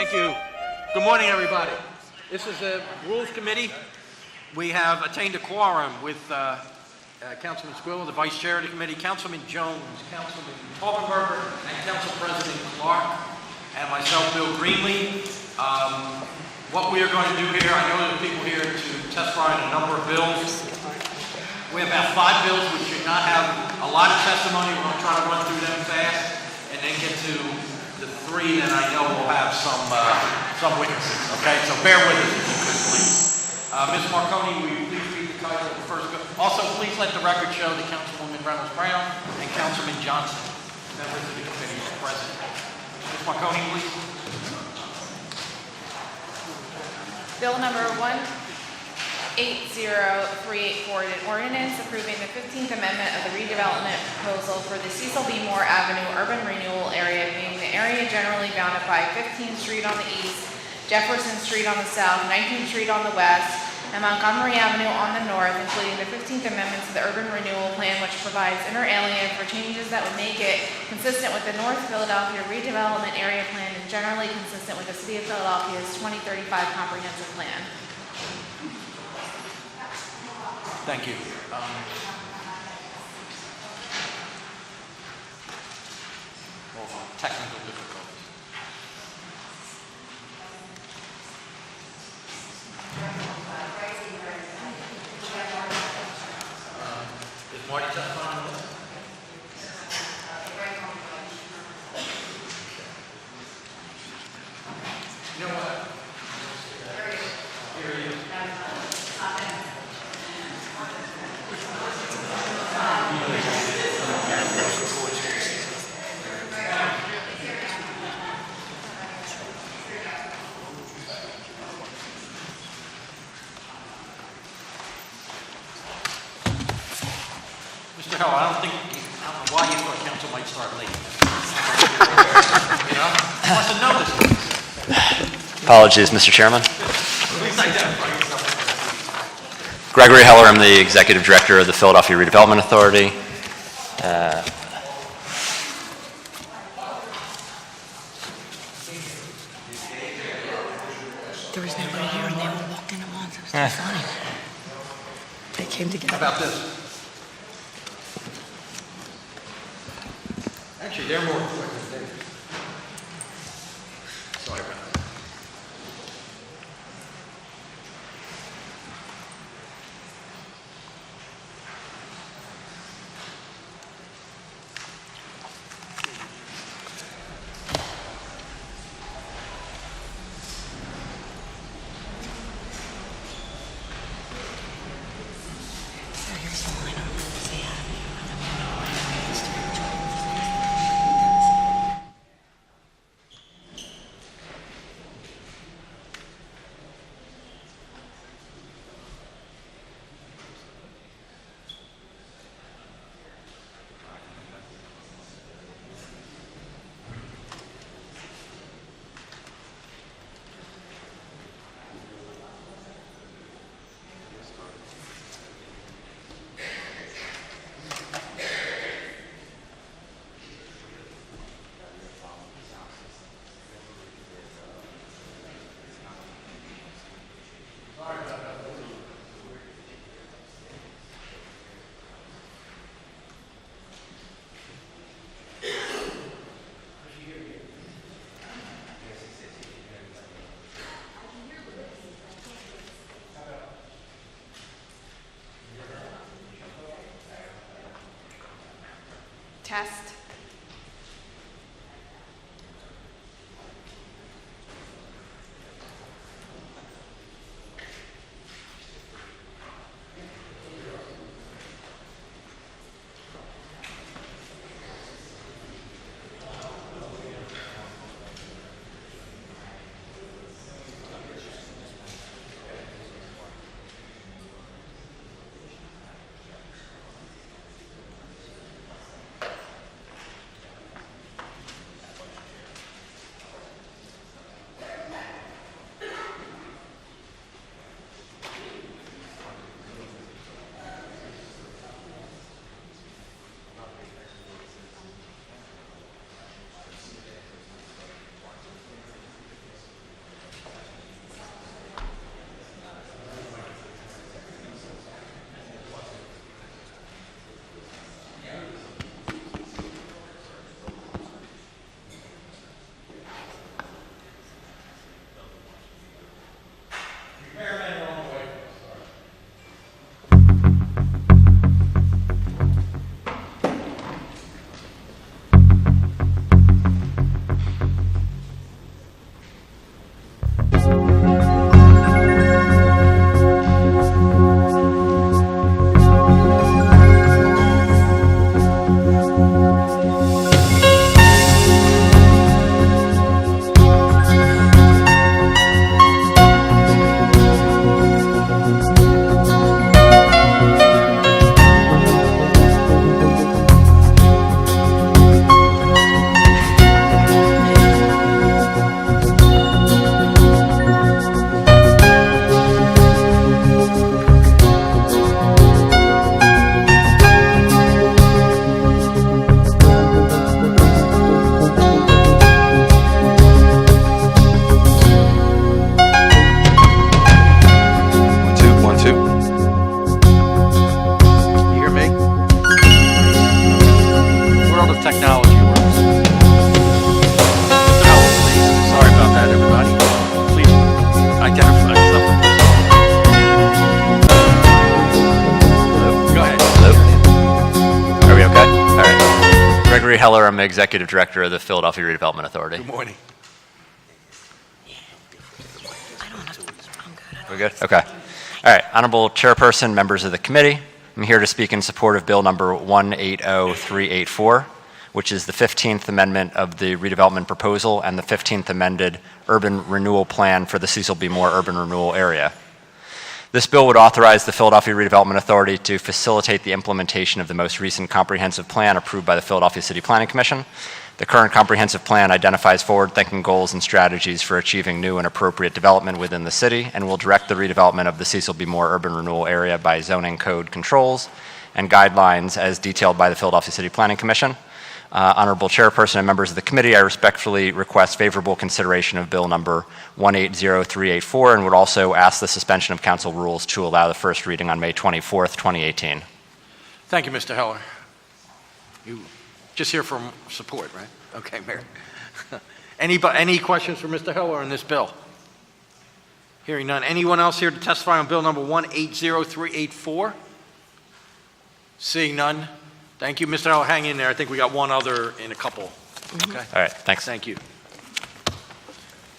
Thank you. Good morning, everybody. This is the Rules Committee. We have attained a quorum with Councilman Squilla, the Vice Chair of the Committee, Councilman Jones, Councilman Taubenberger, and Council President Clark, and myself, Bill Greenlee. What we are going to do here, I know there are people here to testify on a number of bills. We have about 5 bills which should not have a lot of testimony. We're going to try to run through them fast and then get to the 3 that I know will have some witnesses. Okay, so bear with us if you could, please. Ms. Marconi, will you please read the title of the first bill? Also, please let the record show that Councilwoman Reynolds Brown and Councilman Johnson, members of the committee, are present. Ms. Marconi, please. Bill number 180-384, an ordinance approving the 15th Amendment of the redevelopment proposal for the Cecil B. Moore Avenue urban renewal area, being the area generally bounded by 15th Street on the east, Jefferson Street on the south, 19th Street on the west, and Montgomery Avenue on the north, including the 15th Amendment to the urban renewal plan, which provides inter alia for changes that would make it consistent with the North Philadelphia redevelopment area plan and generally consistent with the City of Philadelphia's 2035 comprehensive plan. Thank you. Technical difficulties. Is Marty testifying on this? You know what? Here he is. Mr. Hell, I don't know why you thought council might start late. You know? What's the notice? Apologies, Mr. Chairman. Please identify yourself. Gregory Heller, I'm the Executive Director of the Philadelphia Redevelopment Authority. There was nobody here and they all walked in at once. It was so funny. They came together. How about this? Actually, they're more quick than David. Sorry about that. So here's the line on the Avenue. Test. Heller. I'm the Executive Director of the Philadelphia Redevelopment Authority. Good morning. I don't have to, I'm good. We're good? Okay. All right. Honorable Chairperson, members of the committee, I'm here to speak in support of Bill number 180384, which is the 15th Amendment of the redevelopment proposal and the 15th amended urban renewal plan for the Cecil B. Moore urban renewal area. This bill would authorize the Philadelphia Redevelopment Authority to facilitate the implementation of the most recent comprehensive plan approved by the Philadelphia City Planning Commission. The current comprehensive plan identifies forward-thinking goals and strategies for achieving new and appropriate development within the city and will direct the redevelopment of the Cecil B. Moore urban renewal area by zoning code controls and guidelines as detailed by the Philadelphia City Planning Commission. Honorable Chairperson and members of the committee, I respectfully request favorable consideration of Bill number 180384 and would also ask the suspension of council rules to allow the first reading on May 24th, 2018. Thank you, Mr. Heller. You just here for support, right? Okay, Mayor. Any questions for Mr. Heller on this bill? Hearing none. Anyone else here to testify on Bill number 180384? Seeing none. Thank you, Mr. Heller. Hang in there. I think we got one other in a couple. Okay. All right, thanks. Thank you.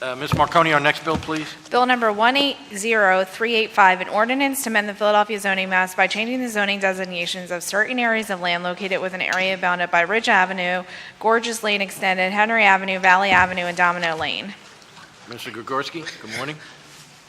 Ms. Marconi, our next bill, please. Bill number 180385, an ordinance to amend the Philadelphia zoning maps by changing the zoning designations of certain areas of land located within an area bounded by Ridge Avenue, Gorgeous Lane Extended, Henry Avenue, Valley Avenue, and Domino Lane. Mr. Gregorski, good morning.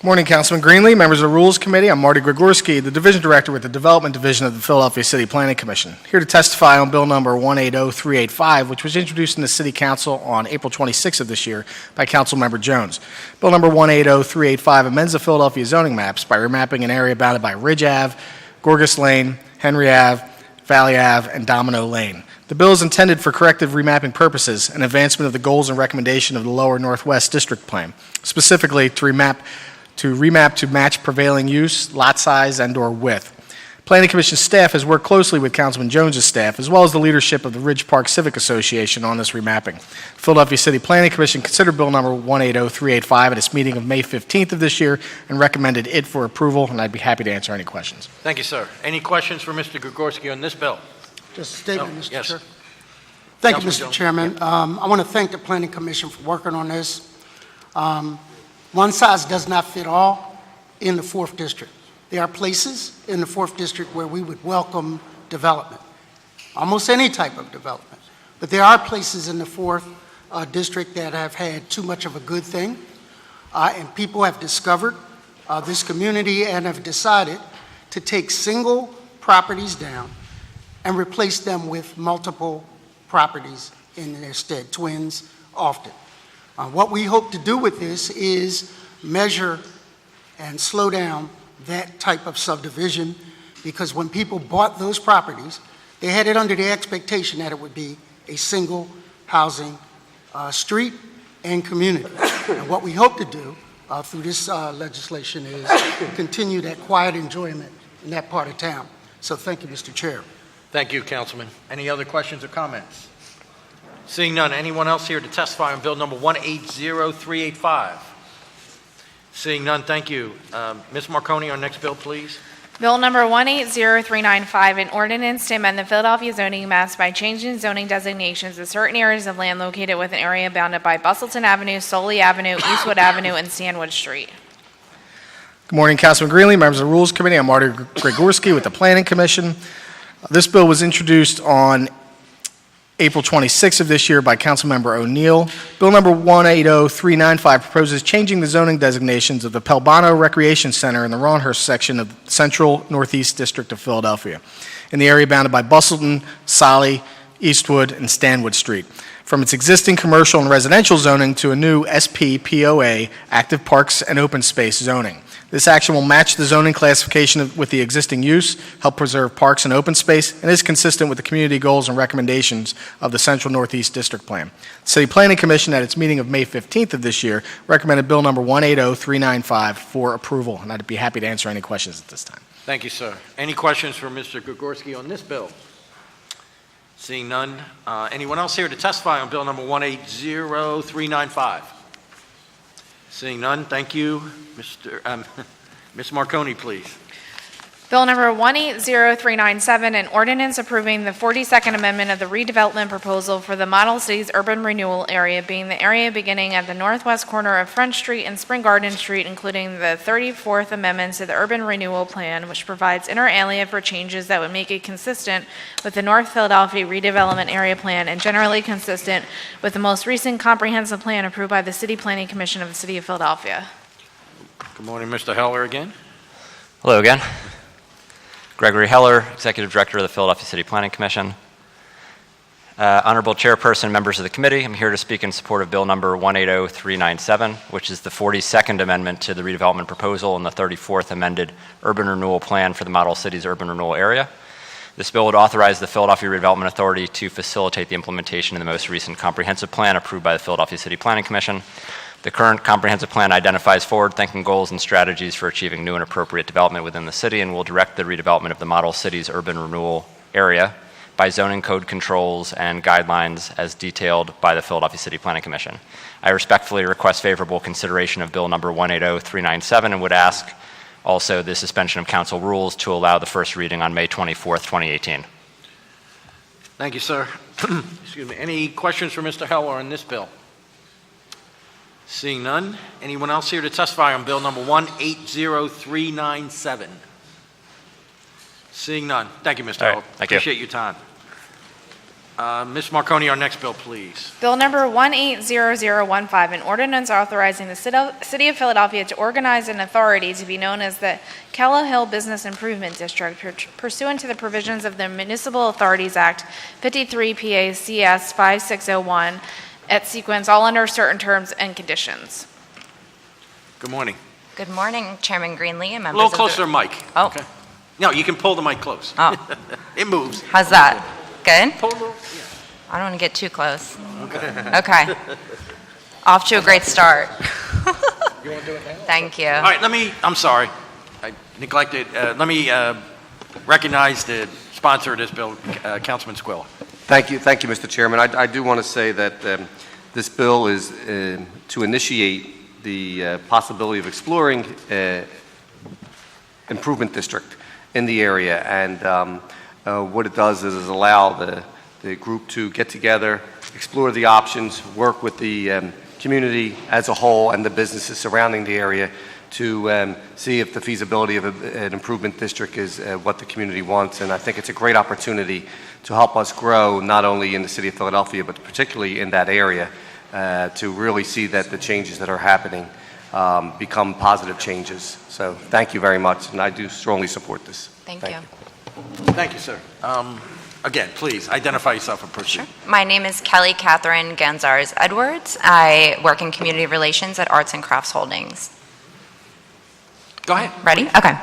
Morning, Councilman Greenlee, members of the Rules Committee. I'm Marty Gregorski, the Division Director with the Development Division of the Philadelphia City Planning Commission, here to testify on Bill number 180385, which was introduced in the City Council on April 26th of this year by Councilmember Jones. Bill number 180385 amends the Philadelphia zoning maps by remapping an area bounded by Ridge Ave, Gorgeous Lane, Henry Ave, Valley Ave, and Domino Lane. The bill is intended for corrective remapping purposes and advancement of the goals and recommendation of the Lower Northwest District Plan, specifically to remap to match prevailing use, lot size, and/or width. Planning Commission staff has worked closely with Councilman Jones' staff, as well as the leadership of the Ridge Park Civic Association on this remapping. Philadelphia City Planning Commission considered Bill number 180385 at its meeting of May 15th of this year and recommended it for approval, and I'd be happy to answer any questions. Thank you, sir. Any questions for Mr. Gregorski on this bill? Just a statement, Oh, Mr. yes. Chair. Thank you, Councilman Mr. Jones. Chairman. I want to thank the Planning Commission for working on this. One size does not fit all in the 4th District. There are places in the 4th District where we would welcome development, almost any type of development. But there are places in the 4th District that have had too much of a good thing, and people have discovered this community and have decided to take single properties down and replace them with multiple properties in their stead, twins often. What we hope to do with this is measure and slow down that type of subdivision, because when people bought those properties, they had it under the expectation that it would be a single housing street and community. And what we hope to do through this legislation is continue that quiet enjoyment in that part of town. So thank you, Mr. Chair. Thank you, Councilman. Any other questions or comments? Seeing none, anyone else here to testify on Bill number 180385? Seeing none, thank you. Ms. Marconi, our next bill, please. Bill number 180395, an ordinance to amend the Philadelphia zoning maps by changing zoning designations of certain areas of land located within an area bounded by Bustleton Avenue, Soley Avenue, Eastwood Avenue, and Sandwood Street. Good morning, Councilman Greenlee, members of the Rules Committee. I'm Marty Gregorski with the Planning Commission. This bill was introduced on April 26th of this year by Councilmember O'Neill. Bill number 180395 proposes changing the zoning designations of the Pelbano Recreation Center in the Ronhurst section of Central Northeast District of Philadelphia, in the area bounded by Bustleton, Solly, Eastwood, and Stanwood Street, from its existing commercial and residential zoning to a new SPPOA, active parks and open space zoning. This action will match the zoning classification with the existing use, help preserve parks and open space, and is consistent with the community goals and recommendations of the Central Northeast District Plan. The City Planning Commission, at its meeting of May 15th of this year, recommended Bill number 180395 for approval, and I'd be happy to answer any questions at this time. Thank you, sir. Any questions for Mr. Gregorski on this bill? Seeing none, anyone else here to testify on Bill number 180395? Seeing none, thank you. Ms. Marconi, please. Bill number 180397, an ordinance approving the 42nd Amendment of the redevelopment proposal for the Model Cities Urban Renewal Area, being the area beginning at the northwest corner of Front Street and Spring Garden Street, including the 34th Amendment to the Urban Renewal Plan, which provides inter alia for changes that would make it consistent with the North Philadelphia Redevelopment Area Plan and generally consistent with the most recent comprehensive plan approved by the City Planning Commission of the City of Philadelphia. Good morning, Mr. Heller again. Hello again. Gregory Heller, Executive Director of the Philadelphia City Planning Commission. Honorable Chairperson, members of the committee, I'm here to speak in support of Bill number 180397, which is the 42nd Amendment to the redevelopment proposal and the 34th amended Urban Renewal Plan for the Model Cities Urban Renewal Area. This bill would authorize the Philadelphia Redevelopment Authority to facilitate the implementation of the most recent comprehensive plan approved by the Philadelphia City Planning Commission. The current comprehensive plan identifies forward-thinking goals and strategies for achieving new and appropriate development within the city and will direct the redevelopment of the Model Cities Urban Renewal Area by zoning code controls and guidelines as detailed by the Philadelphia City Planning Commission. I respectfully request favorable consideration of Bill number 180397 and would ask also the suspension of council rules to allow the first reading on May 24th, 2018. Thank you, sir. Excuse me. Any questions for Mr. Heller on this bill? Seeing none. Anyone else here to testify on Bill number 180397? Seeing none. Thank you, Mr. All right, Heller. thank you. Appreciate your time. Ms. Marconi, our next bill, please. Bill number 180015, an ordinance authorizing the City of Philadelphia to organize an authority to be known as the Kellow Hill Business Improvement District pursuant to the provisions of the Municipal Authorities Act 53 PA CS 5601 at sequence, all under certain terms and conditions. Good morning. Good morning, Chairman Greenlee and A members little of the... closer to the mic. Oh. Okay. No, you can pull the mic close. Oh. It moves. How's that? Good? Pull a little, yeah. I don't want to get too close. Okay. Okay. Off to a great start. You want to do it now? Thank you. All right, I'm sorry. I neglected. Let me recognize the sponsor of this bill, Councilman Squill. Thank you, Mr. Chairman. I do want to say that this bill is to initiate the possibility of exploring improvement district in the area, and what it does is allow the group to get together, explore the options, work with the community as a whole and the businesses surrounding the area to see if the feasibility of an improvement district is what the community wants. And I think it's a great opportunity to help us grow not only in the city of Philadelphia, but particularly in that area, to really see that the changes that are happening become positive changes. So thank you very much, and I do strongly support this. Thank you. Thank you, sir. Again, please identify yourself and proceed. Sure. My name is Kelly Catherine Ganzars Edwards. I work in community relations at Arts and Crafts Holdings. Go ahead. Ready? Okay.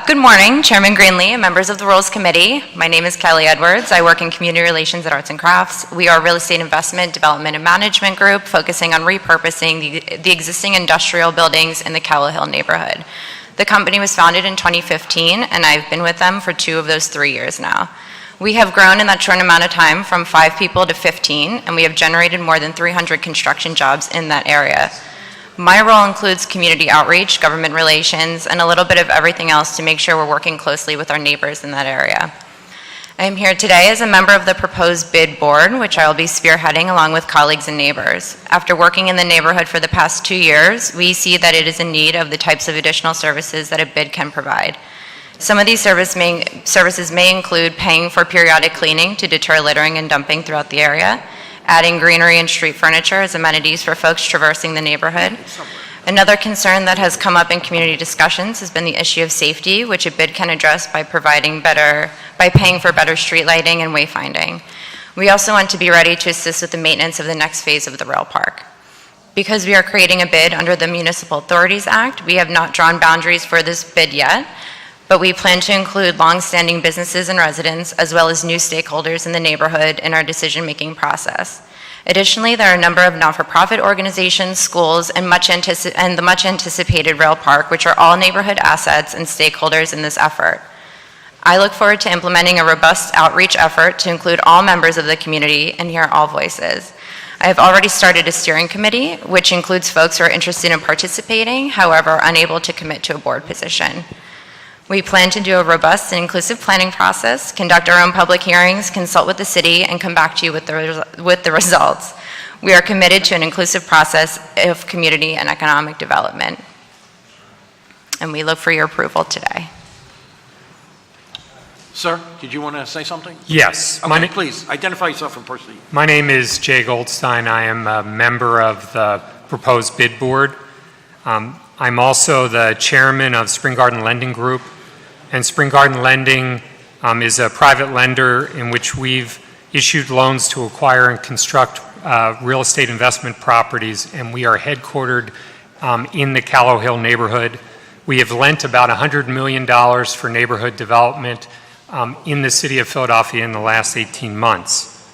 Good morning, Chairman Greenlee and members of the Rules Committee. My name is Kelly Edwards. I work in community relations at Arts and Crafts. We are a real estate investment, development, and management group focusing on repurposing the existing industrial buildings in the Kellow Hill neighborhood. The company was founded in 2015, and I've been with them for 2 of those 3 years now. We have grown in that short amount of time from 5 people to 15, and we have generated more than 300 construction jobs in that area. My role includes community outreach, government relations, and a little bit of everything else to make sure we're working closely with our neighbors in that area. I am here today as a member of the proposed bid board, which I will be spearheading along with colleagues and neighbors. After working in the neighborhood for the past 2 years, we see that it is in need of the types of additional services that a bid can provide. Some of these services may include paying for periodic cleaning to deter littering and dumping throughout the area, adding greenery and street furniture as amenities for folks traversing the neighborhood. Another concern that has come up in community discussions has been the issue of safety, which a bid can address by paying for better street lighting and wayfinding. We also want to be ready to assist with the maintenance of the next phase of the rail park. Because we are creating a bid under the Municipal Authorities Act, we have not drawn boundaries for this bid yet, but we plan to include long-standing businesses and residents, as well as new stakeholders in the neighborhood in our decision-making process. Additionally, there are a number of not-for-profit organizations, schools, and the much-anticipated rail park, which are all neighborhood assets and stakeholders in this effort. I look forward to implementing a robust outreach effort to include all members of the community and hear all voices. I have already started a steering committee, which includes folks who are interested in participating, however, unable to commit to a board position. We plan to do a robust and inclusive planning process, conduct our own public hearings, consult with the city, and come back to you with the results. We are committed to an inclusive process of community and economic development. And we look for your approval today. Sir, did you want to say something? Yes. Okay, please, identify yourself and proceed. My name is Jay Goldstein. I am a member of the proposed bid board. I'm also the chairman of Spring Garden Lending Group. And Spring Garden Lending is a private lender in which we've issued loans to acquire and construct real estate investment properties, and we are headquartered in the Callow Hill neighborhood. We have lent about $100 million for neighborhood development in the city of Philadelphia in the last 18 months.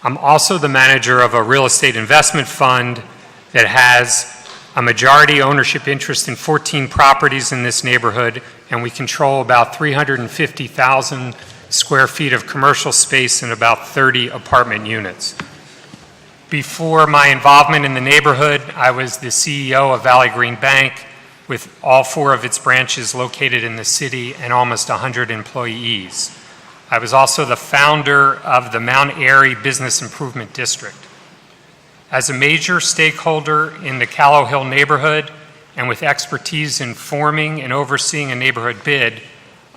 I'm also the manager of a real estate investment fund that has a majority ownership interest in 14 properties in this neighborhood, and we control about 350,000 square feet of commercial space and about 30 apartment units. Before my involvement in the neighborhood, I was the CEO of Valley Green Bank, with all 4 of its branches located in the city and almost 100 employees. I was also the founder of the Mount Airy Business Improvement District. As a major stakeholder in the Callow Hill neighborhood and with expertise in forming and overseeing a neighborhood bid,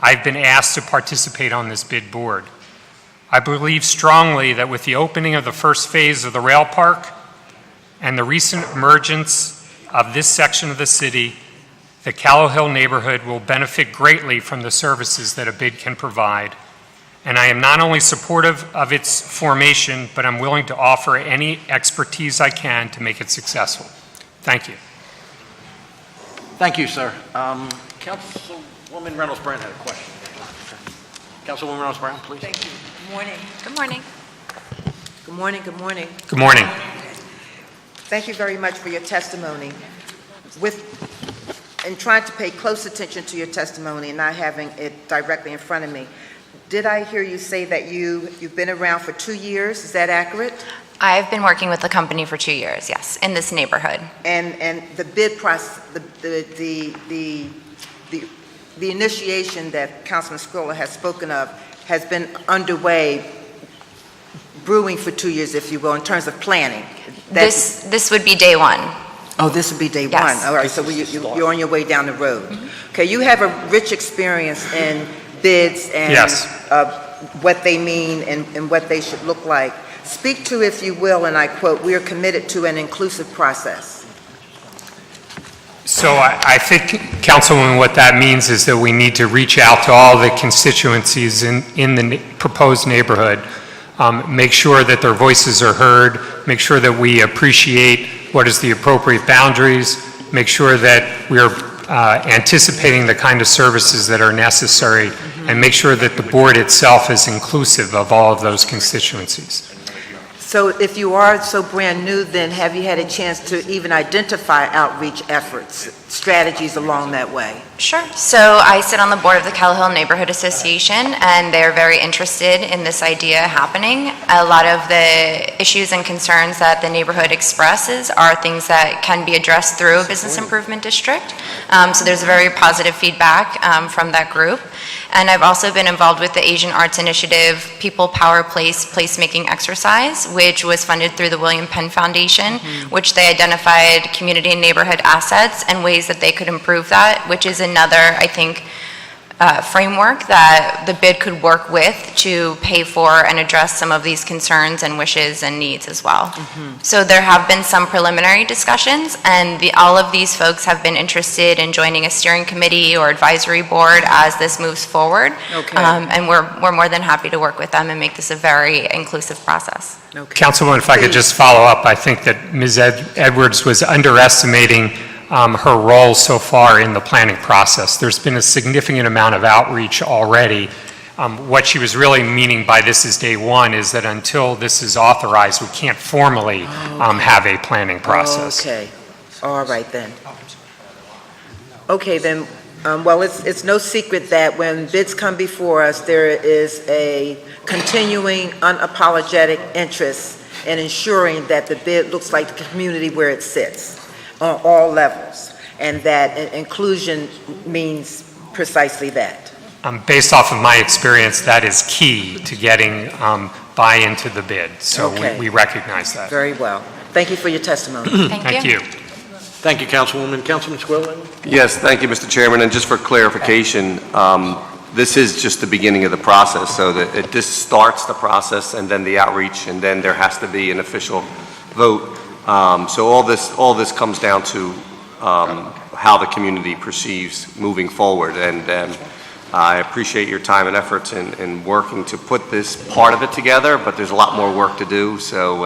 I've been asked to participate on this bid board. I believe strongly that with the opening of the first phase of the rail park and the recent emergence of this section of the city, the Callow Hill neighborhood will benefit greatly from the services that a bid can provide. And I am not only supportive of its formation, but I'm willing to offer any expertise I can to make it successful. Thank you. Thank you, sir. Councilwoman Reynolds Brown had a question. Councilwoman Reynolds Brown, please. Thank you. Good morning. Good morning. Good morning, good morning. Good morning. Thank you very much for your testimony. And trying to pay close attention to your testimony and not having it directly in front of me, did I hear you say that you've been around for 2 years? Is that accurate? I've been working with the company for 2 years, yes, in this neighborhood. And the bid process, the initiation that Councilman Squilla has spoken of has been underway, brewing for 2 years, if you will, in terms of planning. This would be day one. Oh, this would be day Yes. one. All right, so you're on your way down the road. Okay, you have a rich experience in bids and Yes. what they mean and what they should look like. Speak to, if you will, and I quote, "We are committed to an inclusive process." So I think, Councilwoman, what that means is that we need to reach out to all the constituencies in the proposed neighborhood, make sure that their voices are heard, make sure that we appreciate what is the appropriate boundaries, make sure that we're anticipating the kind of services that are necessary, and make sure that the board itself is inclusive of all of those constituencies. So if you are so brand new, then have you had a chance to even identify outreach efforts, strategies along that way? Sure. So I sit on the board of the Callow Hill Neighborhood Association, and they're very interested in this idea happening. A lot of the issues and concerns that the neighborhood expresses are things that can be addressed through a business improvement district. So there's very positive feedback from that group. And I've also been involved with the Asian Arts Initiative People Power Place placemaking exercise, which was funded through the William Penn Foundation, which they identified community and neighborhood assets and ways that they could improve that, which is another, I think, framework that the bid could work with to pay for and address some of these concerns and wishes and needs as well. So there have been some preliminary discussions, and all of these folks have been interested in joining a steering committee or advisory board as this moves forward. Okay. And we're more than happy to work with them and make this a very inclusive process. Okay. Councilwoman, if I could just follow up, I think that Ms. Edwards was underestimating her role so far in the planning process. There's been a significant amount of outreach already. What she was really meaning by this is day one is that until this is authorized, we can't formally have a planning process. Okay, all right then. Okay then, well, it's no secret that when bids come before us, there is a continuing unapologetic interest in ensuring that the bid looks like the community where it sits on all levels, and that inclusion means precisely that. Based off of my experience, that is key to getting buy-in to the bid. So Okay. we recognize that. Very well. Thank you for your testimony. Thank you. Thank you, Councilwoman. Councilman Squilla? Yes, thank you, Mr. Chairman, and just for clarification, this is just the beginning of the process, so that this starts the process, and then the outreach, and then there has to be an official vote. So all this comes down to how the community perceives moving forward, and I appreciate your time and efforts in working to put this part of it together, but there's a lot more work to do, so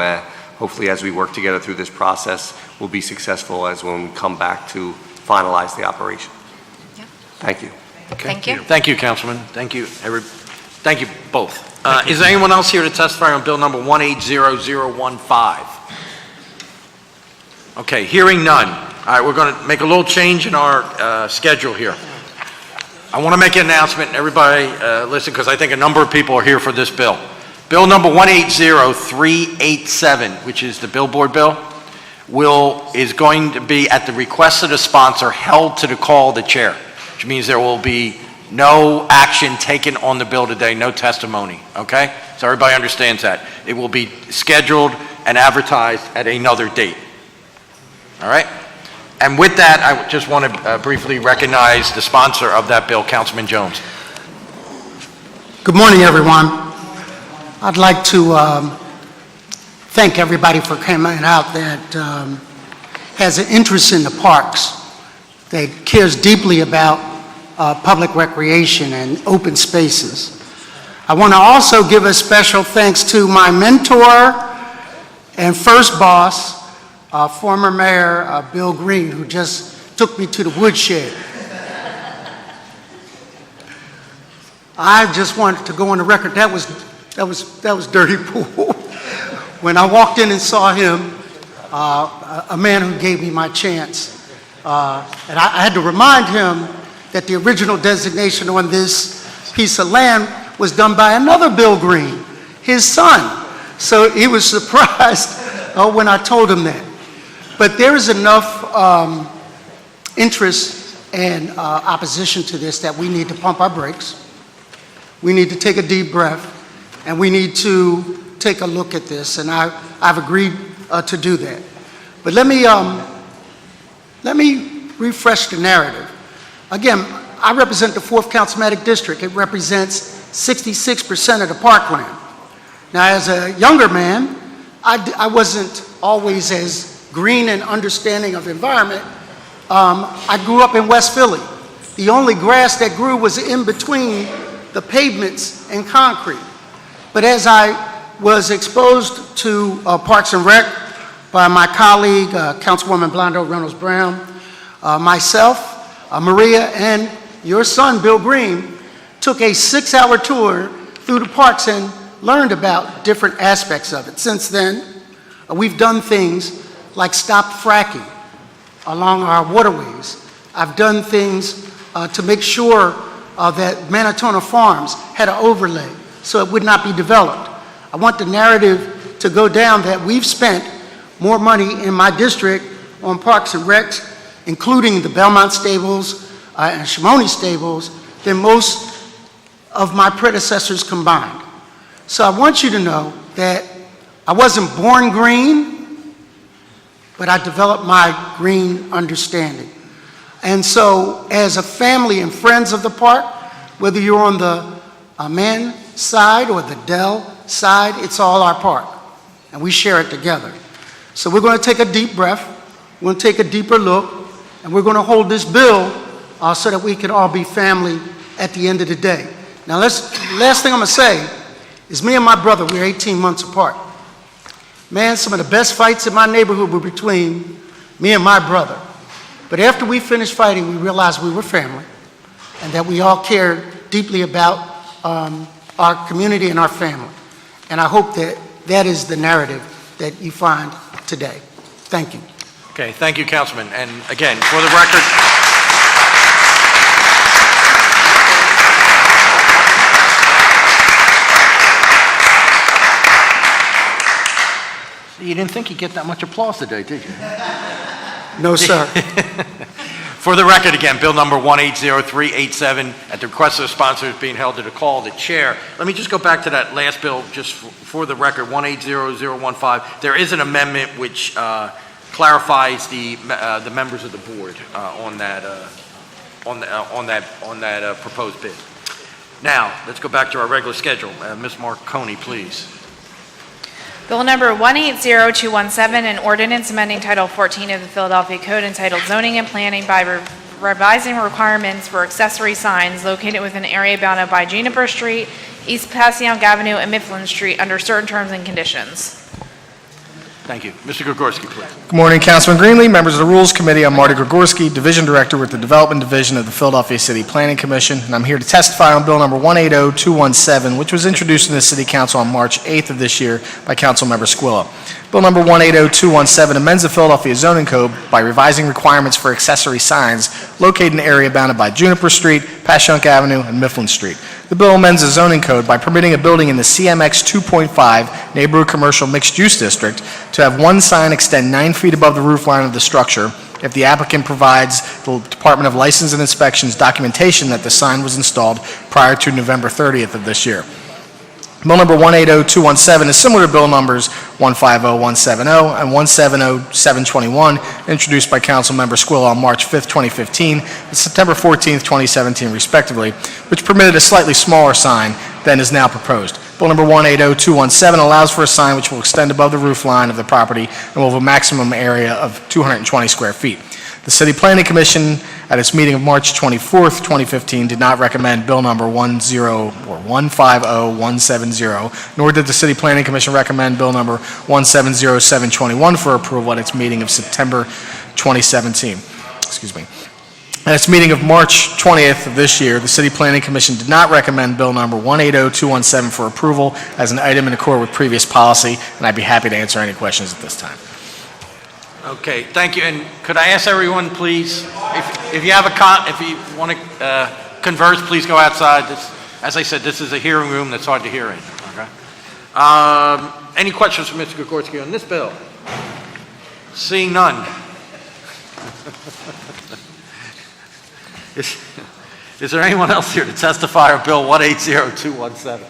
hopefully as we work together through this process, we'll be successful as when we come back to finalize the operation. Yeah. Thank you. Thank you. Thank you, Councilman. Thank you, thank you both. Is there anyone else here to testify on bill number 180015? Okay, hearing none. All right, we're going to make a little change in our schedule here. I want to make an announcement, and everybody listen, because I think a number of people are here for this bill. Bill number 180387, which is the billboard bill, is going to be, at the request of the sponsor, held to the call of the chair, which means there will be no action taken on the bill today, no testimony, okay? So everybody understands that. It will be scheduled and advertised at another date, all right? And with that, I just want to briefly recognize the sponsor of that bill, Councilman Jones. Good morning, everyone. I'd like to thank everybody for coming out that has an interest in the parks, that cares deeply about public recreation and open spaces. I want to also give a special thanks to my mentor and first boss, former Mayor Bill Green, who just took me to the woodshed. I just wanted to go on the record, that was dirty pool. When I walked in and saw him, a man who gave me my chance, and I had to remind him that the original designation on this piece of land was done by another Bill Green, his son. So he was surprised when I told him that. But there is enough interest and opposition to this that we need to pump our brakes. We need to take a deep breath, and we need to take a look at this, and I've agreed to do that. But let me refresh the narrative. Again, I represent the 4th Councilmatic District. It represents 66% of the parkland. Now, as a younger man, I wasn't always as green and understanding of environment. I grew up in West Philly. The only grass that grew was in between the pavements and concrete. But as I was exposed to Parks and Rec by my colleague, Councilwoman Blondo Reynolds Brown, myself, Maria, and your son, Bill Green, took a 6-hour tour through the parks and learned about different aspects of it. Since then, we've done things like stopped fracking along our waterways. I've done things to make sure that Manatona Farms had an overlay so it would not be developed. I want the narrative to go down that we've spent more money in my district on Parks and Recs, including the Belmont Stables and Shimoni Stables, than most of my predecessors combined. So I want you to know that I wasn't born green, but I developed my green understanding. And so as a family and friends of the park, whether you're on the man side or the Dell side, it's all our park, and we share it together. So we're going to take a deep breath, we're going to take a deeper look, and we're going to hold this bill so that we can all be family at the end of the day. Now, last thing I'm going to say is me and my brother, we're 18 months apart. Man, some of the best fights in my neighborhood were between me and my brother. But after we finished fighting, we realized we were family and that we all cared deeply about our community and our family. And I hope that that is the narrative that you find today. Thank you. Okay, thank you, Councilman. And again, for the record, you didn't think you'd get that much applause today, did you? No, sir. For the record, again, bill number 180387, at the request of the sponsor, is being held to the call of the chair. Let me just go back to that last bill, just for the record, 180015. There is an amendment which clarifies the members of the board on that proposed bid. Now, let's go back to our regular schedule. Ms. Marconi, please. Bill number 180217, an ordinance amending Title 14 of the Philadelphia Code entitled Zoning and Planning by revising requirements for accessory signs located within an area bounded by Juniper Street, East Passyunk Avenue, and Mifflin Street under certain terms and conditions. Thank you. Mr. Gregorski, please. Good morning, Councilman Greenlee, members of the Rules Committee. I'm Marty Gregorski, Division Director with the Development Division of the Philadelphia City Planning Commission, and I'm here to testify on Bill number 180217, which was introduced in the City Council on March 8th of this year by Councilmember Squilla. Bill number 180217 amends the Philadelphia Zoning Code by revising requirements for accessory signs located in an area bounded by Juniper Street, Passyunk Avenue, and Mifflin Street. The bill amends the zoning code by permitting a building in the CMX 2.5 Neighborhood Commercial Mixed Use District to have one sign extend 9 feet above the roof line of the structure if the applicant provides the Department of License and Inspections documentation that the sign was installed prior to November 30th of this year. Bill number 180217 is similar to bill numbers 150170 and 170721, introduced by Councilmember Squilla on March 5th, 2015, and September 14th, 2017, respectively, which permitted a slightly smaller sign than is now proposed. Bill number 180217 allows for a sign which will extend above the roof line of the property and will have a maximum area of 220 square feet. The City Planning Commission, at its meeting of March 24th, 2015, did not recommend Bill number 150170, nor did the City Planning Commission recommend Bill number 170721 for approval at its meeting of September 2017. Excuse me. At its meeting of March 20th of this year, the City Planning Commission did not recommend Bill number 180217 for approval as an item in accord with previous policy, and I'd be happy to answer any questions at this time. Okay, thank you. And could I ask everyone, please, if you have if you want to converse, please go outside. As I said, this is a hearing room that's hard to hear in. Okay. Any questions for Mr. Gregorski on this bill? Seeing none. Is there anyone else here to testify on Bill 180217?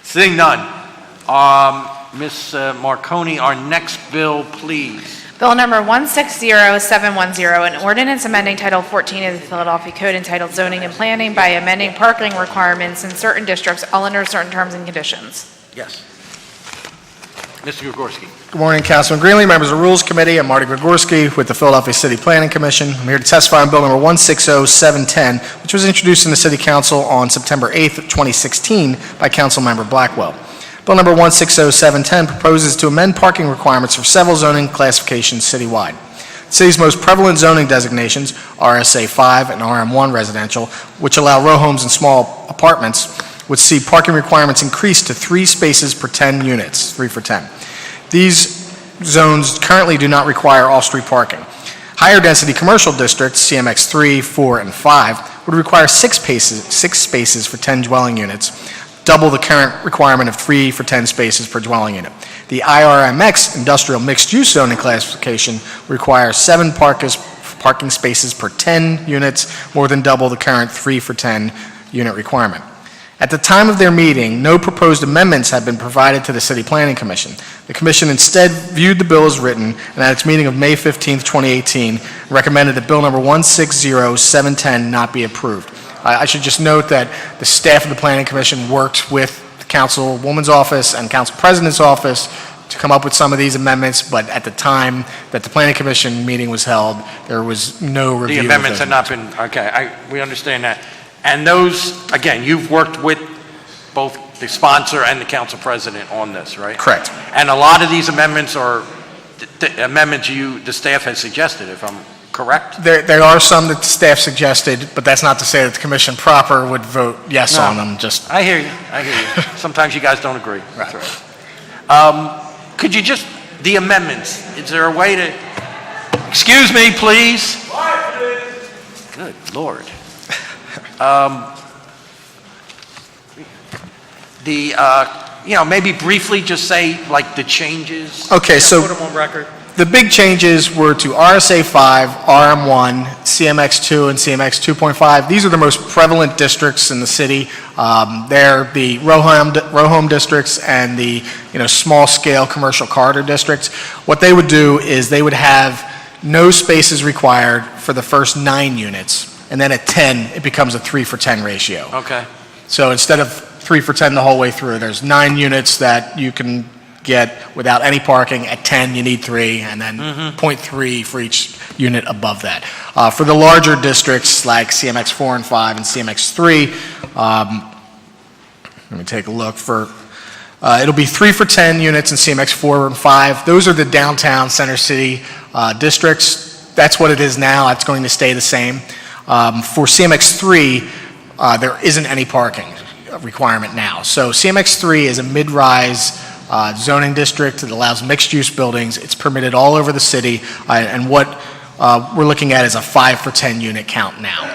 Seeing none. Ms. Marconi, our next bill, please. Bill number 160710, an ordinance amending Title 14 of the Philadelphia Code entitled Zoning and Planning by amending parking requirements in certain districts, all under certain terms and conditions. Yes. Mr. Gregorski. Good morning, Councilman Greenlee, members of the Rules Committee. I'm Marty Gregorski with the Philadelphia City Planning Commission. I'm here to testify on Bill number 160710, which was introduced in the City Council on September 8th, 2016 by Councilmember Blackwell. Bill number 160710 proposes to amend parking requirements for several zoning classifications citywide. The city's most prevalent zoning designations, RSA 5 and RM1 residential, which allow row homes and small apartments, would see parking requirements increase to 3 spaces per 10 units, 3 for 10. These zones currently do not require off-street parking. Higher density commercial districts, CMX 3, 4, and 5, would require 6 spaces for 10 dwelling units, double the current requirement of 3 for 10 spaces per dwelling unit. The IRMX industrial mixed-use zoning classification requires 7 parking spaces per 10 units, more than double the current 3 for 10 unit requirement. At the time of their meeting, no proposed amendments had been provided to the City Planning Commission. The Commission instead viewed the bill as written, and at its meeting of May 15, 2018, recommended that Bill number 160710 not be approved. I should just note that the staff of the Planning Commission worked with the Councilwoman's office and Council President's office to come up with some of these amendments, but at the time that the Planning Commission meeting was held, there was no review. The amendments had not been, okay, we understand that. And those, again, you've worked with both the sponsor and the Council President on this, right? Correct. And a lot of these amendments are the amendments the staff has suggested, if I'm correct? There are some that the staff suggested, but that's not to say that the commission proper would vote yes on them. Just I hear you. Sometimes you guys don't agree. Right. That's right. Could you just, the amendments, is there a way to, excuse me, please? Good Lord. Maybe briefly just say, like, the changes. Okay, so put them on record. The big changes were to RSA 5, RM1, CMX2, and CMX 2.5. These are the most prevalent districts in the city. They're the row home districts and the small-scale commercial corridor districts. What they would do is they would have no spaces required for the first 9 units, and then at 10, it becomes a 3-for-10 ratio. Okay. So instead of 3 for 10 the whole way through, there's 9 units that you can get without any parking. At 10, you need 3, and then 0.3 for each unit above that. For the larger districts like CMX 4 and 5 and CMX 3, let me take a look. It'll be 3 for 10 units in CMX 4 and 5. Those are the downtown center city districts. That's what it is now. It's going to stay the same. For CMX 3, there isn't any parking requirement now. So CMX 3 is a mid-rise zoning district that allows mixed-use buildings. It's permitted all over the city, and what we're looking at is a 5 for 10 unit count now.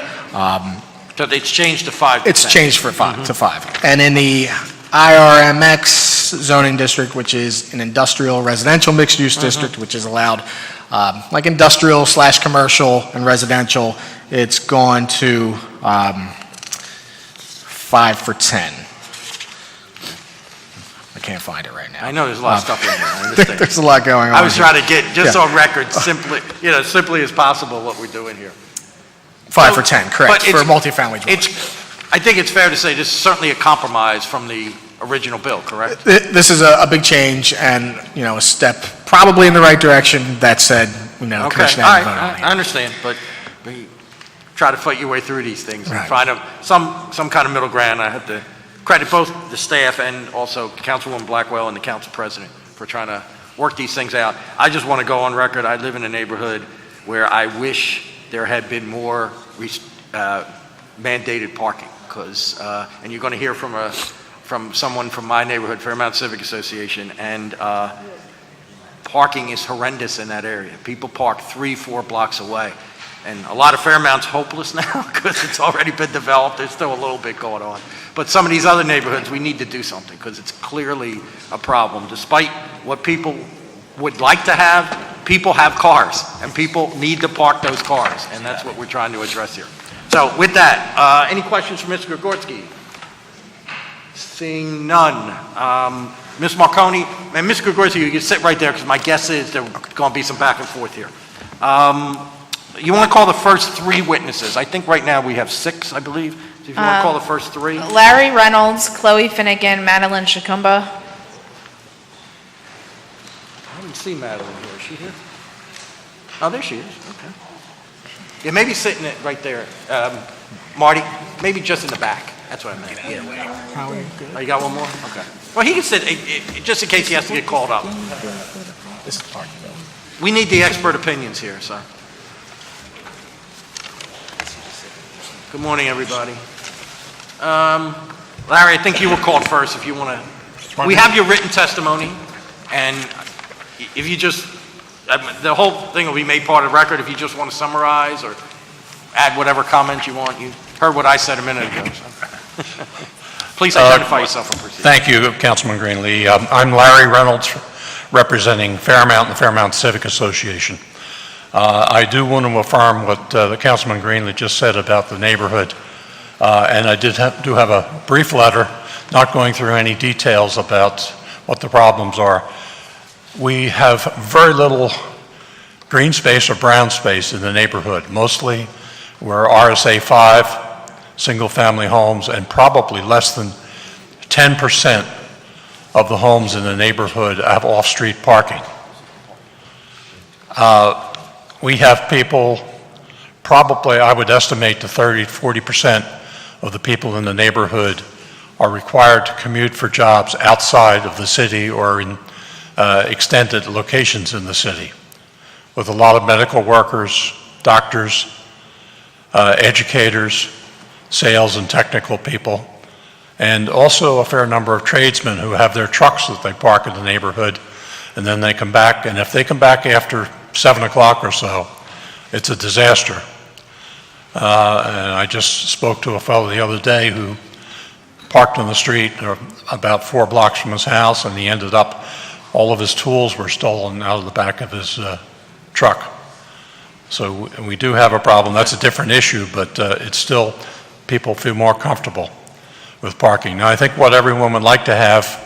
So it's changed to 5 to It's 10. changed to 5. And in the IRMX zoning district, which is an industrial residential mixed-use district, which is allowed like industrial / commercial and residential, it's gone to 5 for 10. I can't find it right now. I know there's a lot of stuff in there, I understand. There's a lot going on. I was here. trying to get just on record simply as possible what we're doing here. 5 for 10, correct, But for it's- multifamily dwellings. I think it's fair to say this is certainly a compromise from the original bill, correct? This is a big change and, a step probably in the right direction. That said, Okay, Commissioner all hasn't right, voted on it I yet. understand, but we try to fight your way through these things and Right. find some kind of middle ground. I have to credit both the staff and also Councilwoman Blackwell and the council president for trying to work these things out. I just want to go on record, I live in a neighborhood where I wish there had been more mandated parking, because, and you're going to hear from someone from my neighborhood, Fairmount Civic Association, and parking is horrendous in that area. People park 3-4 blocks away. And a lot of Fairmount's hopeless now because it's already been developed. There's still a little bit going on. But some of these other neighborhoods, we need to do something because it's clearly a problem. Despite what people would like to have, people have cars and people need to park those cars. And that's what we're trying to address here. So with that, any questions for Mr. Gregorski? Seeing none. Ms. Marconi, and Ms. Gregorski, you can sit right there because my guess is there's going to be some back and forth here. You want to call the first 3 witnesses? I think right now we have 6, I believe. So if you want to call the first 3. Larry Reynolds, Chloe Finnegan, Madeline Shakumba. I didn't see Madeline here. Is she here? Oh, there she is. Okay. Yeah, maybe sitting right there. Marty, maybe just in the back. That's what I meant. Oh, you got one more? Okay. Well, he can sit, just in case he has to get called up. This is parking. We need the expert opinions here, so. Good morning, everybody. Larry, I think you were called first if you want to. We have your written testimony, and if you just, the whole thing will be made part of the record if you just want to summarize or add whatever comments you want. You heard what I said a minute ago. So. Please identify yourself and proceed. Thank you, Councilman Greenlee. I'm Larry Reynolds, representing Fairmount and the Fairmount Civic Association. I do want to affirm what the Councilman Greenlee just said about the neighborhood, and I do have a brief letter, not going through any details about what the problems are. We have very little green space or brown space in the neighborhood. Mostly we're RSA 5, single-family homes, and probably less than 10% of the homes in the neighborhood have off-street parking. We have people, probably I would estimate to 30–40% of the people in the neighborhood are required to commute for jobs outside of the city or in extended locations in the city, with a lot of medical workers, doctors, educators, sales and technical people, and also a fair number of tradesmen who have their trucks that they park in the neighborhood, and then they come back, and if they come back after 7 o'clock or so, it's a disaster. And I just spoke to a fellow the other day who parked on the street about 4 blocks from his house, and he ended up all of his tools were stolen out of the back of his truck. So we do have a problem. That's a different issue, but it's still, people feel more comfortable with parking. Now, I think what everyone would like to have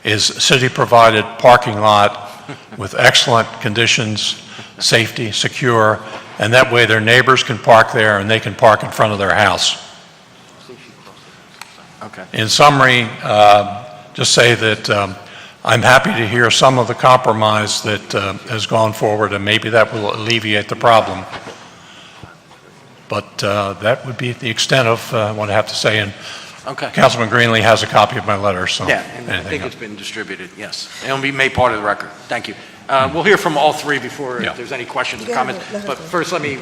is city-provided parking lot with excellent conditions, safety, secure, and that way their neighbors can park there and they can park in front of their house. Okay. In summary, just say that I'm happy to hear some of the compromise that has gone forward, and maybe that will alleviate the problem. But that would be the extent of what I have to say. And Okay. Councilman Greenlee has a copy of my letter, so. Yeah, and I anything think else? it's been distributed, yes. It'll be made part of the record. Thank you. We'll hear from all three before Yeah. if there's any questions or comments. But first, let me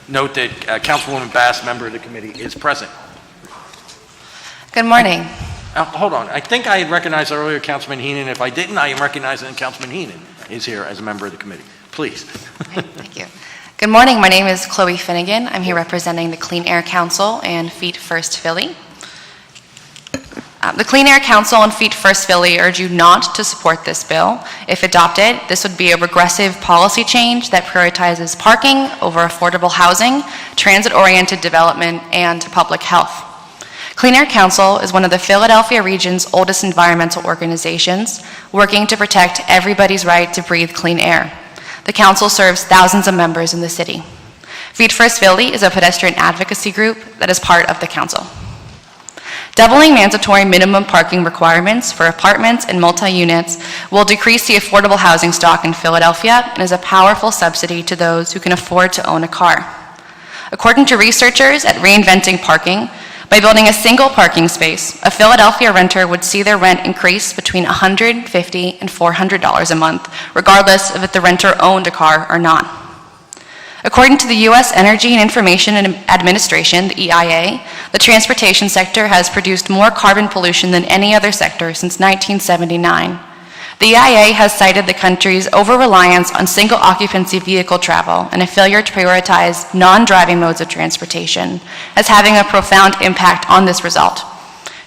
note that Councilwoman Bass, member of the committee, is present. Good morning. Hold on. I think I had recognized earlier Councilman Heenan. If I didn't, I am recognizing Councilman Heenan is here as a member of the committee. Please. Thank you. Good morning. My name is Chloe Finnegan. I'm here representing the Clean Air Council and Feet First Philly. The Clean Air Council and Feet First Philly urge you not to support this bill. If adopted, this would be a regressive policy change that prioritizes parking over affordable housing, transit-oriented development, and public health. Clean Air Council is one of the Philadelphia region's oldest environmental organizations, working to protect everybody's right to breathe clean air. The council serves thousands of members in the city. Feet First Philly is a pedestrian advocacy group that is part of the council. Doubling mandatory minimum parking requirements for apartments and multi-units will decrease the affordable housing stock in Philadelphia and is a powerful subsidy to those who can afford to own a car. According to researchers at Reinventing Parking, by building a single parking space, a Philadelphia renter would see their rent increase between $150 and $400 a month, regardless of if the renter owned a car or not. According to the U.S. Energy and Information Administration, the EIA, the transportation sector has produced more carbon pollution than any other sector since 1979. The EIA has cited the country's over-reliance on single-occupancy vehicle travel and a failure to prioritize non-driving modes of transportation as having a profound impact on this result.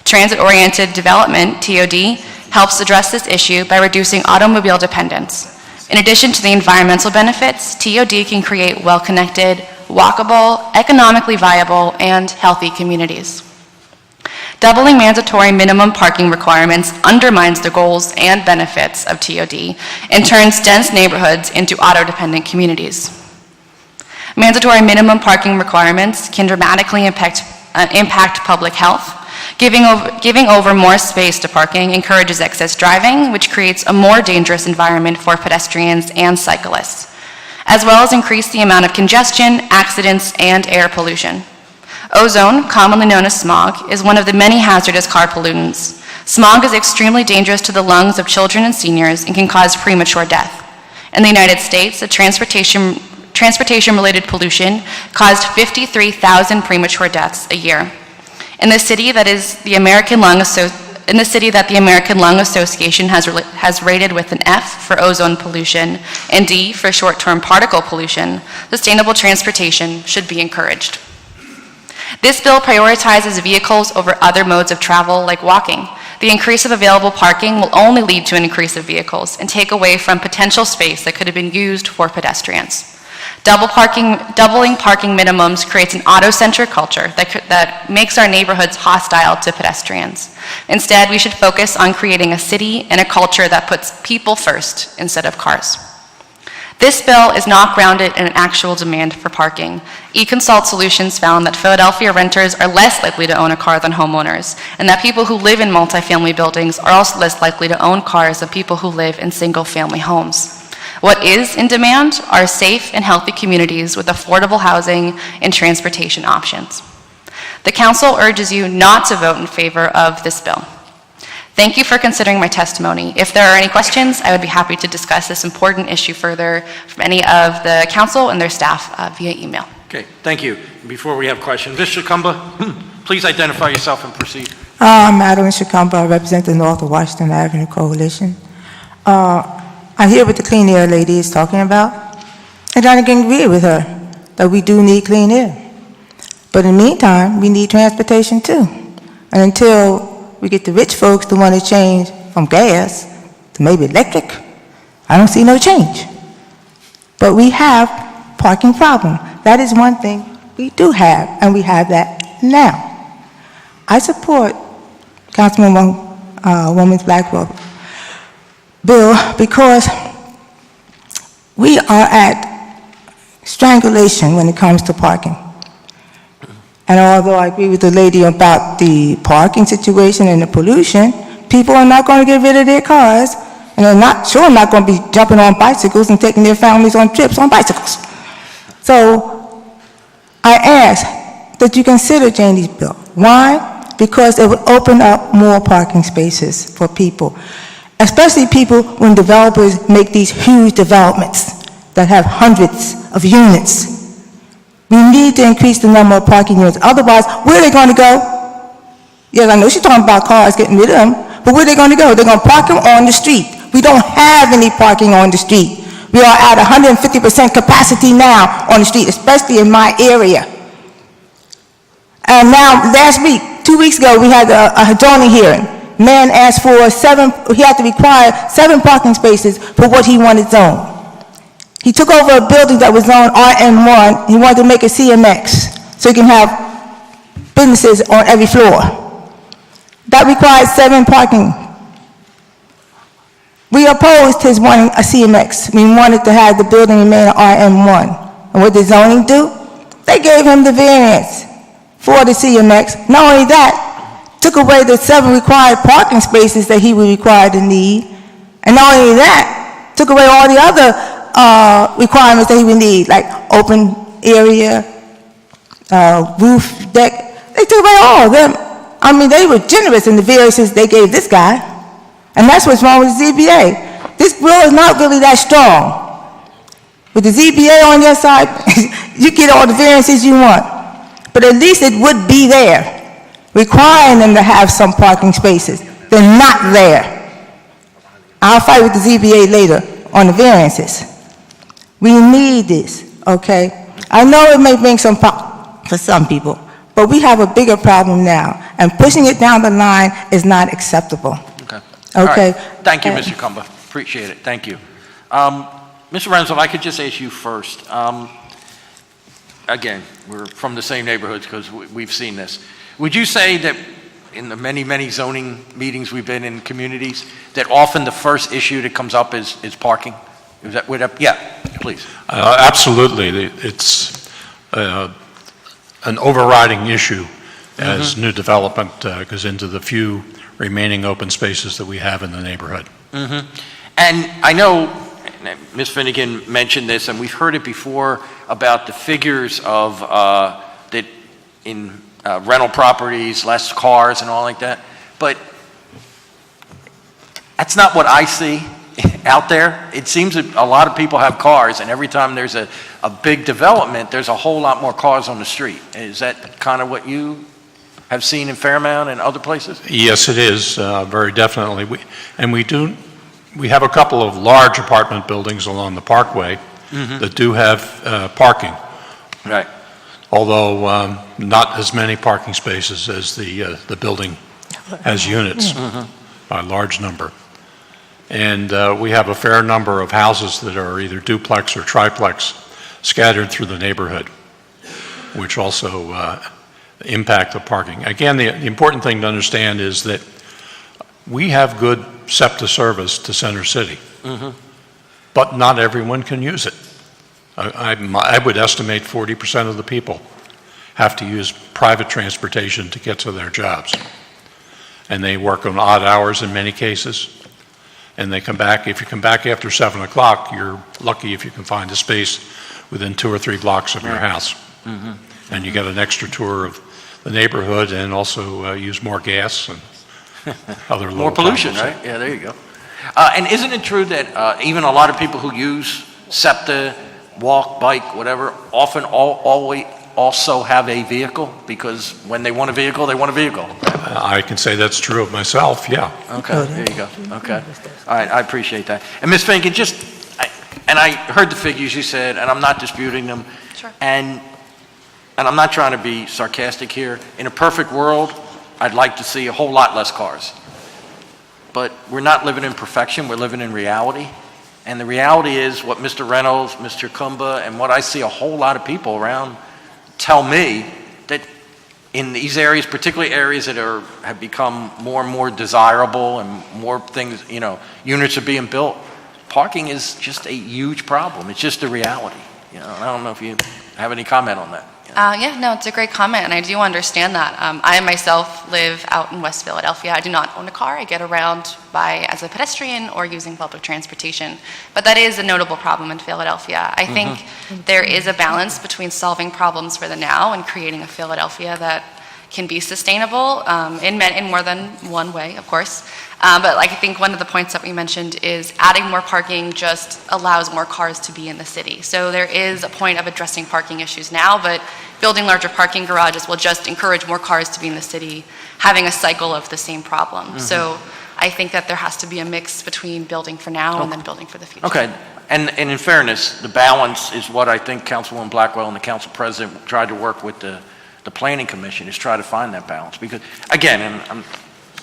Transit-oriented development, TOD, helps address this issue by reducing automobile dependence. In addition to the environmental benefits, TOD can create well-connected, walkable, economically viable, and healthy communities. Doubling mandatory minimum parking requirements undermines the goals and benefits of TOD and turns dense neighborhoods into auto-dependent communities. Mandatory minimum parking requirements can dramatically impact public health. Giving over more space to parking encourages excess driving, which creates a more dangerous environment for pedestrians and cyclists, as well as increase the amount of congestion, accidents, and air pollution. Ozone, commonly known as smog, is one of the many hazardous car pollutants. Smog is extremely dangerous to the lungs of children and seniors and can cause premature death. In the United States, the transportation-related pollution caused 53,000 premature deaths a year. In the city that the American Lung Association has rated with an F for ozone pollution and D for short-term particle pollution, sustainable transportation should be encouraged. This bill prioritizes vehicles over other modes of travel like walking. The increase of available parking will only lead to an increase of vehicles and take away from potential space that could have been used for pedestrians. Doubling parking minimums creates an auto-centric culture that makes our neighborhoods hostile to pedestrians. Instead, we should focus on creating a city and a culture that puts people first instead of cars. This bill is not grounded in an actual demand for parking. eConsult Solutions found that Philadelphia renters are less likely to own a car than homeowners, and that people who live in multifamily buildings are also less likely to own cars than people who live in single-family homes. What is in demand are safe and healthy communities with affordable housing and transportation options. The Council urges you not to vote in favor of this bill. Thank you for considering my testimony. If there are any questions, I would be happy to discuss this important issue further from any of the Council and their staff via email. Okay, thank you. Before we have questions, Ms. Shacumba, please identify yourself and proceed. Madeline Shacumba, I represent the North of Washington Avenue Coalition. I hear what the clean air lady is talking about, and I can agree with her that we do need clean air. But in the meantime, we need transportation too. And until we get the rich folks to want to change from gas to maybe electric, I don't see no change. But we have parking problem. That is one thing we do have, and we have that now. I support Woman Blackwell bill because we are at strangulation when it comes to parking. And although I agree with the lady about the parking situation and the pollution, people are not going to get rid of their cars, and they're not going to be jumping on bicycles and taking their families on trips on bicycles. So I ask that you consider Janie's bill. Why? Because it would open up more parking spaces for people, especially people when developers make these huge developments that have hundreds of units. We need to increase the number of parking units. Otherwise, where are they going to go? Yes, I know she's talking about cars, getting rid of them, but where are they going to go? They're going to park them on the street. We don't have any parking on the street. We are at 150% capacity now on the street, especially in my area. And now, last week, 2 weeks ago, we had a zoning hearing. Man asked for he had to require 7 parking spaces for what he wanted zoned. He took over a building that was zoned RM1. He wanted to make it CMX, so he can have businesses on every floor. That required 7 parking. We opposed his wanting a CMX. We wanted to have the building remain RM1. And what did zoning do? They gave him the variance for the CMX. Not only that, took away the 7 required parking spaces that he would require to need. And not only that, took away all the other requirements that he would need, like open area, roof, deck. They took away all of them. I mean, they were generous in the variances they gave this guy. And that's what's wrong with the ZBA. This bill is not really that strong. With the ZBA on your side, you get all the variances you want. But at least it would be there, requiring them to have some parking spaces. They're not there. I'll fight with the ZBA later on the variances. We need this, okay? I know it may bring some problems for some people, but we have a bigger problem now, and pushing it down the line is not acceptable. Okay. Okay. All right. Thank you, Mr. Cumba. Appreciate it. Thank you. Mr. Renzo, if I could just ask you first. Again, we're from the same neighborhoods because we've seen this. Would you say that in the many, many zoning meetings we've been in communities, that often the first issue that comes up is parking? Is that, yeah, please. Absolutely. It's an overriding issue as new development goes into the few remaining open spaces that we have in the neighborhood. And I know Ms. Finnegan mentioned this, and we've heard it before about the figures of that in rental properties, less cars and all like that, but that's not what I see out there. It seems that a lot of people have cars, and every time there's a big development, there's a whole lot more cars on the street. Is that kind of what you have seen in Fairmount and other places? Yes, it is, very definitely. We have a couple of large apartment buildings along the Parkway that do have parking. Right. Although not as many parking spaces as the building has units, by a large number. And we have a fair number of houses that are either duplex or triplex scattered through the neighborhood, which also impact the parking. Again, the important thing to understand is that we have good SEPTA service to Center City, but not everyone can use it. I would estimate 40% of the people have to use private transportation to get to their jobs. And they work on odd hours in many cases. And they come back, if you come back after 7 o'clock, you're lucky if you can find a space within 2 or 3 blocks of your house. And you get an extra tour of the neighborhood and also use more gas and other more pollution, right? Yeah, there you go. And isn't it true that even a lot of people who use SEPTA, walk, bike, whatever, often always also have a vehicle? Because when they want a vehicle, they want a vehicle. I can say that's true of myself, yeah. Okay, there you go. Okay. All right, I appreciate that. And Ms. Finnegan, and I heard the figures you said, and I'm not disputing them. Sure. And I'm not trying to be sarcastic here. In a perfect world, I'd like to see a whole lot less cars. but we're not living in perfection, we're living in reality. And the reality is what Mr. Reynolds, Mr. Kumba, and what I see a whole lot of people around tell me that in these areas, particularly areas that have become more and more desirable and more things, units are being built, parking is just a huge problem. It's just a reality. And I don't know if you have any comment on that. Yeah, no, it's a great comment, and I do understand that. I myself live out in West Philadelphia. I do not own a car. I get around as a pedestrian or using public transportation. But that is a notable problem in Philadelphia. I think there is a balance between solving problems for the now and creating a Philadelphia that can be sustainable in more than one way, of course. But I think one of the points that we mentioned is adding more parking just allows more cars to be in the city. So there is a point of addressing parking issues now, but building larger parking garages will just encourage more cars to be in the city, having a cycle of the same problem. So I think that there has to be a mix between building for now and then building for the future. Okay. And in fairness, the balance is what I think Councilwoman Blackwell and the council president tried to work with the planning commission, is try to find that balance. Because, again, and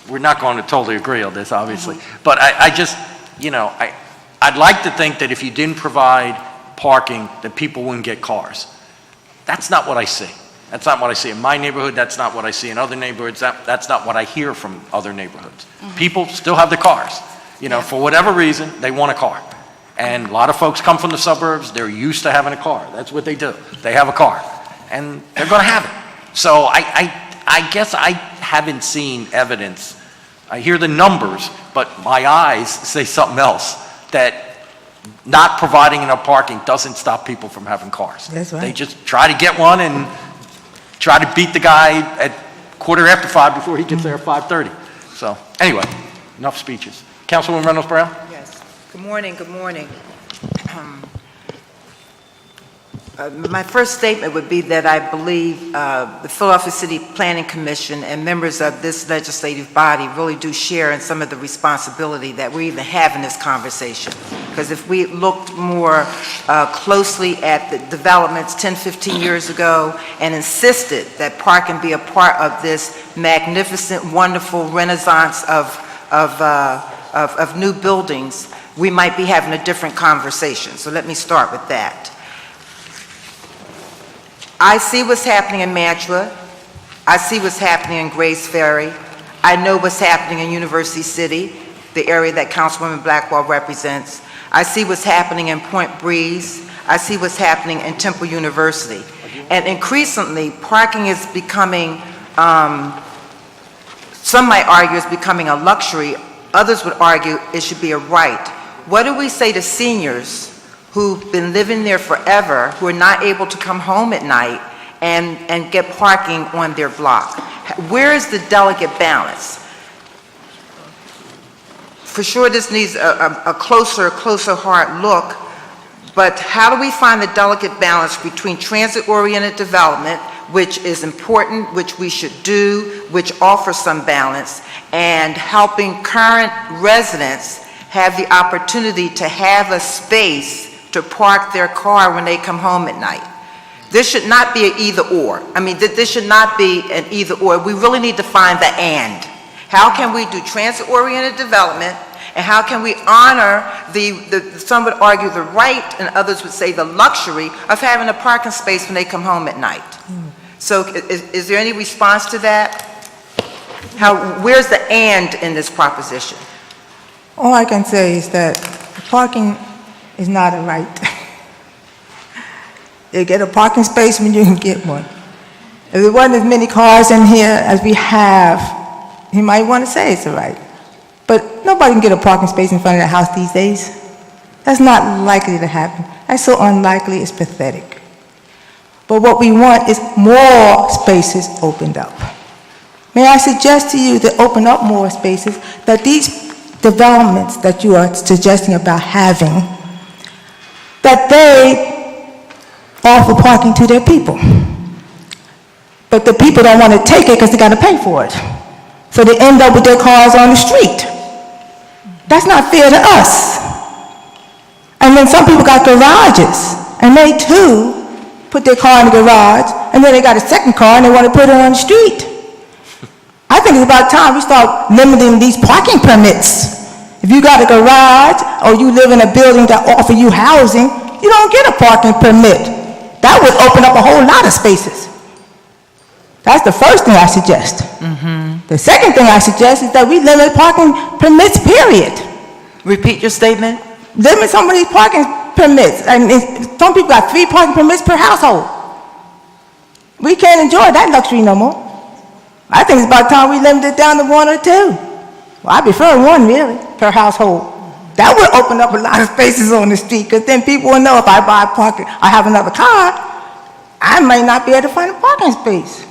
we're not going to totally agree on this, obviously, but I just, I'd like to think that if you didn't provide parking, that people wouldn't get cars. That's not what I see. That's not what I see in my neighborhood. That's not what I see in other neighborhoods. That's not what I hear from other neighborhoods. People still have the cars. For whatever reason, they want a car. And a lot of folks come from the suburbs. They're used to having a car. That's what they do. They have a car. And they're going to have it. So I guess I haven't seen evidence. I hear the numbers, but my eyes say something else, that not providing enough parking doesn't stop people from having cars. That's right. They just try to get one and try to beat the guy at 5:15 before he gets there at 5:30. So anyway, enough speeches. Councilwoman Reynolds Brown? Yes. Good morning, good morning. My first statement would be that I believe the Philadelphia City Planning Commission and members of this legislative body really do share in some of the responsibility that we even have in this conversation. Because if we looked more closely at the developments 10, 15 years ago and insisted that parking be a part of this magnificent, wonderful renaissance of new buildings, we might be having a different conversation. So let me start with that. I see what's happening in Mantua. I see what's happening in Grace Ferry. I know what's happening in University City, the area that Councilwoman Blackwell represents. I see what's happening in Point Breeze. I see what's happening in Temple University. And increasingly, parking is becoming, some might argue it's becoming a luxury. Others would argue it should be a right. What do we say to seniors who've been living there forever, who are not able to come home at night and get parking on their block? Where is the delicate balance? For sure, this needs a closer hard look, but how do we find the delicate balance between transit-oriented development, which is important, which we should do, which offers some balance, and helping current residents have the opportunity to have a space to park their car when they come home at night? This should not be an either-or. I mean, this should not be an either-or. We really need to find the and. How can we do transit-oriented development, and how can we honor some would argue the right, and others would say the luxury of having a parking space when they come home at night? So is there any response to that? Where's the and in this proposition? All I can say is that parking is not a right. You get a parking space when you can get one. If there wasn't as many cars in here as we have, you might want to say it's a right. But nobody can get a parking space in front of their house these days. That's not likely to happen. That's so unlikely, it's pathetic. But what we want is more spaces opened up. May I suggest to you to open up more spaces, that these developments that you are suggesting about having, that they offer parking to their people. But the people don't want to take it because they got to pay for it. So they end up with their cars on the street. That's not fair to us. And then some people got garages, and they too put their car in the garage, and then they got a second car and they want to put it on the street. I think it's about time we start limiting these parking permits. If you got a garage or you live in a building that offer you housing, you don't get a parking permit. That would open up a whole lot of spaces. That's the first thing I suggest. The second thing I suggest is that we limit parking permits, period. Repeat your statement. Limit some of these parking permits. I mean, some people got 3 parking permits per household. We can't enjoy that luxury no more. I think it's about time we limit it down to 1 or 2. Well, I prefer 1 really, per household. That would open up a lot of spaces on the street, because then people will know if I buy parking, I have another car, I may not be able to find a parking space.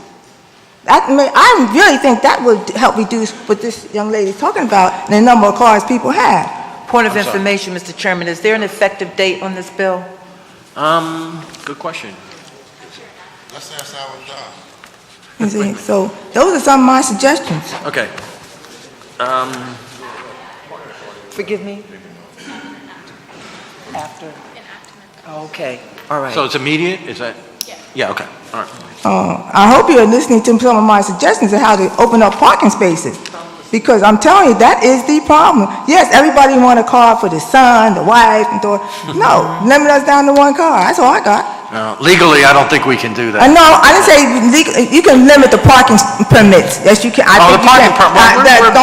I really think that would help reduce what this young lady is talking about, the number of cars people have. Point of information, Mr. Chairman, is there an effective date on this bill? Good question. Let's ask our job. You see, so those are some of my suggestions. Okay. Forgive me? After? Okay, all right. So it's immediate, is that? Yeah, okay, all right. I hope you're listening to some of my suggestions of how to open up parking spaces, because I'm telling you, that is the problem. Yes, everybody want a car for the son, the wife, and daughter. No, limit us down to 1 car. That's all I got. Legally, I don't think we can do that. No, I didn't say you can limit the parking permits. Yes, you can. I think the parking you can.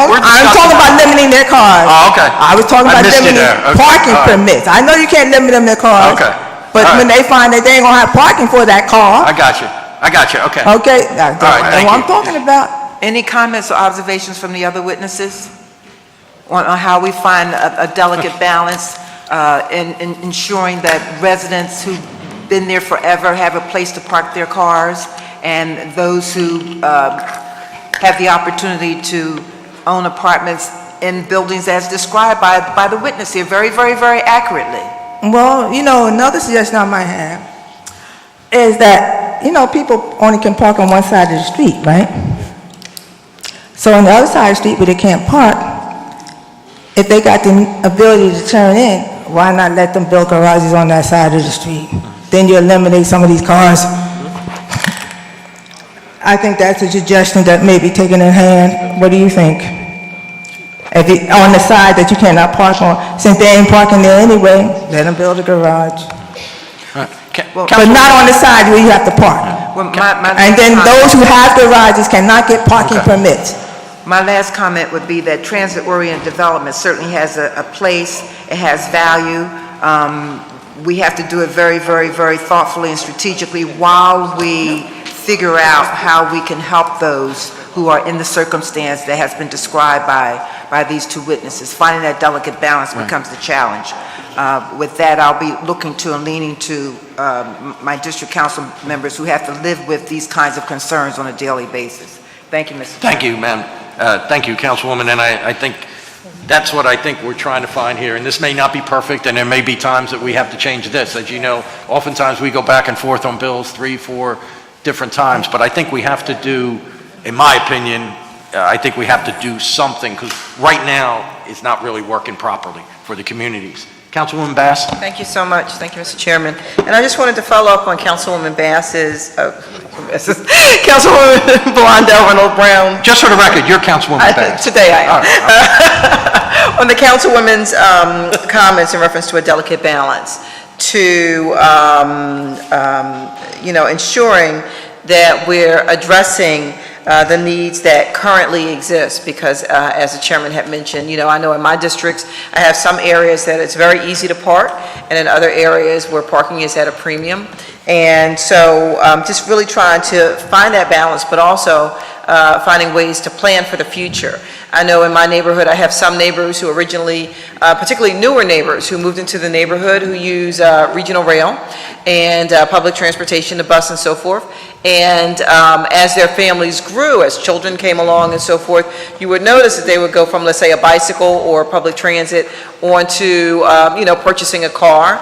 we're I'm talking about limiting their cars. Oh, okay. I was talking about missed you limiting there. Okay. parking All right. permits. I know you can't limit them their cars. Okay. But All when right. they find that they ain't gonna have parking for that car, I got you, okay. okay, that's right, thank what I'm you. talking about. Any comments or observations from the other witnesses on how we find a delicate balance in ensuring that residents who've been there forever have a place to park their cars, and those who have the opportunity to own apartments in buildings as described by the witness here very, very, very accurately? Well, another suggestion I might have is that, people only can park on one side of the street, right? So on the other side of the street where they can't park, if they got the ability to turn in, why not let them build garages on that side of the street? Then you eliminate some of these cars. I think that's a suggestion that may be taken in hand. What do you think? If on the side that you cannot park on, since they ain't parking there anyway, let them build a garage. But not on the side where you have to park. Well, And then those who have garages cannot get parking permits. My last comment would be that transit-oriented development certainly has a place, it has value. We have to do it very, very, very thoughtfully and strategically while we figure out how we can help those who are in the circumstance that has been described by these 2 witnesses. Finding that delicate balance becomes the challenge. With that, I'll be looking to and leaning to my district council members who have to live with these kinds of concerns on a daily basis. Thank you, Mr. Thank you, ma'am. Thank you, Councilwoman, and I think that's what I think we're trying to find here. And this may not be perfect, and there may be times that we have to change this. As you know, oftentimes we go back and forth on bills 3, 4 different times, but I think we have to do, in my opinion, I think we have to do something, because right now it's not really working properly for the communities. Councilwoman Bass? Thank you so much. Thank you, Mr. Chairman. And I just wanted to follow up on Councilwoman Bass's, Councilwoman Blondell Reynolds Brown. Just for the record, you're Councilwoman Bass. Today I am. All right. On the Councilwoman's comments in reference to a delicate balance, to, ensuring that we're addressing the needs that currently exist, because as the chairman had mentioned, I know in my districts, I have some areas that it's very easy to park, and in other areas where parking is at a premium. And so just really trying to find that balance, but also finding ways to plan for the future. I know in my neighborhood, I have some neighbors who originally, particularly newer neighbors who moved into the neighborhood who use regional rail and public transportation, the bus and so forth. And as their families grew, as children came along and so forth, you would notice that they would go from, let's say, a bicycle or public transit onto, purchasing a car,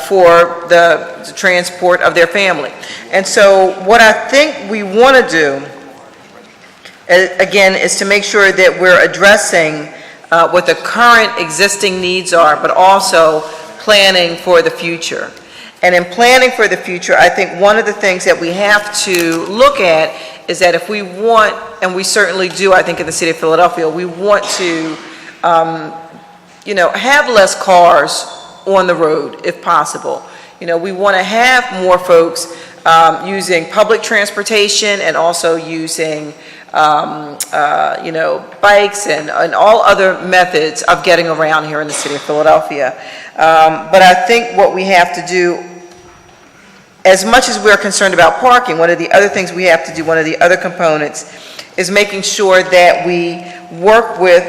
for the transport of their family. And so what I think we want to do, again, is to make sure that we're addressing what the current existing needs are, but also planning for the future. And in planning for the future, I think one of the things that we have to look at is that if we want, and we certainly do, I think in the city of Philadelphia, we want to, have less cars on the road if possible. We want to have more folks using public transportation and also using, bikes and all other methods of getting around here in the city of Philadelphia. But I think what we have to do, as much as we're concerned about parking, one of the other things we have to do, one of the other components, is making sure that we work with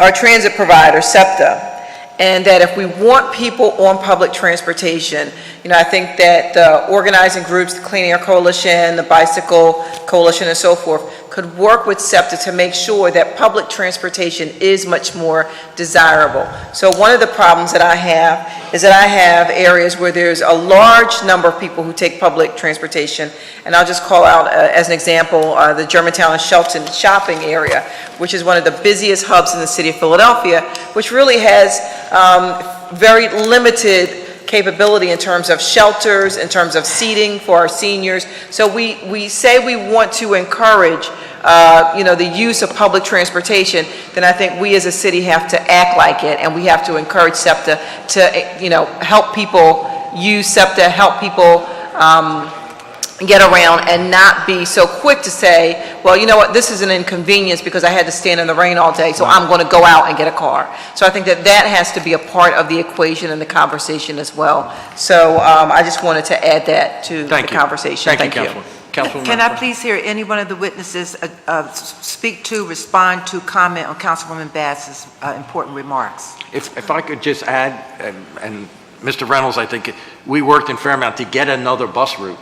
our transit provider, SEPTA, and that if we want people on public transportation, I think that the organizing groups, the Clean Air Coalition, the Bicycle Coalition, and so forth, could work with SEPTA to make sure that public transportation is much more desirable. So one of the problems that I have is that I have areas where there's a large number of people who take public transportation, and I'll just call out as an example the Germantown and Shelton shopping area, which is one of the busiest hubs in the city of Philadelphia, which really has very limited capability in terms of shelters, in terms of seating for our seniors. So we say we want to encourage the use of public transportation, then I think we as a city have to act like it, and we have to encourage SEPTA to help people use SEPTA, help people get around, and not be so quick to say, well, you know what, this is an inconvenience because I had to stand in the rain all day, so I'm going to go out and get a car. So I think that has to be a part of the equation and the conversation as well. So I just wanted to add that to the conversation. Thank you. Councilwoman. Can I please hear any one of the witnesses speak to, respond to, comment on Councilwoman Bass's important remarks? If I could just add, and Mr. Reynolds, I think we worked in Fairmount to get another bus route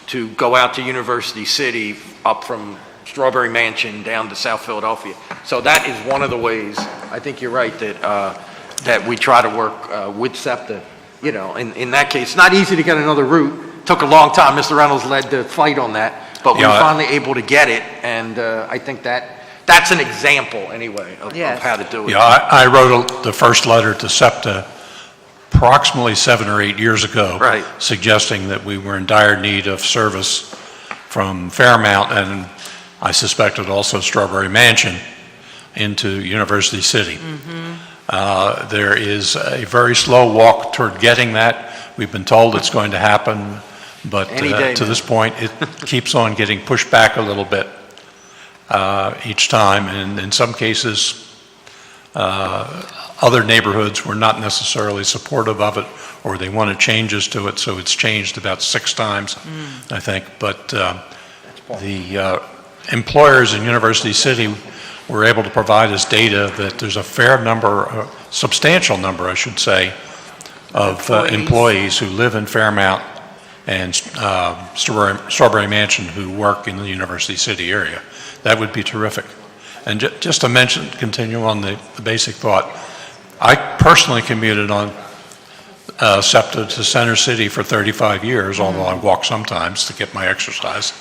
to go out to University City, up from Strawberry Mansion down to South Philadelphia. So that is one of the ways, I think you're right, that we try to work with SEPTA. In that case, it's not easy to get another route. Took a long time. Mr. Reynolds led the fight on that, but we were finally able to get it, and I think that's an example, anyway, of how to do it. Yeah, I wrote the first letter to SEPTA approximately 7 or 8 years ago, suggesting that we were in dire need of service from Fairmount, and I suspected also Strawberry Mansion, into University City. There is a very slow walk toward getting that. We've been told it's going to happen, but to this point, it keeps on getting pushed back a little bit each time, and in some cases, other neighborhoods were not necessarily supportive of it, or they wanted changes to it, so it's changed about 6 times, I think. But the employers in University City were able to provide us data that there's a fair number, a substantial number, I should say, of employees who live in Fairmount and Strawberry Mansion who work in the University City area. That would be terrific. And just to continue on the basic thought, I personally commuted on SEPTA to Center City for 35 years, although I walk sometimes to get my exercise.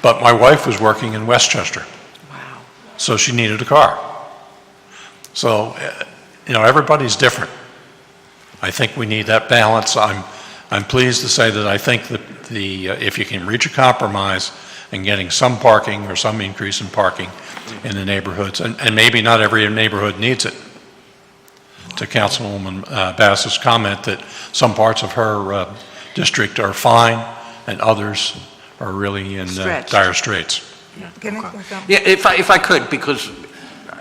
But my wife was working in Westchester. Wow. So she needed a car. So, everybody's different. I think we need that balance. I'm pleased to say that I think that if you can reach a compromise in getting some parking or some increase in parking in the neighborhoods, and maybe not every neighborhood needs it. To Councilwoman Bass's comment that some parts of her district are fine and others are really in dire straits. Yeah, if I could, because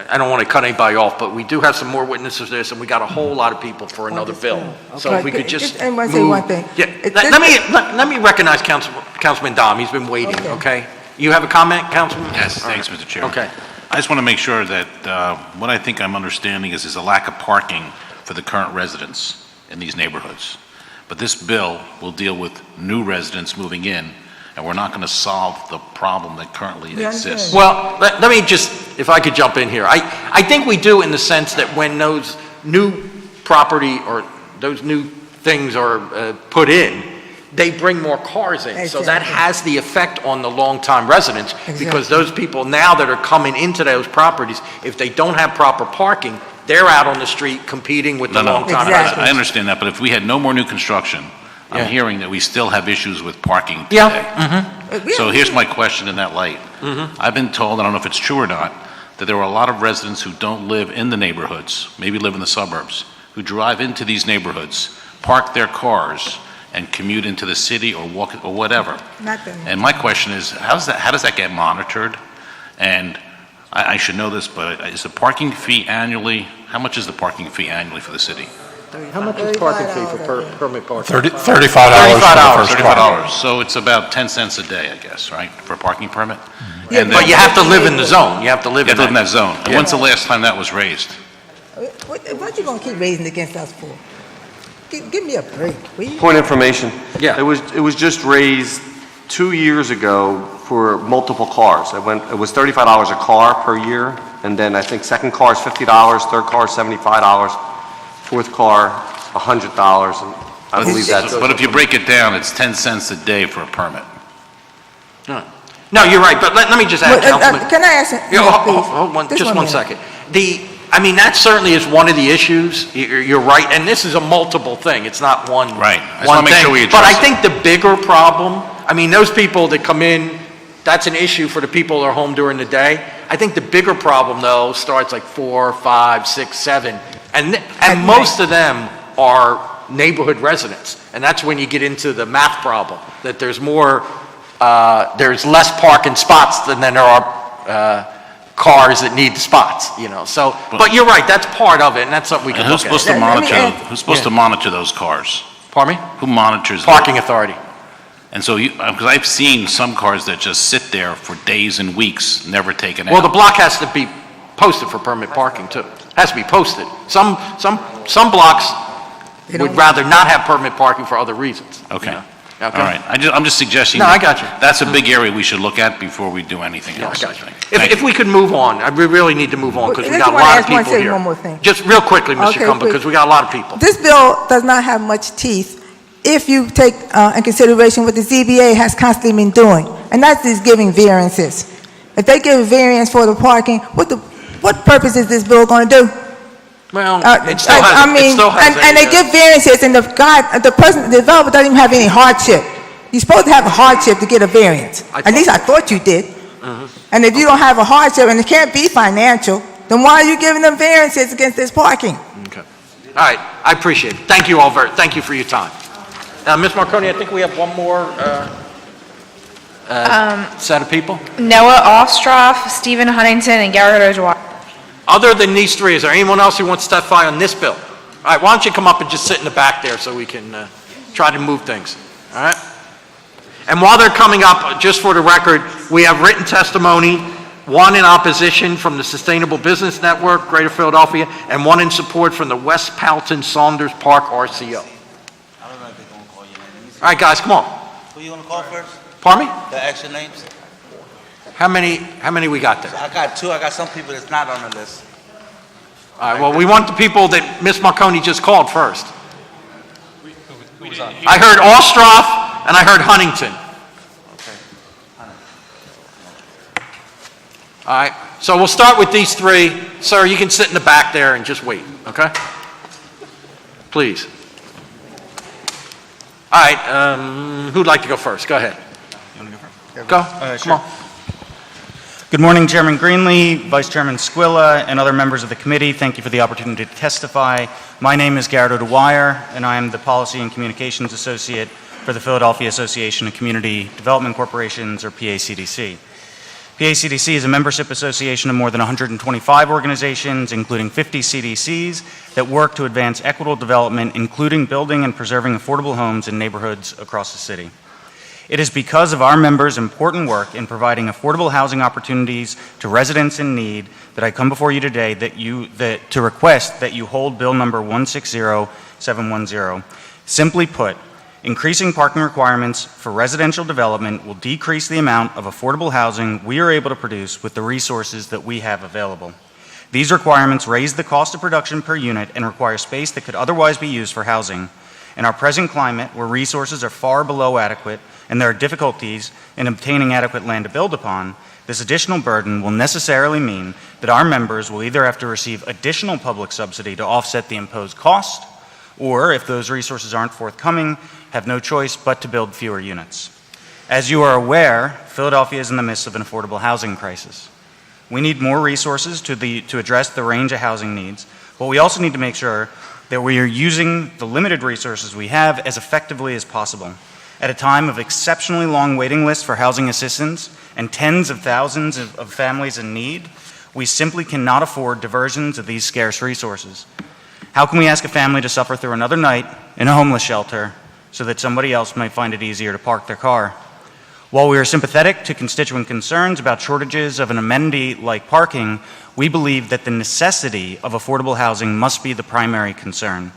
I don't want to cut anybody off, but we do have some more witnesses to this, and we got a whole lot of people for another bill. So if we could just I want to say one thing. Yeah, let me recognize Councilman Dom. He's been waiting. Okay. You have a comment, Councilman? Yes, thanks, Mr. Chairman. Okay. I just want to make sure that what I think I'm understanding is there's a lack of parking for the current residents in these neighborhoods. But this bill will deal with new residents moving in, and we're not going to solve the problem that currently exists. Well, let me just, if I could jump in here. I think we do, in the sense that when those new property or those new things are put in, they bring more cars in. So that has the effect on the long-time residents, because those people now that are coming into those properties, if they don't have proper parking, they're out on the street competing with the long-time residents. I understand that, but if we had no more new construction, I'm hearing that we still have issues with parking today. Yeah. So here's my question in that light. I've been told, I don't know if it's true or not, that there are a lot of residents who don't live in the neighborhoods, maybe live in the suburbs, who drive into these neighborhoods, park their cars, and commute into the city or walk or whatever. And my question is, how does that get monitored? And I should know this, but is the parking fee annually, how much is the parking fee annually for the city? How much is parking fee for permit parking? $35 for the first car. $35. So it's about 10 cents a day, I guess, right, for a parking permit? Yeah, but you have to live in the zone. You have to live in that zone. And when's the last time that was raised? What you gonna keep raising against us for? Give me a break, will you? Point of information. Yeah. It was just raised 2 years ago for multiple cars. It was $35 a car per year, and then I think second car is $50, third car is $75, fourth car $100, and I believe that's. But if you break it down, it's 10 cents a day for a permit. No, you're right, but let me just add, Councilman. Can I ask? Hold on, just one second. I mean, that certainly is one of the issues. You're right, and this is a multiple thing. It's not one Right. I just one want to make thing. sure we But I address it. think the bigger problem, I mean, those people that come in, that's an issue for the people that are home during the day. I think the bigger problem, though, starts like 4, 5, 6, 7, and most of them are neighborhood residents, and that's when you get into the math problem, that there's less parking spots than there are cars that need the spots, you know. So, but you're right, that's part of it, and that's something we can And look who's at. supposed to monitor those cars? Pardon me? Who monitors Parking authority. And so, because I've seen some cars that just sit there for days and weeks, never taken out. Well, the block has to be posted for permit parking too. Has to be posted. Some blocks would rather not have permit parking for other reasons. Okay. You know? All right. I'm just suggesting. No, I got you. That's a big area we should look at before we do anything Yeah, I else. got you. If we could move on, we really need to move on because we got a lot of people here. One more thing. Just real quickly, Mr. Okay, Cumber, quick. because we got a lot of people. This bill does not have much teeth if you take in consideration what the ZBA has constantly been doing, and that's just giving variances. If they give a variance for the parking, what purpose is this bill going to do? Well, it still has. And they give variances, and the developer doesn't even have any hardship. You're supposed to have a hardship to get a variance. At least I thought you did. And if you don't have a hardship and it can't be financial, then why are you giving them variances against this parking? Okay. All right. I appreciate it. Thank you all thank you for your time. Ms. Marconi, I think we have one more set of people. Noah Ostroff, Stephen Huntington, and Girard Avenue. Other than these three, is there anyone else who wants to testify on this bill? All right, why don't you come up and just sit in the back there so we can try to move things, all right? And while they're coming up, just for the record, we have written testimony, one in opposition from the Sustainable Business Network, Greater Philadelphia, and one in support from the West Powelton Saunders Park RCO. All right, guys, come on. Who you want to call first? Pardon me? The extra names? How many we got there? I got two. I got some people that's not on the list. All right, well, we want the people that Ms. Marconi just called first. I heard Ostroff and I heard Huntington. All right, so we'll start with these three. Sir, you can sit in the back there and just wait, okay? Please. All right, who'd like to go first? Go ahead. You want to go first? Go, come on. Good morning, Chairman Greenlee, Vice Chairman Squilla, and other members of the committee. Thank you for the opportunity to testify. My name is Girard Avenue, and I am the Policy and Communications Associate for the Philadelphia Association of Community Development Corporations, or PACDC. PACDC is a membership association of more than 125 organizations, including 50 CDCs, that work to advance equitable development, including building and preserving affordable homes in neighborhoods across the city. It is because of our members' important work in providing affordable housing opportunities to residents in need that I come before you today to request that you hold Bill number 160710. Simply put, increasing parking requirements for residential development will decrease the amount of affordable housing we are able to produce with the resources that we have available. These requirements raise the cost of production per unit and require space that could otherwise be used for housing. In our present climate, where resources are far below adequate and there are difficulties in obtaining adequate land to build upon, this additional burden will necessarily mean that our members will either have to receive additional public subsidy to offset the imposed cost, or if those resources aren't forthcoming, have no choice but to build fewer units. As you are aware, Philadelphia is in the midst of an affordable housing crisis. We need more resources to address the range of housing needs, but we also need to make sure that we are using the limited resources we have as effectively as possible. At a time of exceptionally long waiting lists for housing assistance and tens of thousands of families in need, we simply cannot afford diversions of these scarce resources. How can we ask a family to suffer through another night in a homeless shelter so that somebody else might find it easier to park their car? While we are sympathetic to constituent concerns about shortages of an amenity like parking, we believe that the necessity of affordable housing must be the primary concern.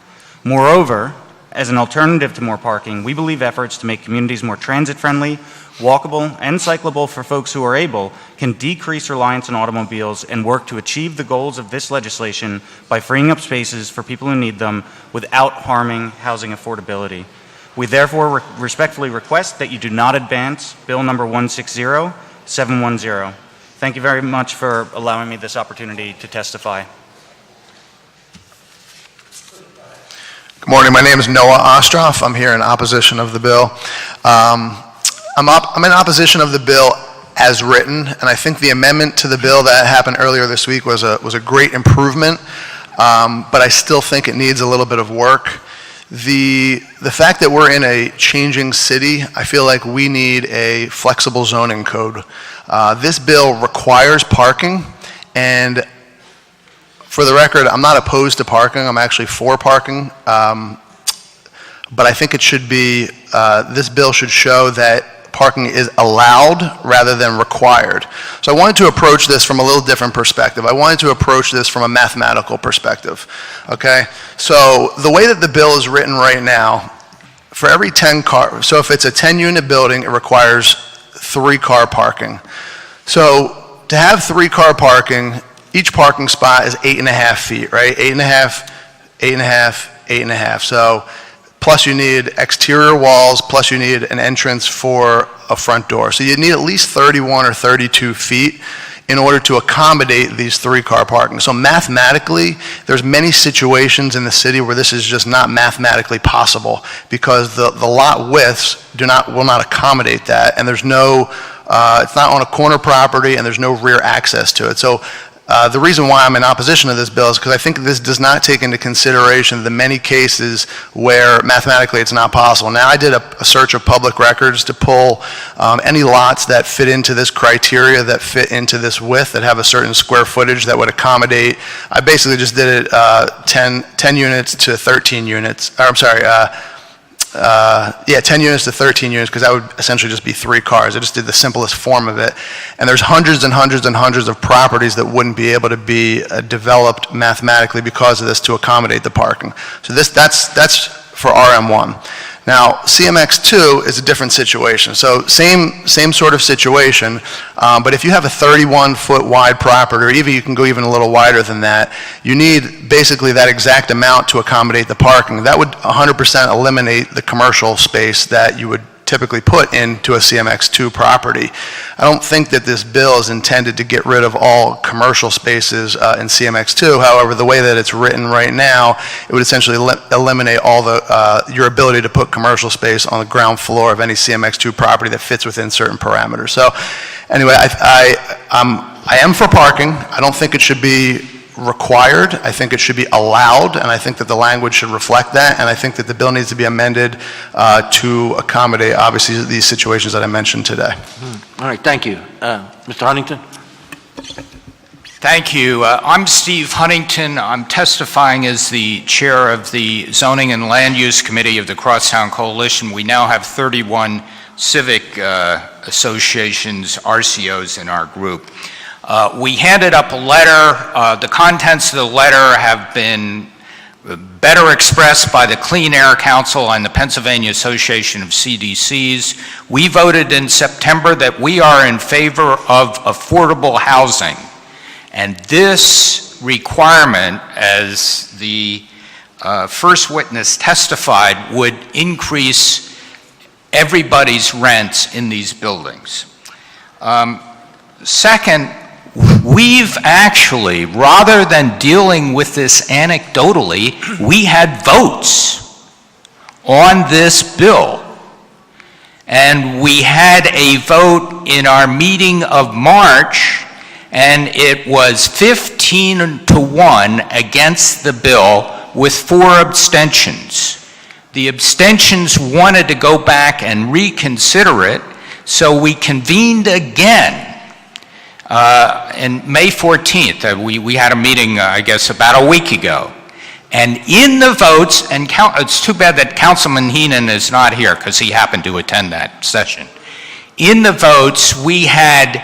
Moreover, as an alternative to more parking, we believe efforts to make communities more transit-friendly, walkable, and cyclable for folks who are able can decrease reliance on automobiles and work to achieve the goals of this legislation by freeing up spaces for people who need them without harming housing affordability. We therefore respectfully request that you do not advance Bill number 160710. Thank you very much for allowing me this opportunity to testify. Good morning. My name is Noah Ostroff. I'm here in opposition of the bill. I'm in opposition of the bill as written, and I think the amendment to the bill that happened earlier this week was a great improvement, but I still think it needs a little bit of work. The fact that we're in a changing city, I feel like we need a flexible zoning code. This bill requires parking, and for the record, I'm not opposed to parking. I'm actually for parking, but I think it should be, this bill should show that parking is allowed rather than required. So I wanted to approach this from a little different perspective. I wanted to approach this from a mathematical perspective, okay? So the way that the bill is written right now, for every 10 car, so if it's a 10-unit building, it requires 3-car parking. So to have 3-car parking, each parking spot is 8.5 feet, right? 8.5, 8.5, 8.5. So plus you need exterior walls, plus you need an entrance for a front door. So you need at least 31 or 32 feet in order to accommodate these 3-car parking. So mathematically, there's many situations in the city where this is just not mathematically possible because the lot widths will not accommodate that, and there's no, it's not on a corner property and there's no rear access to it. So the reason why I'm in opposition to this bill is because I think this does not take into consideration the many cases where mathematically it's not possible. Now, I did a search of public records to pull any lots that fit into this criteria, that fit into this width, that have a certain square footage that would accommodate. I basically just did it 10 units to 13 units, or I'm sorry, 10 units to 13 units, because that would essentially just be 3 cars. I just did the simplest form of it. And there's hundreds and hundreds and hundreds of properties that wouldn't be able to be developed mathematically because of this to accommodate the parking. So that's for RM1. Now, CMX2 is a different situation. So same sort of situation, but if you have a 31-foot wide property, or even you can go even a little wider than that, you need basically that exact amount to accommodate the parking. That would 100% eliminate the commercial space that you would typically put into a CMX2 property. I don't think that this bill is intended to get rid of all commercial spaces in CMX2. However, the way that it's written right now, it would essentially eliminate all the your ability to put commercial space on the ground floor of any CMX2 property that fits within certain parameters. So anyway, I am for parking. I don't think it should be required. I think it should be allowed, and I think that the language should reflect that, and I think that the bill needs to be amended to accommodate, obviously, these situations that I mentioned today. All right, thank you. Mr. Huntington? Thank you. I'm Steve Huntington. I'm testifying as the chair of the Zoning and Land Use Committee of the Crosstown Coalition. We now have 31 civic associations, RCOs, in our group. We handed up a letter. The contents of the letter have been better expressed by the Clean Air Council and the Pennsylvania Association of CDCs. We voted in September that we are in favor of affordable housing. And this requirement, as the first witness testified, would increase everybody's rents in these buildings. Second, we've actually, rather than dealing with this anecdotally, we had votes on this bill. And we had a vote in our meeting of March, and it was 15-1 against the bill with 4 abstentions. The abstentions wanted to go back and reconsider it, so we convened again. And May 14th, we had a meeting, I guess, about a week ago. And in the votes, and it's too bad that Councilman Heenan is not here because he happened to attend that session. In the votes, we had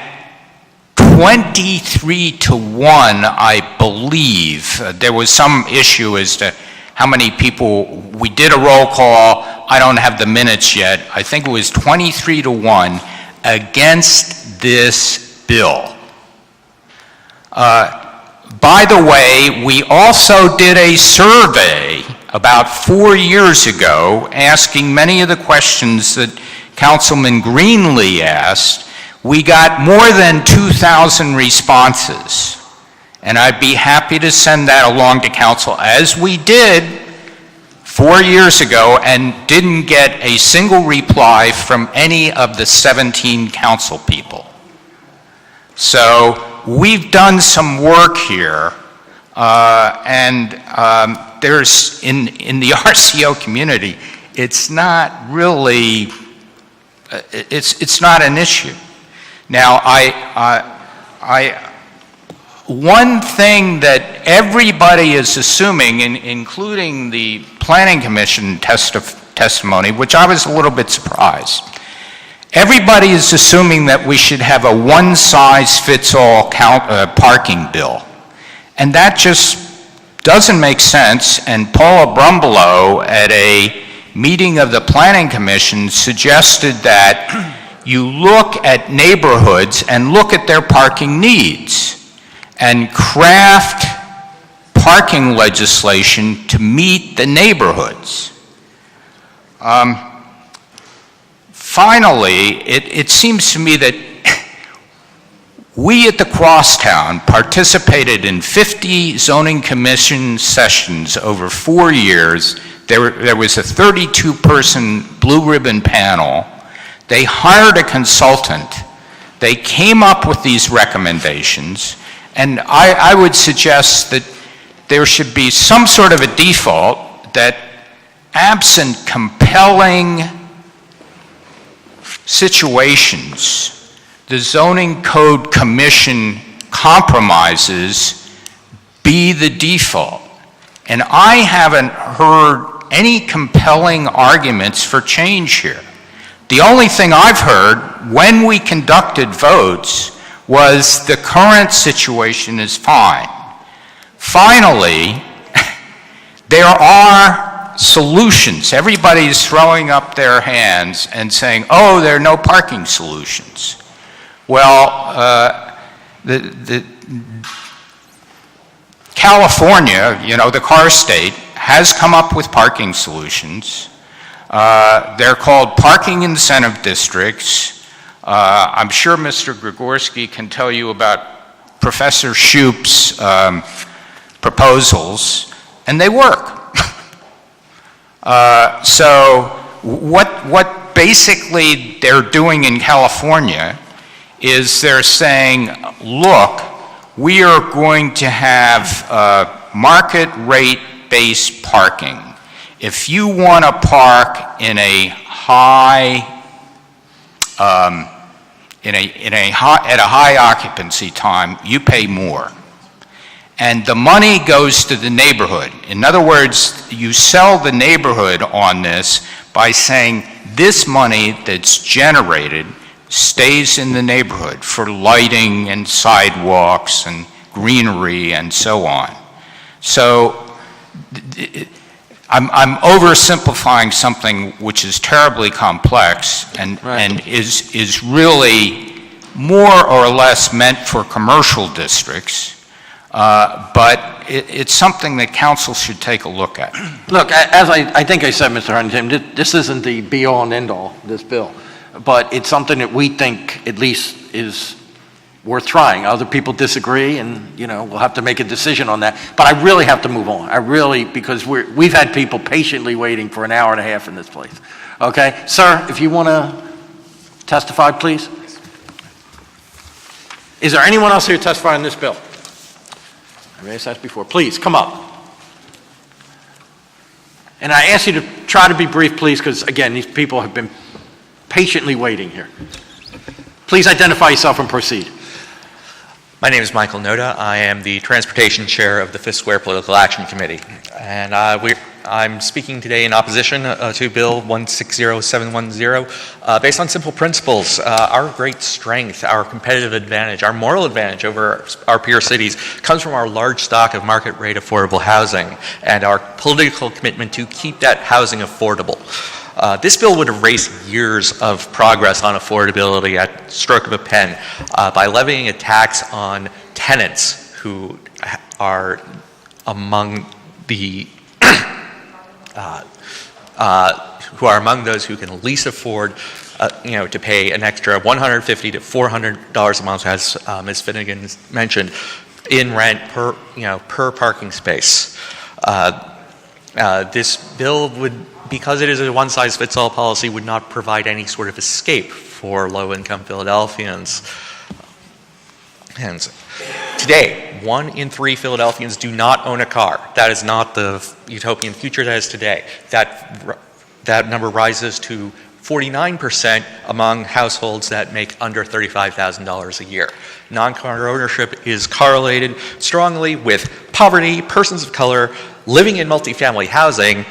23-1, I believe. There was some issue as to how many people, we did a roll call. I don't have the minutes yet. I think it was 23-1 against this bill. By the way, we also did a survey about 4 years ago asking many of the questions that Councilman Greenlee asked. We got more than 2,000 responses. And I'd be happy to send that along to council, as we did 4 years ago, and didn't get a single reply from any of the 17 council people. So we've done some work here, there's, in the RCO community, it's not really, it's not an issue. Now, one thing that everybody is assuming, including the Planning Commission testimony, which I was a little bit surprised, everybody is assuming that we should have a one-size-fits-all parking bill. And that just doesn't make sense, and Paula Brumbelow at a meeting of the Planning Commission suggested that you look at neighborhoods and look at their parking needs and craft parking legislation to meet the neighborhoods. Finally, it seems to me that we at the Crosstown participated in 50 zoning commission sessions over 4 years. There was a 32-person blue ribbon panel. They hired a consultant. They came up with these recommendations. And I would suggest that there should be some sort of a default that, absent compelling situations, the zoning code commission compromises be the default. And I haven't heard any compelling arguments for change here. The only thing I've heard when we conducted votes was the current situation is fine. Finally, there are solutions. Everybody's throwing up their hands and saying, oh, there are no parking solutions. Well, California, the car state, has come up with parking solutions. They're called parking incentive districts. I'm sure Mr. Grigorski can tell you about Professor Shoup's proposals, and they work. So what basically they're doing in California is they're saying, look, we are going to have market rate-based parking. If you want to park in a at a high occupancy time, you pay more. And the money goes to the neighborhood. In other words, you sell the neighborhood on this by saying this money that's generated stays in the neighborhood for lighting and sidewalks and greenery and so on. So I'm oversimplifying something which is terribly complex and is really more or less meant for commercial districts, but it's something that council should take a look at. Look, as I think I said, Mr. Huntington, this isn't the be-all and end-all, this bill, but it's something that we think at least is worth trying. Other people disagree, and we'll have to make a decision on that. But I really have to move on. Because we've had people patiently waiting for an hour and a half in this place. Okay, sir, if you want to testify, please? Is there anyone else here to testify on this bill? I've asked that before. Please, come up. And I ask you to try to be brief, please, because, again, these people have been patiently waiting here. Please identify yourself and proceed. My name is Michael Noda. I am the Transportation Chair of the Fifth Square Political Action Committee. And I'm speaking today in opposition to Bill 160710 based on simple principles. Our great strength, our competitive advantage, our moral advantage over our peer cities comes from our large stock of market rate affordable housing and our political commitment to keep that housing affordable. This bill would erase years of progress on affordability at stroke of a pen by levying a tax on tenants who are among the those who can least afford, to pay an extra $150 to $400 a month, as Ms. Finnegan mentioned, in rent per parking space. This bill would, because it is a one-size-fits-all policy, would not provide any sort of escape for low-income Philadelphians. And today, 1 in 3 Philadelphians do not own a car. That is not the utopian future that is today. That number rises to 49% among households that make under $35,000 a year. Non-car ownership is correlated strongly with poverty, persons of color, living in multifamily housing,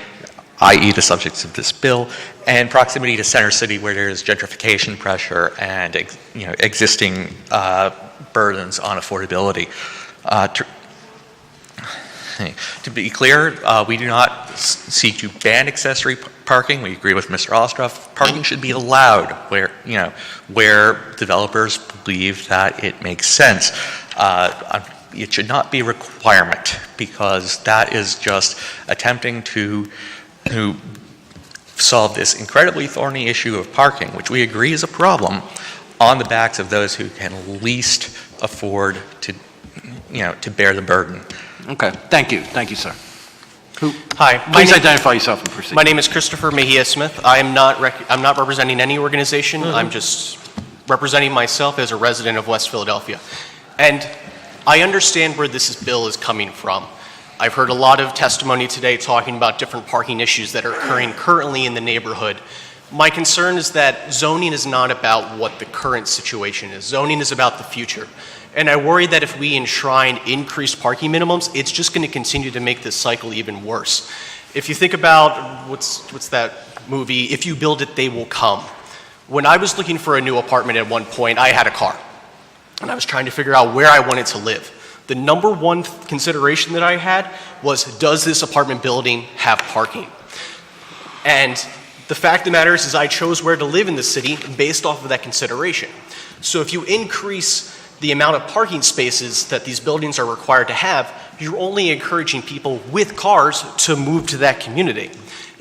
i.e. the subjects of this bill, and proximity to Center City, where there is gentrification pressure and existing burdens on affordability. To be clear, we do not seek to ban accessory parking. We agree with Mr. Ostroff. Parking should be allowed where developers believe that it makes sense. It should not be a requirement, because that is just attempting to solve this incredibly thorny issue of parking, which we agree is a problem, on the backs of those who can least afford to bear the burden. Okay, thank you, sir. Hi. Please identify yourself and proceed. My name is Christopher Mejia Smith. I'm not representing any organization. I'm just representing myself as a resident of West Philadelphia. And I understand where this bill is coming from. I've heard a lot of testimony today talking about different parking issues that are occurring currently in the neighborhood. My concern is that zoning is not about what the current situation is. Zoning is about the future. And I worry that if we enshrine increased parking minimums, it's just going to continue to make this cycle even worse. If you think about, what's that movie, If You Build It, They Will Come. When I was looking for a new apartment at one point, I had a car. And I was trying to figure out where I wanted to live. The number one consideration that I had was, does this apartment building have parking? And the fact of the matter is I chose where to live in the city based off of that consideration. So if you increase the amount of parking spaces that these buildings are required to have, you're only encouraging people with cars to move to that community.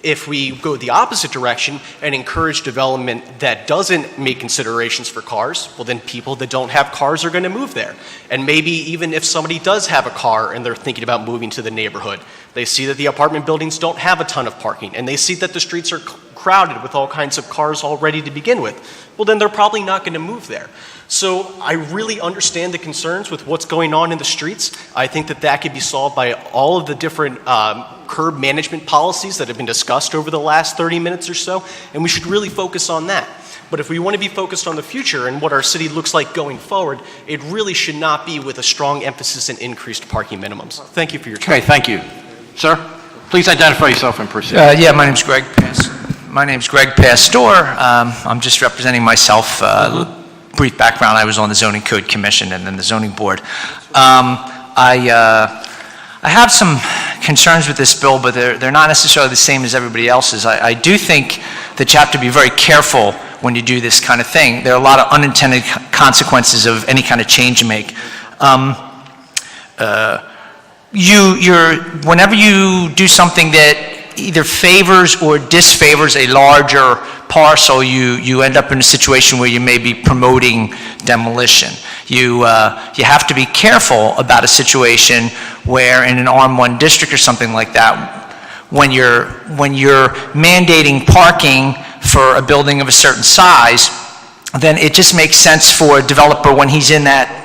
If we go the opposite direction and encourage development that doesn't make considerations for cars, well, then people that don't have cars are going to move there. And maybe even if somebody does have a car and they're thinking about moving to the neighborhood, they see that the apartment buildings don't have a ton of parking, and they see that the streets are crowded with all kinds of cars already to begin with, well, then they're probably not going to move there. So I really understand the concerns with what's going on in the streets. I think that could be solved by all of the different curb management policies that have been discussed over the last 30 minutes or so, and we should really focus on that. But if we want to be focused on the future and what our city looks like going forward, it really should not be with a strong emphasis in increased parking minimums. Thank you for your time. Okay, thank you. Sir, please identify yourself and proceed. Yeah, my name's Greg Pastor. I'm just representing myself. Brief background, I was on the Zoning Code Commission and then the Zoning Board. I have some concerns with this bill, but they're not necessarily the same as everybody else's. I do think that you have to be very careful when you do this kind of thing. There are a lot of unintended consequences of any kind of change you make. Whenever you do something that either favors or disfavors a larger parcel, you end up in a situation where you may be promoting demolition. You have to be careful about a situation where in an RM1 district or something like that, when you're mandating parking for a building of a certain size, then it just makes sense for a developer when he's in that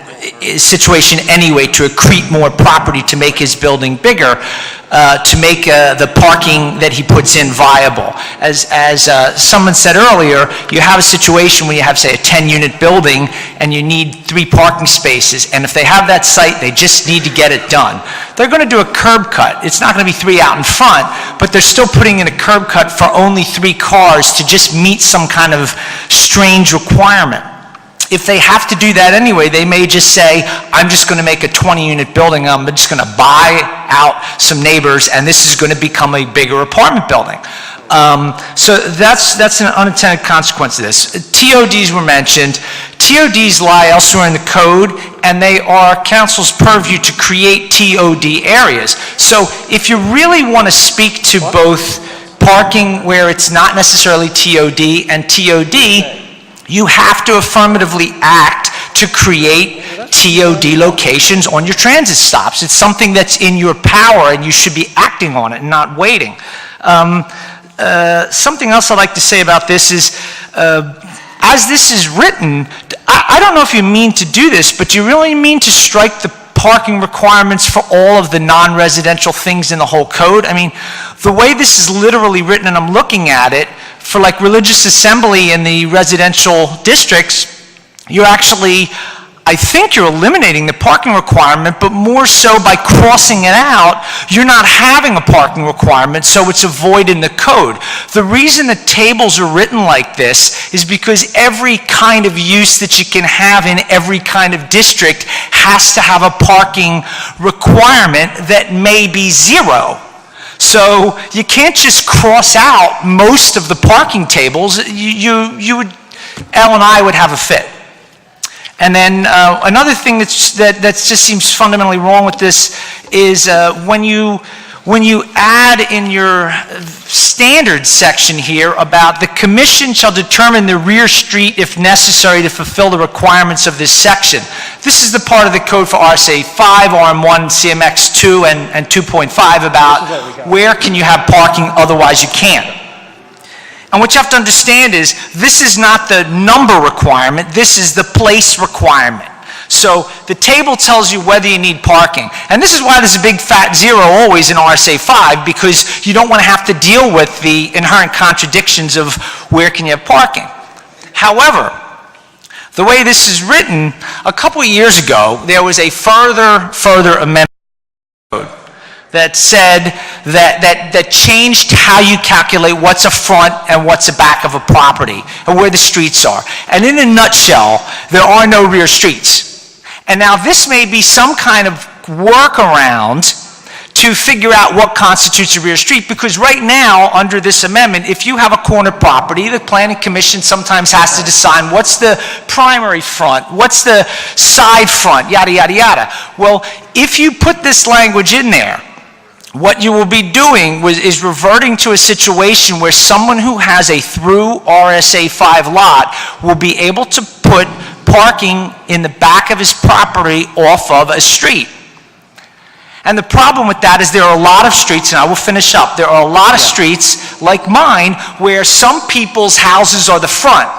situation anyway to accrete more property to make his building bigger, to make the parking that he puts in viable. As someone said earlier, you have a situation where you have, say, a 10-unit building and you need 3 parking spaces, and if they have that site, they just need to get it done. They're going to do a curb cut. It's not going to be 3 out in front, but they're still putting in a curb cut for only 3 cars to just meet some kind of strange requirement. If they have to do that anyway, they may just say, I'm just going to make a 20-unit building, I'm just going to buy out some neighbors, and this is going to become a bigger apartment building. So that's an unintended consequence of this. TODs were mentioned. TODs lie elsewhere in the code, and they are council's purview to create TOD areas. So if you really want to speak to both parking where it's not necessarily TOD and TOD, you have to affirmatively act to create TOD locations on your transit stops. It's something that's in your power, and you should be acting on it and not waiting. Something else I'd like to say about this is, as this is written, I don't know if you mean to do this, but do you really mean to strike the parking requirements for all of the non-residential things in the whole code? I mean, the way this is literally written, and I'm looking at it, for like religious assembly in the residential districts, you're actually, I think you're eliminating the parking requirement, but more so by crossing it out, you're not having a parking requirement, so it's a void in the code. The reason the tables are written like this is because every kind of use that you can have in every kind of district has to have a parking requirement that may be 0. So you can't just cross out most of the parking tables. You would, Al and I would have a fit. And then another thing that just seems fundamentally wrong with this is when you add in your standards section here about the commission shall determine the rear street if necessary to fulfill the requirements of this section. This is the part of the code for RSA 5, RM1, CMX 2, and 2.5 about where can you have parking, otherwise you can't. And what you have to understand is this is not the number requirement, this is the place requirement. So the table tells you whether you need parking. And this is why there's a big fat 0 always in RSA 5, because you don't want to have to deal with the inherent contradictions of where can you have parking. However, the way this is written, a couple of years ago, there was a further amendment that said that changed how you calculate what's a front and what's a back of a property and where the streets are. And in a nutshell, there are no rear streets. And now this may be some kind of workaround to figure out what constitutes a rear street, because right now, under this amendment, if you have a corner property, the planning commission sometimes has to decide what's the primary front, what's the side front, yada, yada, yada. Well, if you put this language in there, what you will be doing is reverting to a situation where someone who has a through RSA 5 lot will be able to put parking in the back of his property off of a street. And the problem with that is there are a lot of streets, and I will finish up, there are a lot of streets like mine where some people's houses are the front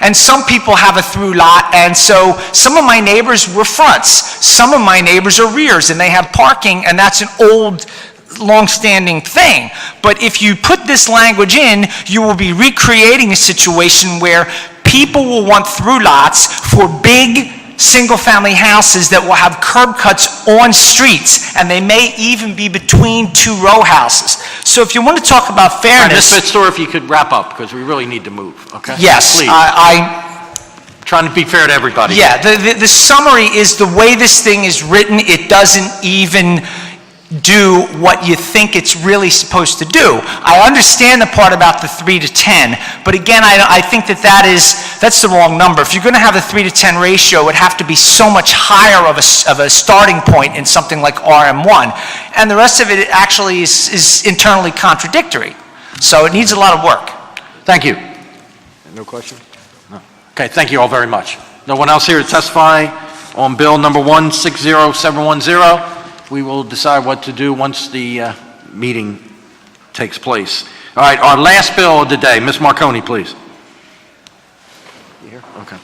and some people have a through lot, and so some of my neighbors were fronts, some of my neighbors are rears, and they have parking, and that's an old long-standing thing. But if you put this language in, you will be recreating a situation where people will want through lots for big single-family houses that will have curb cuts on streets, and they may even be between 2 row houses. So if you want to talk about fairness... Ms. Fitzgerald, if you could wrap up, because we really need to move, okay? Yes, please. I'm trying to be fair to everybody. Yeah, the summary is the way this thing is written, it doesn't even do what you think it's really supposed to do. I understand the part about the 3 to 10, but again, I think that's the wrong number. If you're going to have a 3 to 10 ratio, it would have to be so much higher of a starting point in something like RM1, and the rest of it actually is internally contradictory. So it needs a lot of work. Thank you. No question? No. Okay, thank you all very much. No one else here to testify on bill number 160710. We will decide what to do once the meeting takes place. All right, our last bill of the day. Ms. Marconi, please. You here? Okay.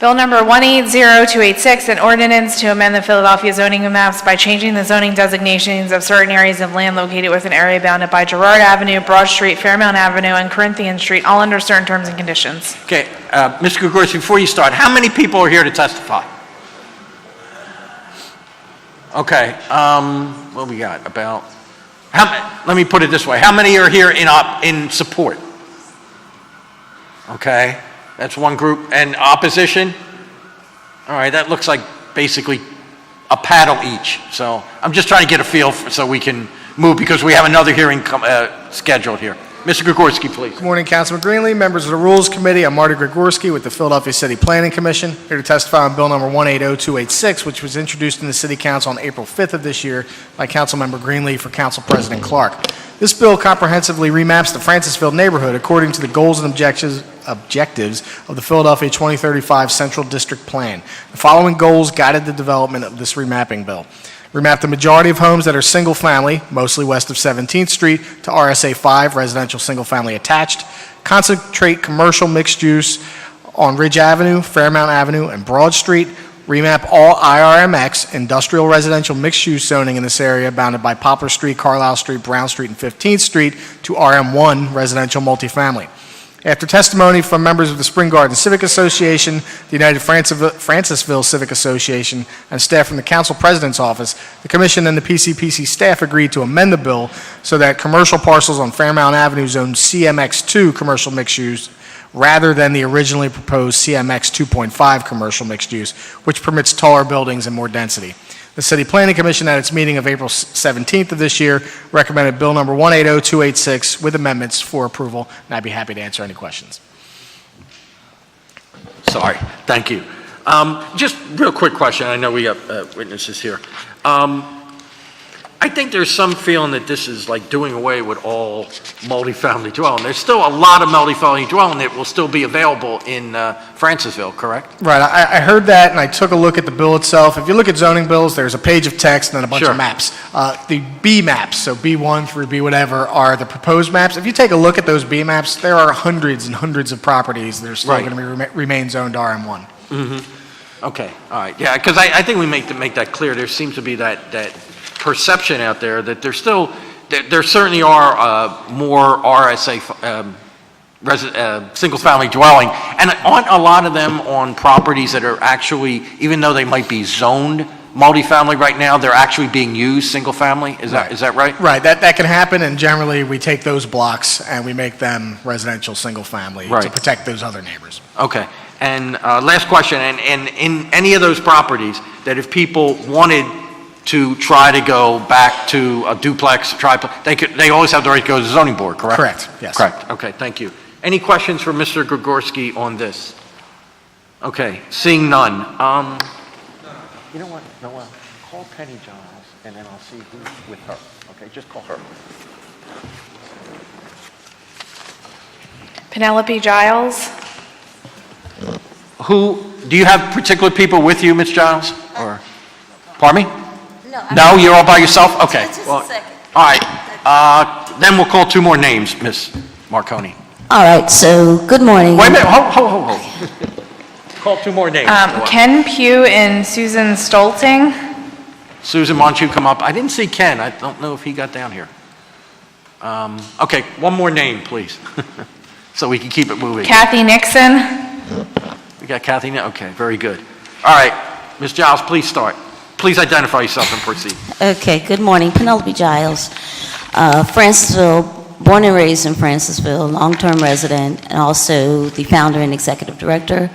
Bill number 180286, an ordinance to amend the Philadelphia zoning maps by changing the zoning designations of certain areas of land located within area bounded by Girard Avenue, Broad Street, Fairmount Avenue, and Corinthian Street, all under certain terms and conditions. Okay, Mr. Gregorski, before you start, how many people are here to testify? Okay, what we got, about, let me put it this way, how many are here in support? Okay, that's one group, and opposition? All right, that looks like basically a paddle each, so I'm just trying to get a feel so we can move, because we have another hearing scheduled here. Mr. Gregorski, please. Good morning, Councilman Greenlee, members of the Rules Committee. I'm Marty Gregorski with the Philadelphia City Planning Commission, here to testify on Bill number 180286, which was introduced in the City Council on April 5th of this year by Councilmember Greenlee for Council President Clark. This bill comprehensively remaps the Francisville neighborhood according to the goals and objectives of the Philadelphia 2035 Central District Plan. The following goals guided the development of this remapping bill. Remap the majority of homes that are single-family, mostly west of 17th Street, to RSA 5, residential single-family attached. Concentrate commercial mixed use on Ridge Avenue, Fairmount Avenue, and Broad Street. Remap all IRMX, industrial residential mixed-use zoning in this area bounded by Poplar Street, Carlisle Street, Brown Street, and 15th Street to RM1, residential multifamily. After testimony from members of the Spring Garden Civic Association, the United Francisville Civic Association, and staff from the Council President's Office, the Commission and the PCPC staff agreed to amend the bill so that commercial parcels on Fairmount Avenue zoned CMX2 commercial mixed use rather than the originally proposed CMX 2.5 commercial mixed use, which permits taller buildings and more density. The City Planning Commission at its meeting of April 17th of this year recommended Bill number 180286 with amendments for approval, and I'd be happy to answer any questions. Sorry, thank you. Just real quick question, I know we got witnesses here. I think there's some feeling that this is like doing away with all multifamily dwelling. There's still a lot of multifamily dwelling that will still be available in Francisville, correct? Right, I heard that and I took a look at the bill itself. If you look at zoning bills, there's a page of text and then a bunch of maps. The B maps, so B1 through B whatever, are the proposed maps. If you take a look at those B maps, there are hundreds and hundreds of properties that are still going to remain zoned RM1. Mm-hmm. Okay, all right, yeah, because I think we make that clear. There seems to be that perception out there that there certainly are more RSA single-family dwelling, and aren't a lot of them on properties that are actually, even though they might be zoned multifamily right now, they're actually being used single-family? Is that right? Right, that can happen, and generally we take those blocks and we make them residential single-family to protect those other neighbors. Okay, and last question, and in any of those properties, that if people wanted to try to go back to a duplex, they always have the right to go to the zoning board, correct? Correct, yes. Correct, okay, thank you. Any questions for Mr. Gregorski on this? Okay, seeing none. You know what, Noah, call Penny Giles, and then I'll see who's with her. Okay, just call her. Penelope Giles. Do you have particular people with you, Ms. Giles? Or, pardon me? No, you're all by yourself? Okay. Well, all right. Then we'll call two more names, Ms. Marconi. All right, so good morning. Wait a minute, hold. Call two more names. Ken Pugh and Susan Stolting. Susan, why don't you come up? I didn't see Ken. I don't know if he got down here. Okay, one more name, please, so we can keep it moving. Kathy Nixon. We got Kathy now? Okay, very good. All right, Ms. Giles, please start. Please identify yourself and proceed. Okay, good morning. Penelope Giles, Francisville, born and raised in Francisville, long-term resident, and also the founder and executive director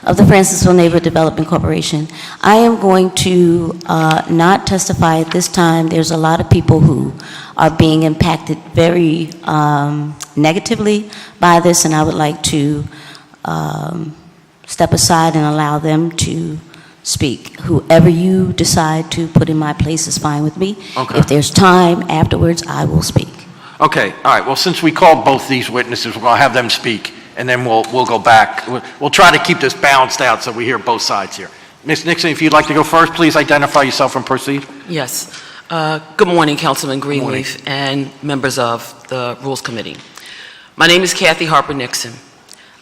of the Francisville Neighborhood Development Corporation. I am going to not testify at this time. There's a lot of people who are being impacted very negatively by this, and I would like to step aside and allow them to speak. Whoever you decide to put in my place is fine with me. Okay. If there's time afterwards, I will speak. Okay, all right. Well, since we called both these witnesses, we're going to have them speak, and then we'll go back. We'll try to keep this balanced out so we hear both sides here. Ms. Nixon, if you'd like to go first, please identify yourself and proceed. Yes. Good morning, Councilman Greenleaf and members of the Rules Committee. My name is Kathy Harper Nixon.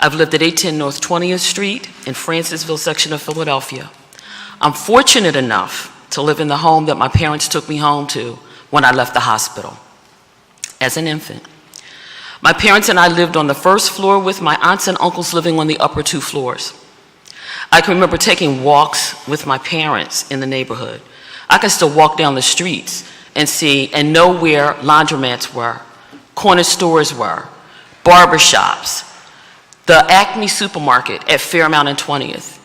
I've lived at 810 North 20th Street in Francisville section of Philadelphia. I'm fortunate enough to live in the home that my parents took me home to when I left the hospital as an infant. My parents and I lived on the first floor with my aunts and uncles living on the upper 2 floors. I can remember taking walks with my parents in the neighborhood. I can still walk down the streets and see and know where laundromats were, corner stores were, barber shops, the Acme supermarket at Fairmount and 20th.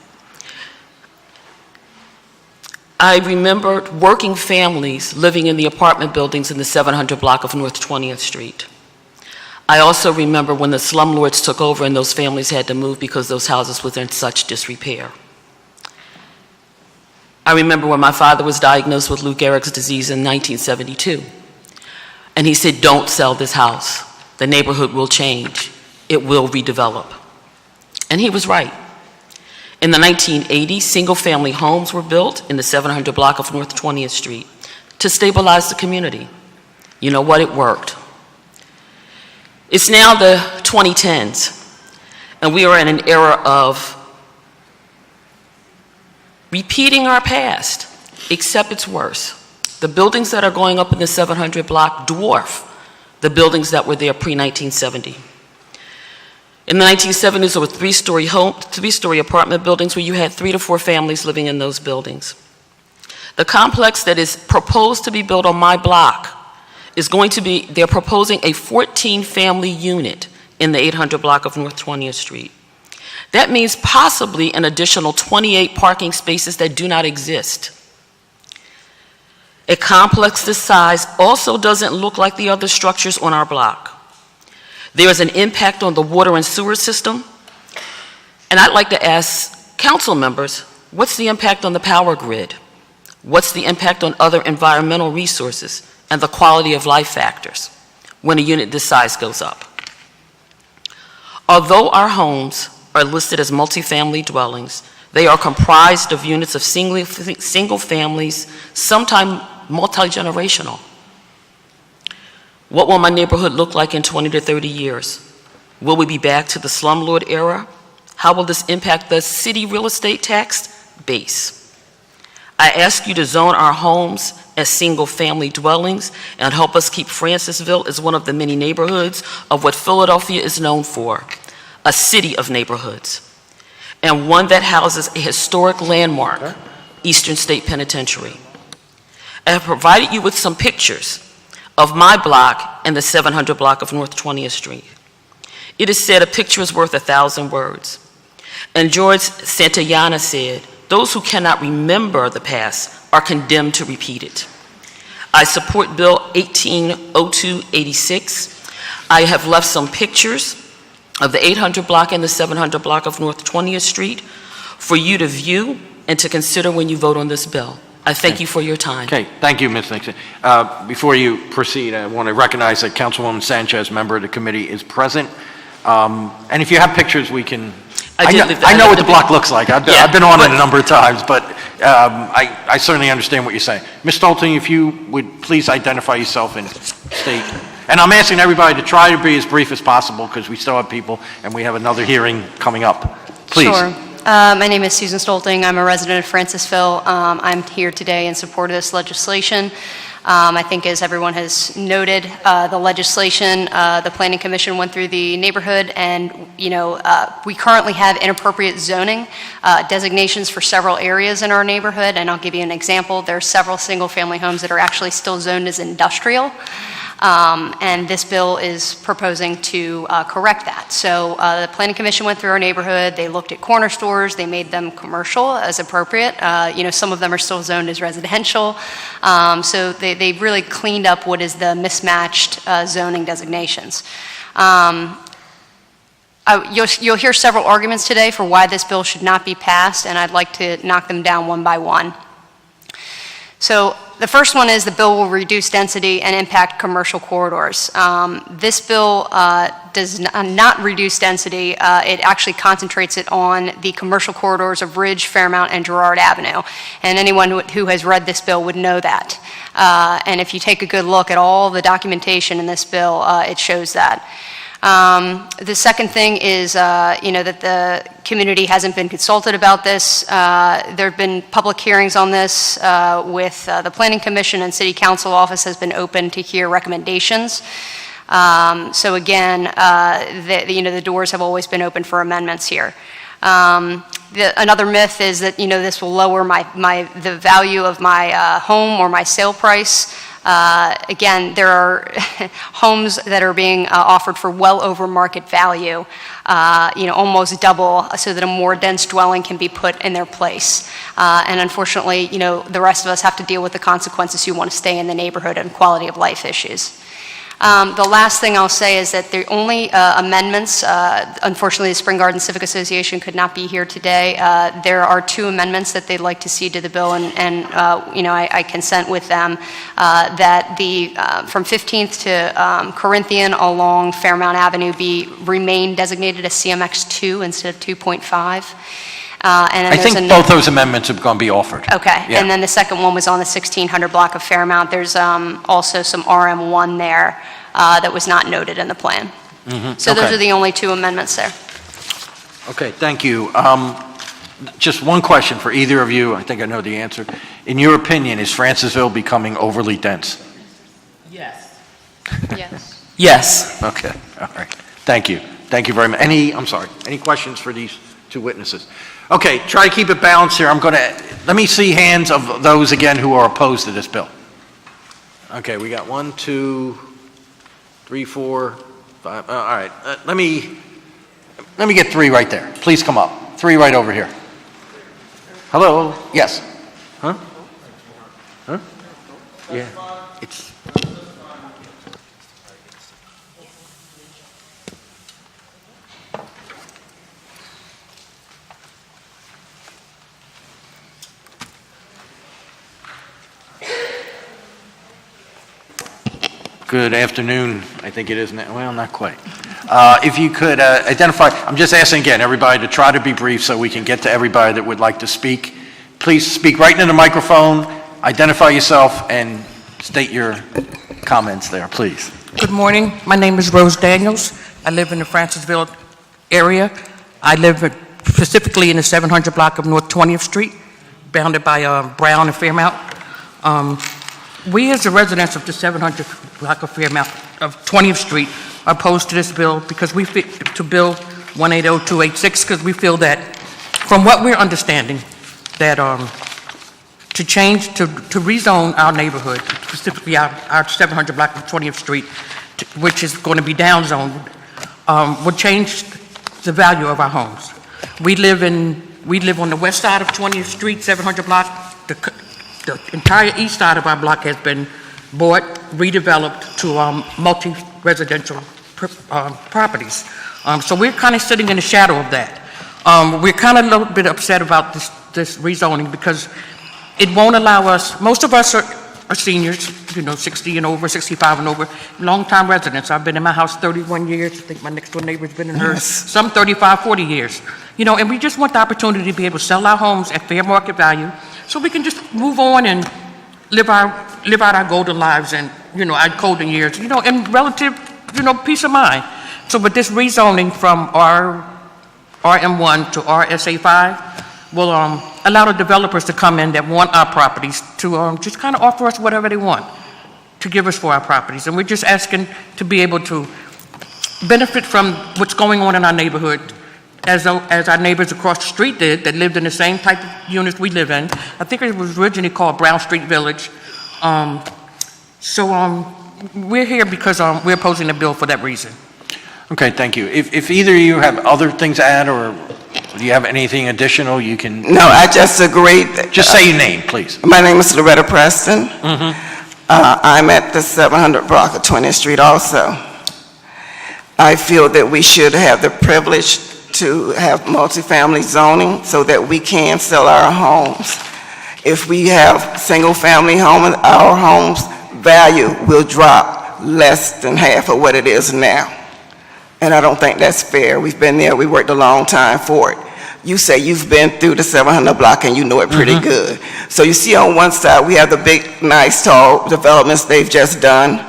I remembered working families living in the apartment buildings in the 700 block of North 20th Street. I also remember when the slumlords took over and those families had to move because those houses were in such disrepair. I remember when my father was diagnosed with Lou Gehrig's disease in 1972. And he said, don't sell this house. The neighborhood will change. It will redevelop. And he was right. In the 1980s, single-family homes were built in the 700 block of North 20th Street to stabilize the community. You know what? It worked. It's now the 2010s, and we are in an era of repeating our past, except it's worse. The buildings that are going up in the 700 block dwarf the buildings that were there pre-1970. In the 1970s, there were three-story apartment buildings where you had 3 to 4 families living in those buildings. The complex that is proposed to be built on my block is going to be, they're proposing a 14-family unit in the 800 block of North 20th Street. That means possibly an additional 28 parking spaces that do not exist. A complex this size also doesn't look like the other structures on our block. There is an impact on the water and sewer system, and I'd like to ask council members, what's the impact on the power grid? What's the impact on other environmental resources and the quality of life factors when a unit this size goes up? Although our homes are listed as multifamily dwellings, they are comprised of units of single families, sometimes multi-generational. What will my neighborhood look like in 20 to 30 years? Will we be back to the slumlord era? How will this impact the city real estate tax base? I ask you to zone our homes as single-family dwellings and help us keep Francisville as one of the many neighborhoods of what Philadelphia is known for, a city of neighborhoods, and one that houses a historic landmark, Eastern State Penitentiary. I have provided you with some pictures of my block and the 700 block of North 20th Street. It is said a picture is worth 1,000 words. And George Santayana said, those who cannot remember the past are condemned to repeat it. I support Bill 1802-86. I have left some pictures of the 800 block and the 700 block of North 20th Street for you to view and to consider when you vote on this bill. I thank you for your time. Okay, thank you, Ms. Nixon. Before you proceed, I want to recognize that Councilwoman Sanchez, member of the committee, is present. And if you have pictures, we can... I know what the block looks like. I've been on it a number of times, but I certainly understand what you're saying. Ms. Stolting, if you would please identify yourself and state. And I'm asking everybody to try to be as brief as possible because we still have people and we have another hearing coming up. Please. Sure. My name is Susan Stolting. I'm a resident of Francisville. I'm here today in support of this legislation. I think as everyone has noted, the legislation, the Planning Commission went through the neighborhood and, we currently have inappropriate zoning designations for several areas in our neighborhood. And I'll give you an example. There are several single-family homes that are actually still zoned as industrial. And this bill is proposing to correct that. So the Planning Commission went through our neighborhood. They looked at corner stores. They made them commercial as appropriate. Some of them are still zoned as residential. So they really cleaned up what is the mismatched zoning designations. You'll hear several arguments today for why this bill should not be passed, and I'd like to knock them down one by one. So the first one is the bill will reduce density and impact commercial corridors. This bill does not reduce density. It actually concentrates it on the commercial corridors of Ridge, Fairmount, and Girard Avenue. And anyone who has read this bill would know that. And if you take a good look at all the documentation in this bill, it shows that. The second thing is, that the community hasn't been consulted about this. There have been public hearings on this with the Planning Commission, and City Council office has been open to hear recommendations. So again, the doors have always been open for amendments here. Another myth is that, this will lower the value of my home or my sale price. Again, there are homes that are being offered for well over market value, almost double, so that a more dense dwelling can be put in their place. And unfortunately, the rest of us have to deal with the consequences who want to stay in the neighborhood and quality of life issues. The last thing I'll say is that the only amendments, unfortunately the Spring Garden Civic Association could not be here today. There are 2 amendments that they'd like to see to the bill, and I consent with them, that from 15th to Corinthian along Fairmount Avenue remain designated as CMX2 instead of 2.5. I think both those amendments are going to be offered. Okay, Yeah. and then the second one was on the 1600 block of Fairmount. There's also some RM1 there that was not noted in the plan. So those Okay. are the only 2 amendments there. Okay, thank you. Just one question for either of you. I think I know the answer. In your opinion, is Francisville becoming overly dense? Yes. Yes. Yes. Okay, all right. Thank you. Thank you very much. Any questions for these 2 witnesses? Okay, try to keep it balanced here. Let me see hands of those again who are opposed to this bill. Okay, we got 1, 2, 3, 4, 5. All right, let me get 3 right there. Please come up. 3 right over here. Hello? Yes. Huh? Huh? Yeah. It's. Good afternoon, I think it is now. Well, not quite. If you could identify, I'm just asking again, everybody to try to be brief so we can get to everybody that would like to speak. Please speak right into the microphone, identify yourself, and state your comments there, please. Good morning. My name is Rose Daniels. I live in the Francisville area. I live specifically in the 700 block of North 20th Street, bounded by Brown and Fairmount. We, as the residents of the 700 block of Fairmount of 20th Street, are opposed to this bill because we fit to Bill 180286, because we feel that, from what we're understanding, that to rezone our neighborhood, specifically our 700 block of 20th Street, which is going to be downzoned, would change the value of our homes. We live on the west side of 20th Street, 700 block. The entire east side of our block has been bought, redeveloped to multi-residential properties. So we're kind of sitting in the shadow of that. We're kind of a little bit upset about this rezoning because it won't allow us, most of us are seniors, 60 and over, 65 and over, long-time residents. I've been in my house 31 years. I think my next door neighbor's been in hers, some 35, 40 years. And we just want the opportunity to be able to sell our homes at fair market value so we can just move on and live out our golden lives and, our golden years, in relative, peace of mind. So with this rezoning from RM1 to RSA5 will allow the developers to come in that want our properties to just kind of offer us whatever they want to give us for our properties. And we're just asking to be able to benefit from what's going on in our neighborhood as our neighbors across the street did that lived in the same type of units we live in. I think it was originally called Brown Street Village. We're here because we're opposing the bill for that reason. Okay, thank you. If either of you have other things to add, or do you have anything additional you can? No, I just agree. Just say your name, please. My name is Loretta Preston. I'm at the 700 block of 20th Street also. I feel that we should have the privilege to have multifamily zoning so that we can sell our homes. If we have single-family homes, our homes' value will drop less than half of what it is now. And I don't think that's fair. We've been there. We worked a long time for it. You say you've been through the 700 block and you know it pretty good. So you see on one side, we have the big, nice, tall developments they've just done,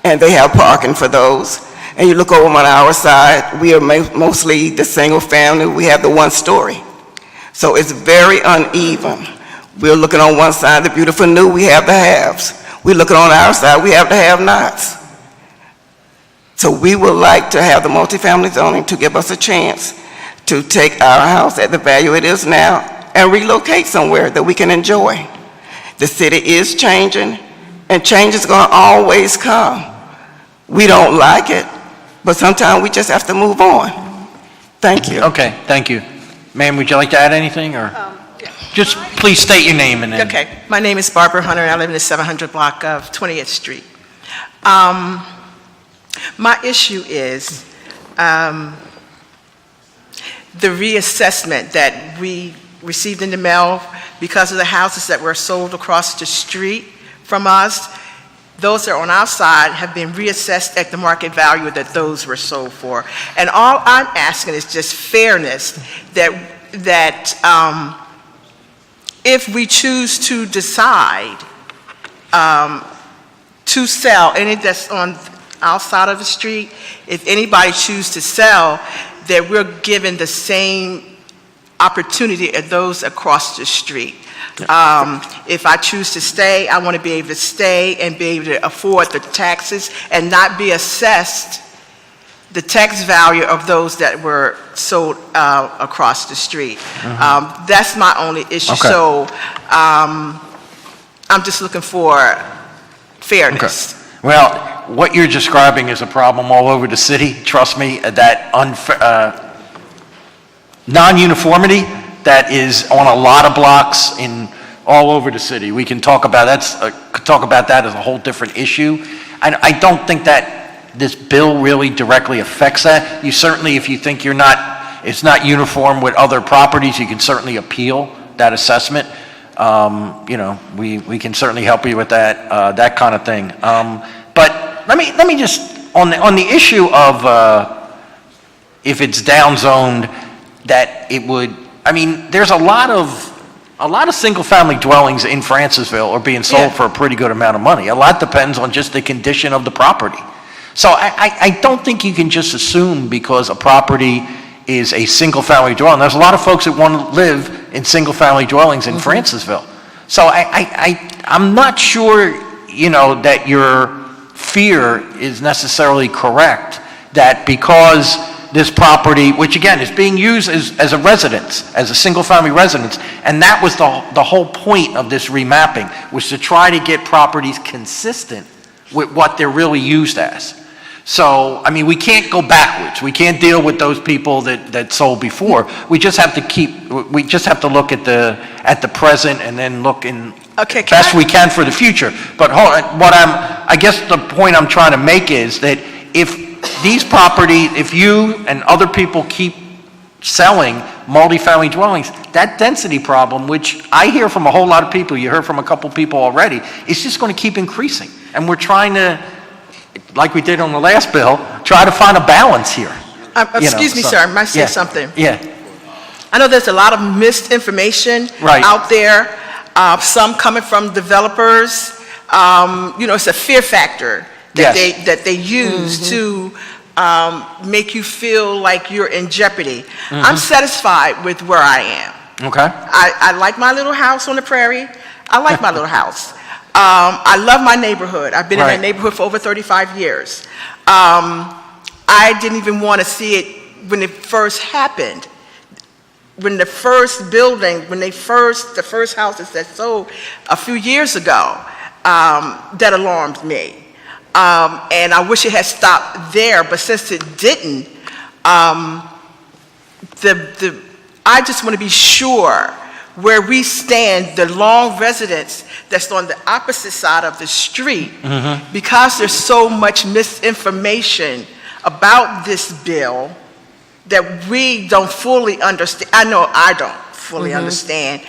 and they have parking for those. and you look over on our side, we are mostly the single family, we have the one story. So it's very uneven. We're looking on one side, the beautiful new, we have the haves. We're looking on our side, we have the have-nots. So we would like to have the multifamily zoning to give us a chance to take our house at the value it is now and relocate somewhere that we can enjoy. The city is changing, and change is going to always come. We don't like it, but sometimes we just have to move on. Thank you. Okay, thank you. Ma'am, would you like to add anything, or? Just please state your name and then. Okay, my name is Barbara Hunter, and I live in the 700 block of 20th Street. My issue is the reassessment that we received in the mail because of the houses that were sold across the street from us. Those that are on our side have been reassessed at the market value that those were sold for. And all I'm asking is just fairness, that if we choose to decide to sell any that's on our side of the street, if anybody chooses to sell, that we're given the same opportunity as those across the street. If I choose to stay, I want to be able to stay and be able to afford the taxes and not be assessed the tax value of those that were sold across the street. That's my only issue. Okay. So I'm just looking for fairness. Okay. Well, what you're describing is a problem all over the city. Trust me, that non-uniformity that is on a lot of blocks in all over the city. We can talk about that as a whole different issue. And I don't think that this bill really directly affects that. You certainly, if you think it's not uniform with other properties, you can certainly appeal that assessment. We can certainly help you with that kind of thing. But let me just on the issue of if it's downzoned, that it would. I mean, there's a lot of single-family dwellings in Francisville are being sold for a pretty good amount of money. A lot depends on just the condition of the property. So I don't think you can just assume because a property is a single-family dwelling. There's a lot of folks that want to live in single-family dwellings in Francisville. So I'm not sure, that your fear is necessarily correct, that because this property, which again is being used as a residence, as a single-family residence, and that was the whole point of this remapping, was to try to get properties consistent with what they're really used as. So, I mean, we can't go backwards. We can't deal with those people that sold before. We just have to look at the present and then look in best we can for the future. But I guess the point I'm trying to make is that if these properties, if you and other people keep selling multifamily dwellings, that density problem, which I hear from a whole lot of people, you heard from a couple people already, is just going to keep increasing. And we're trying to, like we did on the last bill, try to find a balance here. Excuse me, sir, I might say something. Yeah. I know there's a lot of misinformation out there, some coming from developers. It's a fear factor that they use to make you feel like you're in jeopardy. I'm satisfied with where I am. Okay. I like my little house on the prairie. I like my little house. I love my neighborhood. I've been in that neighborhood for over 35 years. I didn't even want to see it when it first happened. When the first building, the first houses that sold a few years ago, that alarmed me. And I wish it had stopped there, but since it didn't, I just want to be sure where we stand, the long residence that's on the opposite side of the street, because there's so much misinformation about this bill that we don't fully understand. I know I don't fully understand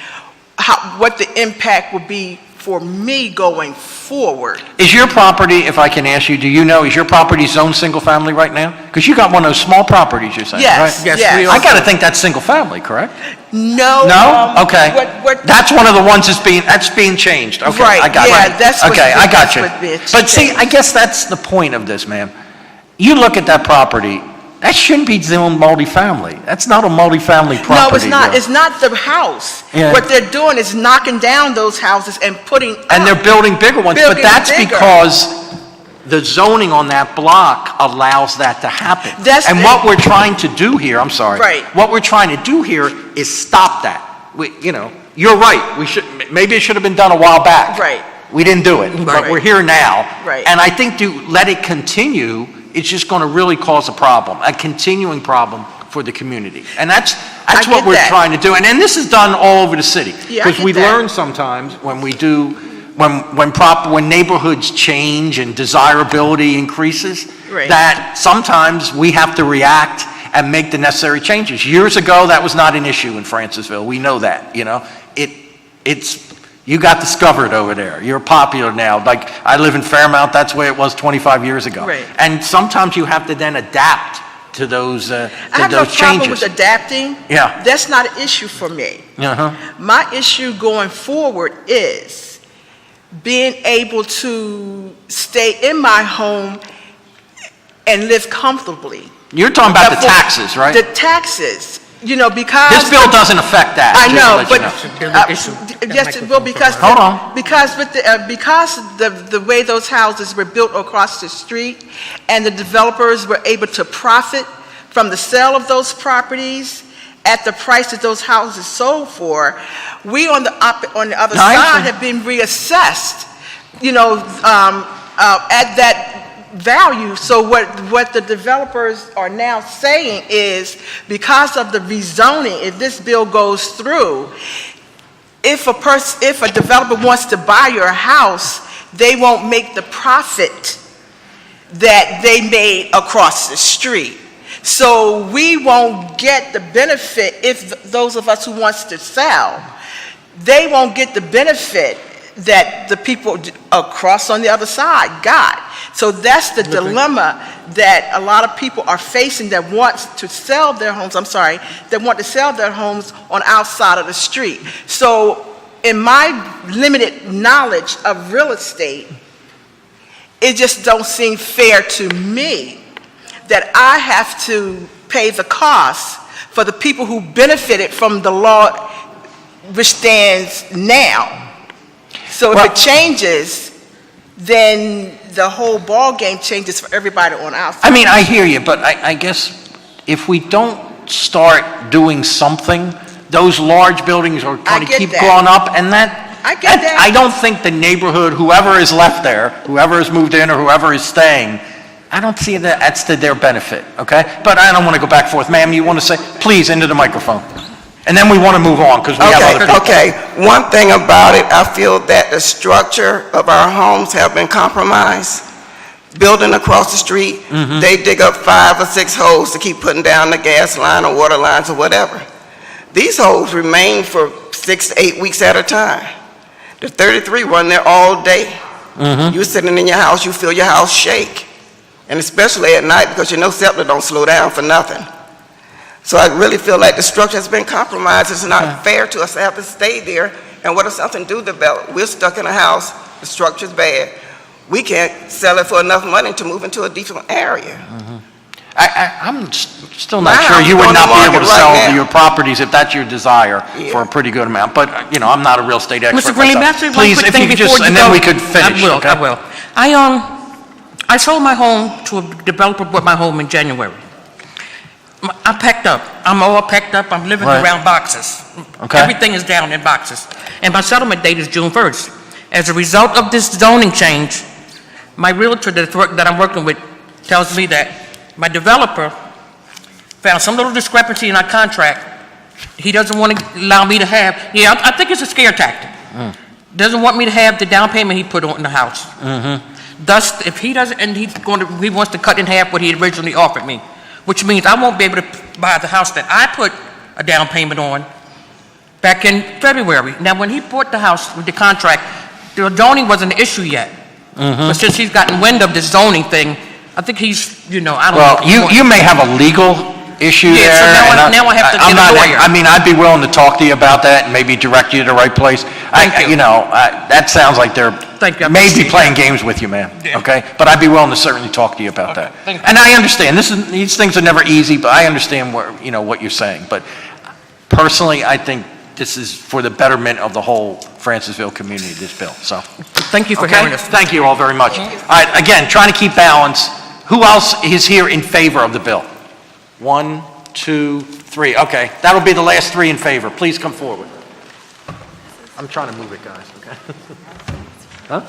what the impact will be for me going forward. Is your property, if I can ask you, do you know, is your property zoned single family right now? Because you got one of those small properties you're saying, yes, right? Yes. I got to think that's single family, correct? No. No? Okay. That's one of the ones that's being changed. Okay, right. I got That's okay, I got you. But see, I guess that's the point of this, ma'am. you look at that property, that shouldn't be zoned multifamily. That's not a multifamily property. No, it's not. there. It's not the house. Yeah. What they're doing is knocking down those houses and putting And they're building bigger ones, but Building that's bigger. because the zoning on that block allows that to happen. That's what we're trying to do here, I'm sorry. Right. What we're trying to do here is stop that. You're right. Maybe it should have been done a while back. Right. We didn't do it, but Right. we're here now. Right. And I think to let it continue, it's just going to really cause a problem, a continuing problem for the community. And that's I what get we're that. trying to do. And this is done all over the city. Yeah, I Because get we that. learn sometimes when we do, when neighborhoods change and desirability increases, Right. that sometimes we have to react and make the necessary changes. Years ago, that was not an issue in Francisville. We know that, you got discovered over there. You're popular now. Like, I live in Fairmount, that's the way it was 25 years ago. Right. And sometimes you have to then adapt to those changes. I have no problem with adapting. Yeah. That's not an issue for me. Uh-huh. My issue going forward is being able to stay in my home and live comfortably. You're talking about the taxes, right? The taxes, because... This bill doesn't affect that. I know, just to let you but... yes, it will, because... Hold on. Because the way those houses were built across the street, and the developers were able to profit from the sale of those properties at the price that those houses sold for, we on the other side have been reassessed, at that value. So what the developers are now saying is, because of the rezoning, if this bill goes through, if a developer wants to buy your house, they won't make the profit that they made across the street. So we won't get the benefit if those of us who wants to sell, they won't get the benefit that the people across on the other side got. So that's the dilemma that a lot of people are facing that want to sell their homes, on our side of the street. So in my limited knowledge of real estate, it just don't seem fair to me that I have to pay the cost for the people who benefited from the law which stands now. So if it changes, then the whole ball game changes for everybody on our side. I mean, I hear you, but I guess if we don't start doing something, those large buildings are going to keep going up, and I don't think the neighborhood, whoever is left there, whoever has moved in or whoever is staying, I don't see that that's to their benefit, okay? But I don't want to go back and forth. Ma'am, you want to say? Please, into the microphone. And then we want to move on, because we have other people. Okay, one thing about it, I feel that the structure of our homes have been compromised. Building across the street, they dig up 5 or 6 holes to keep putting down the gas line or water lines or whatever. These holes remain for 6 to 8 weeks at a time. The 33 run there all day. You're sitting in your house, you feel your house shake. And especially at night, because septic don't slow down for nothing. So I really feel like the structure has been compromised. It's not fair to us to have to stay there. And what if something do develop? We're stuck in a house, the structure's bad. We can't sell it for enough money to move into a different area. I'm still not sure you would not be able to sell your properties if that's your desire for a pretty good amount. But, I'm not a real estate expert. Mr. Green, may I say one Please, quick if thing you before just, you and go? then we could finish. I will. I sold my home to a developer, bought my home in January. I packed up. I'm all packed up. I'm living around boxes. Okay. Everything is down in boxes. And my settlement date is June 1st. As a result of this zoning change, my realtor that I'm working with tells me that my developer found some little discrepancy in our contract. He doesn't want to allow me to have, I think it's a scare tactic. Doesn't want me to have the down payment he put on the house. Thus, if he doesn't, and he wants to cut in half what he originally offered me, which means I won't be able to buy the house that I put a down payment on back in February. Now, when he bought the house with the contract, the zoning wasn't an issue yet. But since he's gotten wind of this zoning thing, I think he's, I don't know. Well, you may have a legal issue there. So now I have to get a lawyer. I mean, I'd be willing to talk to you about that and maybe direct you to the right place. That sounds like they're Thank you. maybe playing games with you, man, okay? But I'd be willing to certainly talk to you about that. thank you. And I understand, these things are never easy, but I understand what you're saying. But personally, I think this is for the betterment of the whole Francisville community, this bill, so. Thank you for Okay? hearing us. Thank you all very much. All right, again, trying to keep balance. Who else is here in favor of the bill? 1, 2, 3. Okay, that'll be the last 3 in favor. Please come forward. I'm trying to move it, guys, okay? Huh?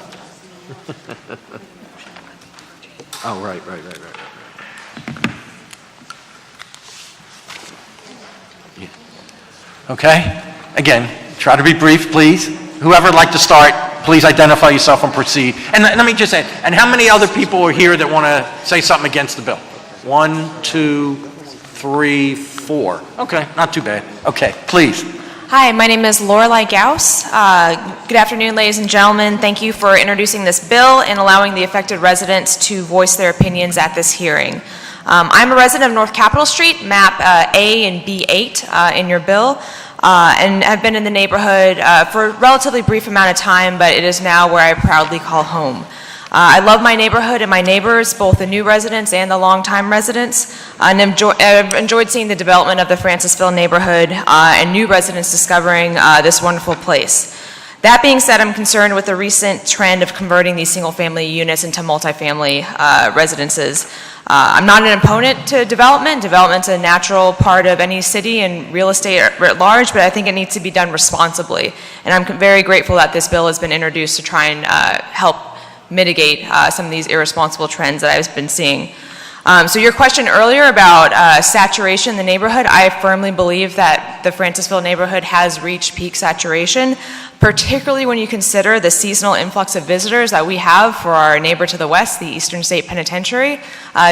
Oh, right. Yeah. Okay, again, try to be brief, please. Whoever would like to start, please identify yourself and proceed. And let me just say, and how many other people are here that want to say something against the bill? 1, 2, 3, 4. Okay, not too bad. Okay, please. Hi, my name is Lorelei Gauss. Good afternoon, ladies and gentlemen. Thank you for introducing this bill and allowing the affected residents to voice their opinions at this hearing. I'm a resident of North Capitol Street, map A and B8 in your bill, and have been in the neighborhood for a relatively brief amount of time, but it is now where I proudly call home. I love my neighborhood and my neighbors, both the new residents and the longtime residents, and I've enjoyed seeing the development of the Francisville neighborhood and new residents discovering this wonderful place. That being said, I'm concerned with the recent trend of converting these single-family units into multifamily residences. I'm not an opponent to development. Development's a natural part of any city and real estate at large, but I think it needs to be done responsibly. And I'm very grateful that this bill has been introduced to try and help mitigate some of these irresponsible trends that I've been seeing. So your question earlier about saturation in the neighborhood, I firmly believe that the Francisville neighborhood has reached peak saturation, particularly when you consider the seasonal influx of visitors that we have for our neighbor to the west, the Eastern State Penitentiary.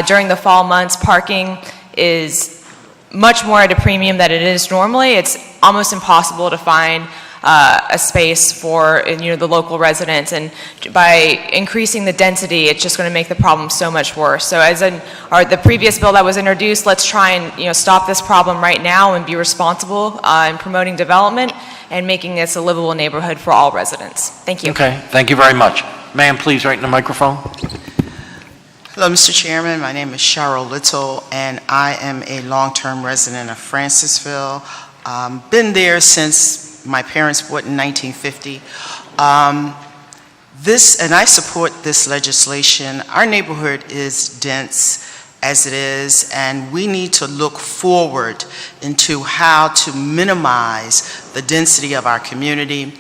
During the fall months, parking is much more at a premium than it is normally. It's almost impossible to find a space for the local residents, and by increasing the density, it's just going to make the problem so much worse. So as the previous bill that was introduced, let's try and stop this problem right now and be responsible in promoting development and making this a livable neighborhood for all residents. Thank you. Okay, thank you very much. Ma'am, please, right in the microphone. Hello, Mr. Chairman. My name is Cheryl Little, and I am a long-term resident of Francisville. Been there since my parents bought in 1950. And I support this legislation. Our neighborhood is dense as it is, and we need to look forward into how to minimize the density of our community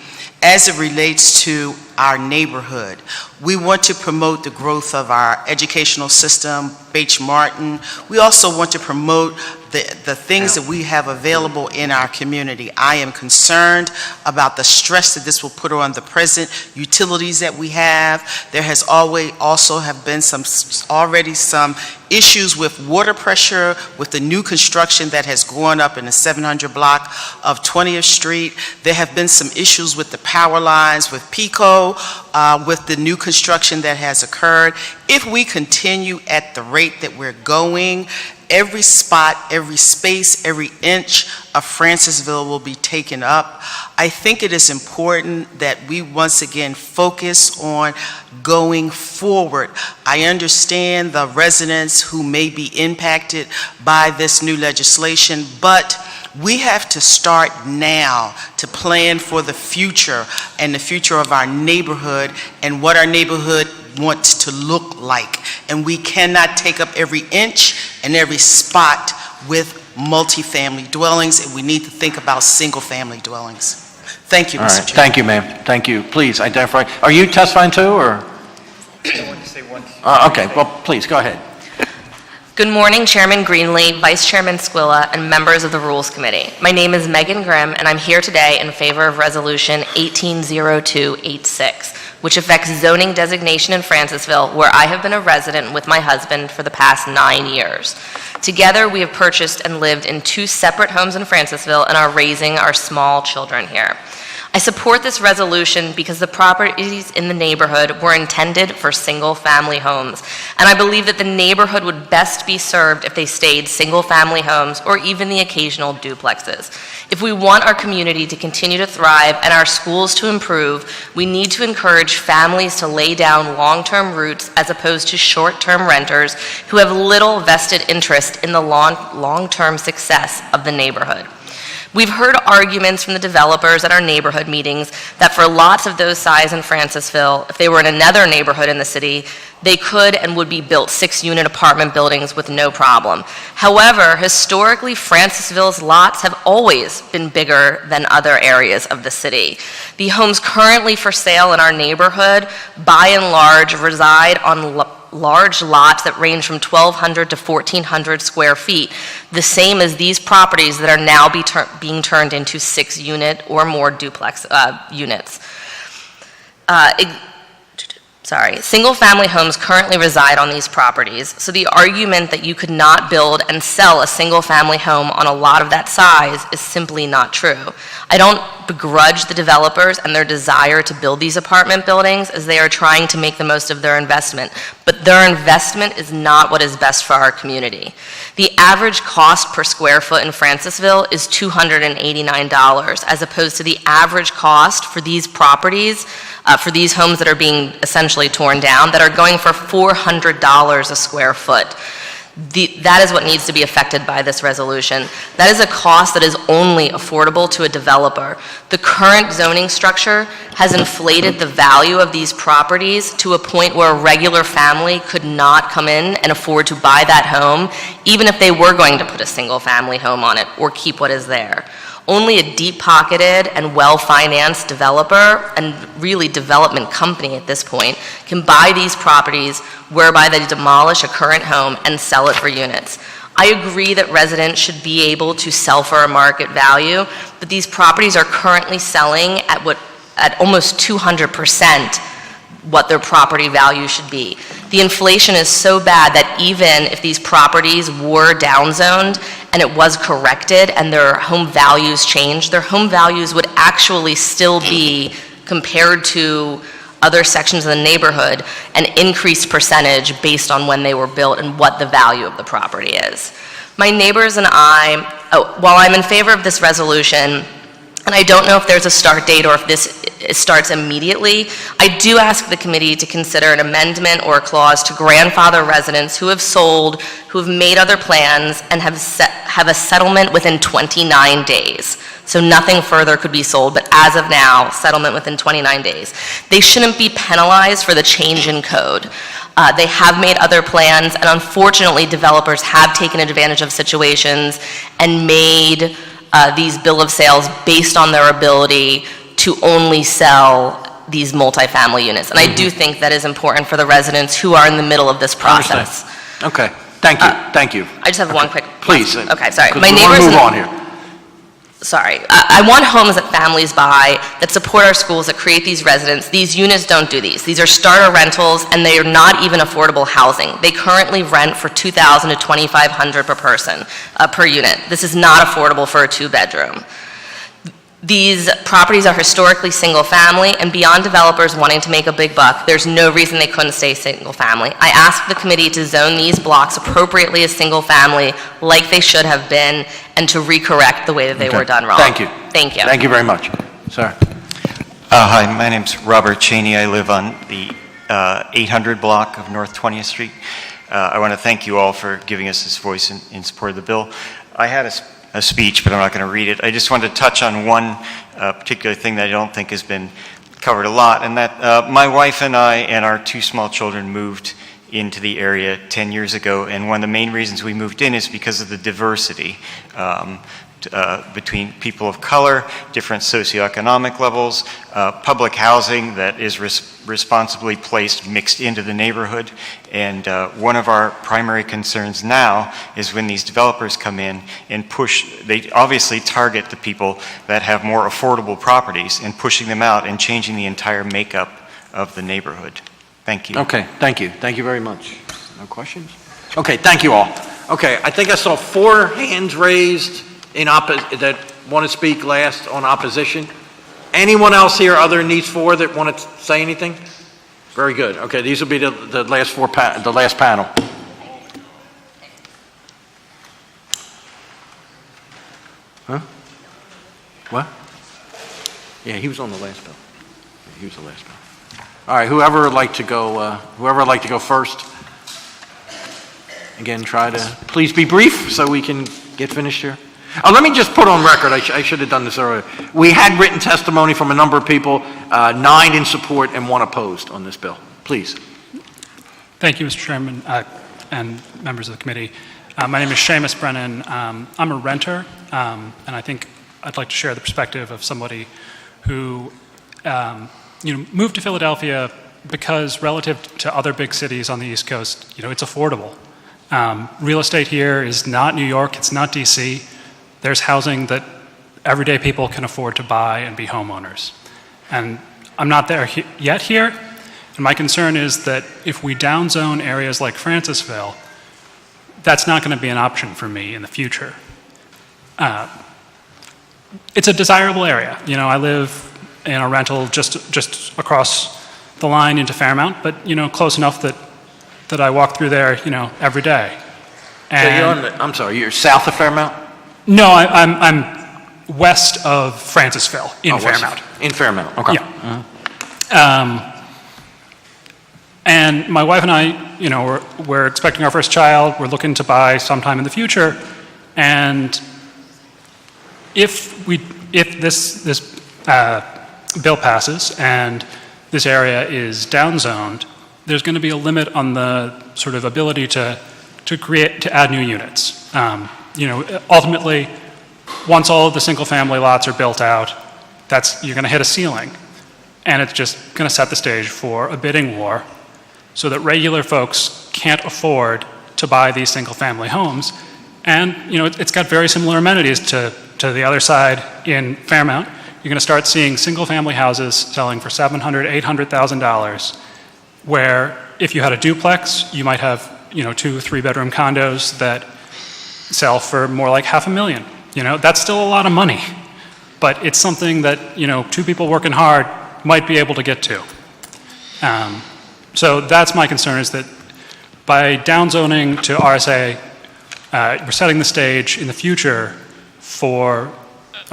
as it relates to our neighborhood. We want to promote the growth of our educational system, H. Martin. We also want to promote the things that we have available in our community. I am concerned about the stress that this will put on the present utilities that we have. There has always also have been some issues with water pressure with the new construction that has gone up in the 700 block of 20th Street. There have been some issues with the power lines with PICO, with the new construction that has occurred. If we continue at the rate that we're going, every spot, every space, every inch of Francisville will be taken up. I think it is important that we once again focus on going forward. I understand the residents who may be impacted by this new legislation, but we have to start now to plan for the future and the future of our neighborhood and what our neighborhood wants to look like. And we cannot take up every inch and every spot with multifamily dwellings, and we need to think about single-family dwellings. Thank you, Mr. Chairman. Thank you, ma'am. Thank you. Please identify. Are you testifying too, or? I want to say one. Okay, well, please, go ahead. Good morning, Chairman Greenlee, Vice Chairman Squilla, and members of the Rules Committee. My name is Megan Grimm, and I'm here today in favor of Resolution 180286, which affects zoning designation in Francisville, where I have been a resident with my husband for the past 9 years. Together, we have purchased and lived in 2 separate homes in Francisville and are raising our small children here. I support this resolution because the properties in the neighborhood were intended for single-family homes, and I believe that the neighborhood would best be served if they stayed single-family homes or even the occasional duplexes. If we want our community to continue to thrive and our schools to improve, we need to encourage families to lay down long-term roots as opposed to short-term renters who have little vested interest in the long-term success of the neighborhood. We've heard arguments from the developers at our neighborhood meetings that for lots of those size in Francisville, if they were in another neighborhood in the city, they could and would be built 6-unit apartment buildings with no problem. However, historically, Francisville's lots have always been bigger than other areas of the city. The homes currently for sale in our neighborhood, by and large, reside on large lots that range from 1,200 to 1,400 square feet, the same as these properties that are now being turned into 6-unit or more duplex units. Single-family homes currently reside on these properties, so the argument that you could not build and sell a single-family home on a lot of that size is simply not true. I don't begrudge the developers and their desire to build these apartment buildings as they are trying to make the most of their investment, but their investment is not what is best for our community. The average cost per square foot in Francisville is $289, as opposed to the average cost for these properties, for these homes that are being essentially torn down, that are going for $400 a square foot. That is what needs to be affected by this resolution. That is a cost that is only affordable to a developer. The current zoning structure has inflated the value of these properties to a point where a regular family could not come in and afford to buy that home, even if they were going to put a single-family home on it or keep what is there. Only a deep-pocketed and well-financed developer, and really development company at this point, can buy these properties whereby they demolish a current home and sell it for units. I agree that residents should be able to sell for a market value, but these properties are currently selling at almost 200% what their property value should be. The inflation is so bad that even if these properties were downzoned and it was corrected and their home values changed, their home values would actually still be, compared to other sections of the neighborhood, an increased percentage based on when they were built and what the value of the property is. My neighbors and I, while I'm in favor of this resolution, and I don't know if there's a start date or if this starts immediately, I do ask the committee to consider an amendment or a clause to grandfather residents who have sold, who have made other plans, and have a settlement within 29 days. So nothing further could be sold, but as of now, settlement within 29 days. They shouldn't be penalized for the change in code. They have made other plans, and unfortunately, developers have taken advantage of situations and made these bill of sales based on their ability to only sell these multifamily units. And I do think that is important for the residents who are in the middle of this process. Okay, thank you, thank you. I just have one quick. Please. Okay, sorry. My neighbors. Move on here. Sorry. I want homes that families buy, that support our schools, that create these residents. These units don't do these. These are starter rentals, and they are not even affordable housing. They currently rent for $2,000 to $2,500 per person, per unit. This is not affordable for a 2-bedroom. These properties are historically single-family, and beyond developers wanting to make a big buck, there's no reason they couldn't stay single-family. I ask the committee to zone these blocks appropriately as single-family, like they should have been, and to recorrect the way that they were done wrong. Thank you. Thank you. Thank you very much. Sir. Hi, my name's Robert Cheney. I live on the 800 block of North 20th Street. I want to thank you all for giving us this voice in support of the bill. I had a speech, but I'm not going to read it. I just wanted to touch on one particular thing that I don't think has been covered a lot, and that my wife and I and our 2 small children moved into the area 10 years ago, and one of the main reasons we moved in is because of the diversity between people of color, different socioeconomic levels, public housing that is responsibly placed mixed into the neighborhood. And one of our primary concerns now is when these developers come in and they obviously target the people that have more affordable properties and pushing them out and changing the entire makeup of the neighborhood. Thank you. Okay, thank you. Thank you very much. No questions? Okay, thank you all. Okay, I think I saw 4 hands raised that want to speak last on opposition. Anyone else here other than these four that want to say anything? Very good. Okay, these will be the last four, the last panel. Huh? What? Yeah, he was on the last bill. He was the last bill. All right, whoever would like to go first. Again, try to please be brief so we can get finished here. Let me just put on record, I should have done this earlier. We had written testimony from a number of people, 9 in support and 1 opposed on this bill. Please. Thank you, Mr. Chairman, and members of the committee. My name is Seamus Brennan. I'm a renter, and I think I'd like to share the perspective of somebody who moved to Philadelphia because relative to other big cities on the East Coast, it's affordable. Real estate here is not New York, it's not DC. There's housing that everyday people can afford to buy and be homeowners. And I'm not there yet here, and my concern is that if we downzone areas like Francisville, that's not going to be an option for me in the future. It's a desirable area. I live in a rental just across the line into Fairmount, but close enough that I walk through there every day. And I'm sorry, you're south of Fairmount? No, I'm west of Francisville in Fairmount. In Fairmount, okay. Yeah. And my wife and I, we're expecting our first child. We're looking to buy sometime in the future, and if this bill passes and this area is downzoned, there's going to be a limit on the sort of ability to add new units. Ultimately, once all of the single-family lots are built out, you're going to hit a ceiling, and it's just going to set the stage for a bidding war, so that regular folks can't afford to buy these single-family homes. And it's got very similar amenities to the other side in Fairmount. You're going to start seeing single-family houses selling for $700,000, $800,000, where if you had a duplex, you might have 2 or 3-bedroom condos that sell for more like $500,000. That's still a lot of money, but it's something that 2 people working hard might be able to get to. So that's my concern, is that by downzoning to RSA, we're setting the stage in the future for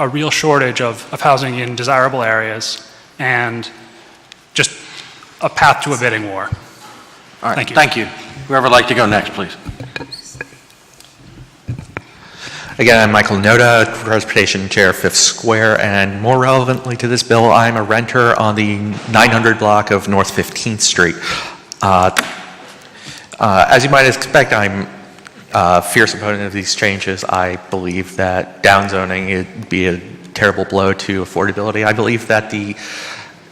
a real shortage of housing in desirable areas and just a path to a bidding war. All right, thank you. Thank you. Whoever would like to go next, please. Again, I'm Michael Noda, Transportation Chair, 5th Square, and more relevantly to this bill, I'm a renter on the 900 block of North 15th Street. As you might expect, I'm a fierce opponent of these changes. I believe that downzoning would be a terrible blow to affordability. I believe that the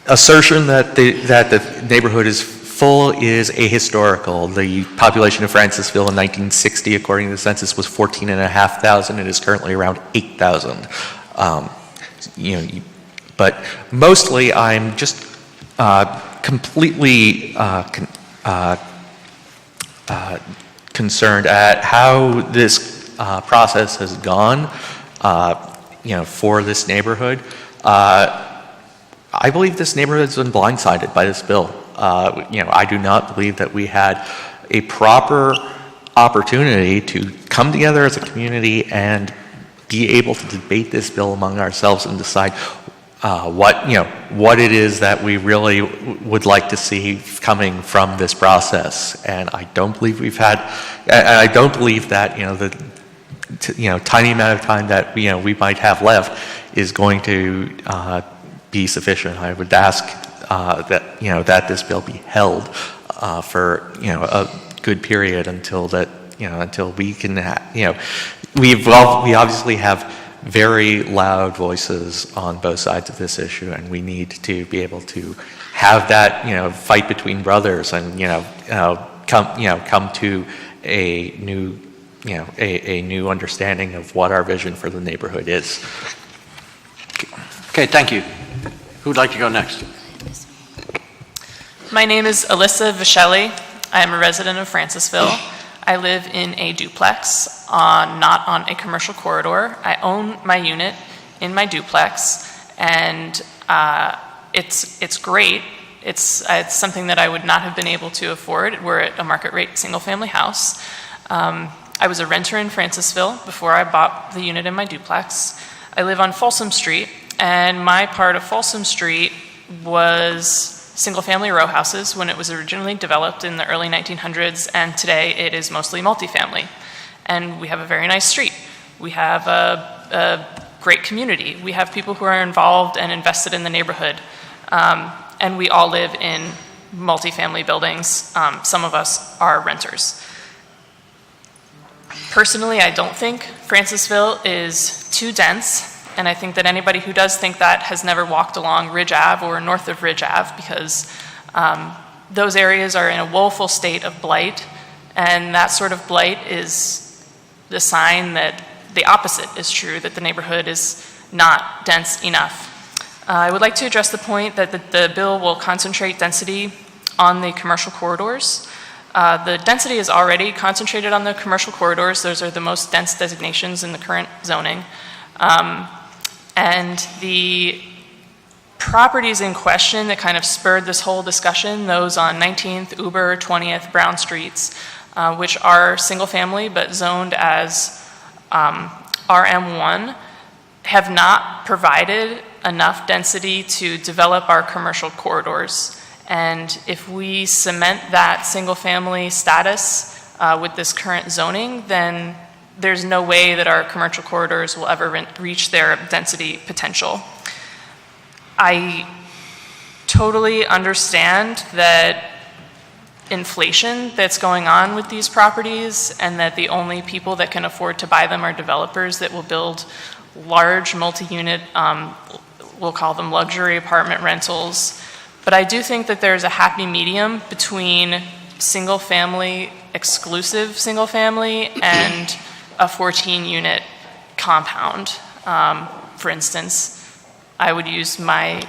assertion that the neighborhood is full is ahistorical. The population of Francisville in 1960, according to the census, was 14,500. It is currently around 8,000. But mostly, I'm just completely concerned at how this process has gone. For this neighborhood. I believe this neighborhood has been blindsided by this bill. I do not believe that we had a proper opportunity to come together as a community and be able to debate this bill among ourselves and decide what it is that we really would like to see coming from this process. And I don't believe we've had, and I don't believe that the tiny amount of time that we might have left is going to be sufficient. I would ask that this bill be held for a good period until we can we obviously have very loud voices on both sides of this issue, and we need to be able to have that fight between brothers and come to a new a new understanding of what our vision for the neighborhood is. Okay, thank you. Who would like to go next? My name is Alyssa Viscelli. I am a resident of Francisville. I live in a duplex, not on a commercial corridor. I own my unit in my duplex, and It's great. It's something that I would not have been able to afford. We're at a market rate single-family house. I was a renter in Francisville before I bought the unit in my duplex. I live on Folsom Street, and my part of Folsom Street was single-family row houses when it was originally developed in the early 1900s, and today it is mostly multifamily. And we have a very nice street. We have a great community. We have people who are involved and invested in the neighborhood. And we all live in multifamily buildings. Some of us are renters. Personally, I don't think Francisville is too dense, and I think that anybody who does think that has never walked along Ridge Ave or north of Ridge Ave, because those areas are in a woeful state of blight, and that sort of blight is the sign that the opposite is true, that the neighborhood is not dense enough. I would like to address the point that the bill will concentrate density on the commercial corridors. The density is already concentrated on the commercial corridors. Those are the most dense designations in the current zoning. And the properties in question that kind of spurred this whole discussion, those on 19th, Uber, 20th, Brown Streets, which are single family but zoned as RM1, have not provided enough density to develop our commercial corridors. And if we cement that single-family status with this current zoning, then there's no way that our commercial corridors will ever reach their density potential. I totally understand that inflation that's going on with these properties, and that the only people that can afford to buy them are developers that will build large multi-unit, we'll call them luxury apartment rentals. But I do think that there's a happy medium between single-family, exclusive single-family, and a 14-unit compound. For instance, I would use my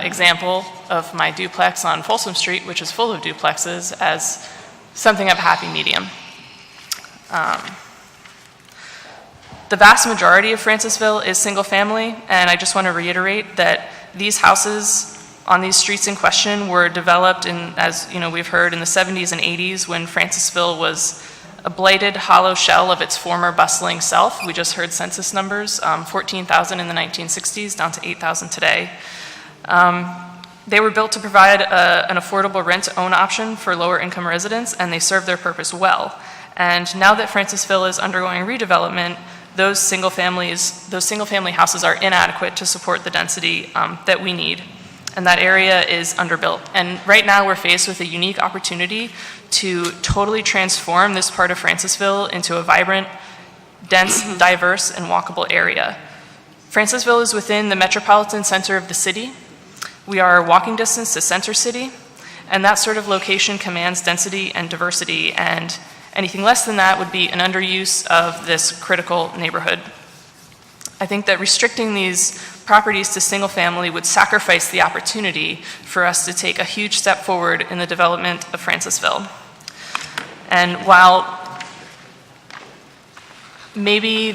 example of my duplex on Folsom Street, which is full of duplexes, as something of a happy medium. The vast majority of Francisville is single-family, and I just want to reiterate that these houses on these streets in question were developed in, as you know, we've heard, in the 70s and 80s, when Francisville was a blighted, hollow shell of its former bustling self. We just heard census numbers, 14,000 in the 1960s, down to 8,000 today. They were built to provide an affordable rent-to-own option for lower-income residents, and they serve their purpose well. And now that Francisville is undergoing redevelopment, those single-family houses are inadequate to support the density that we need. And that area is underbuilt. And right now we're faced with a unique opportunity to totally transform this part of Francisville into a vibrant, dense, diverse, and walkable area. Francisville is within the metropolitan center of the city. We are walking distance to Center City, and that sort of location commands density and diversity, and anything less than that would be an underuse of this critical neighborhood. I think that restricting these properties to single family would sacrifice the opportunity for us to take a huge step forward in the development of Francisville. And while maybe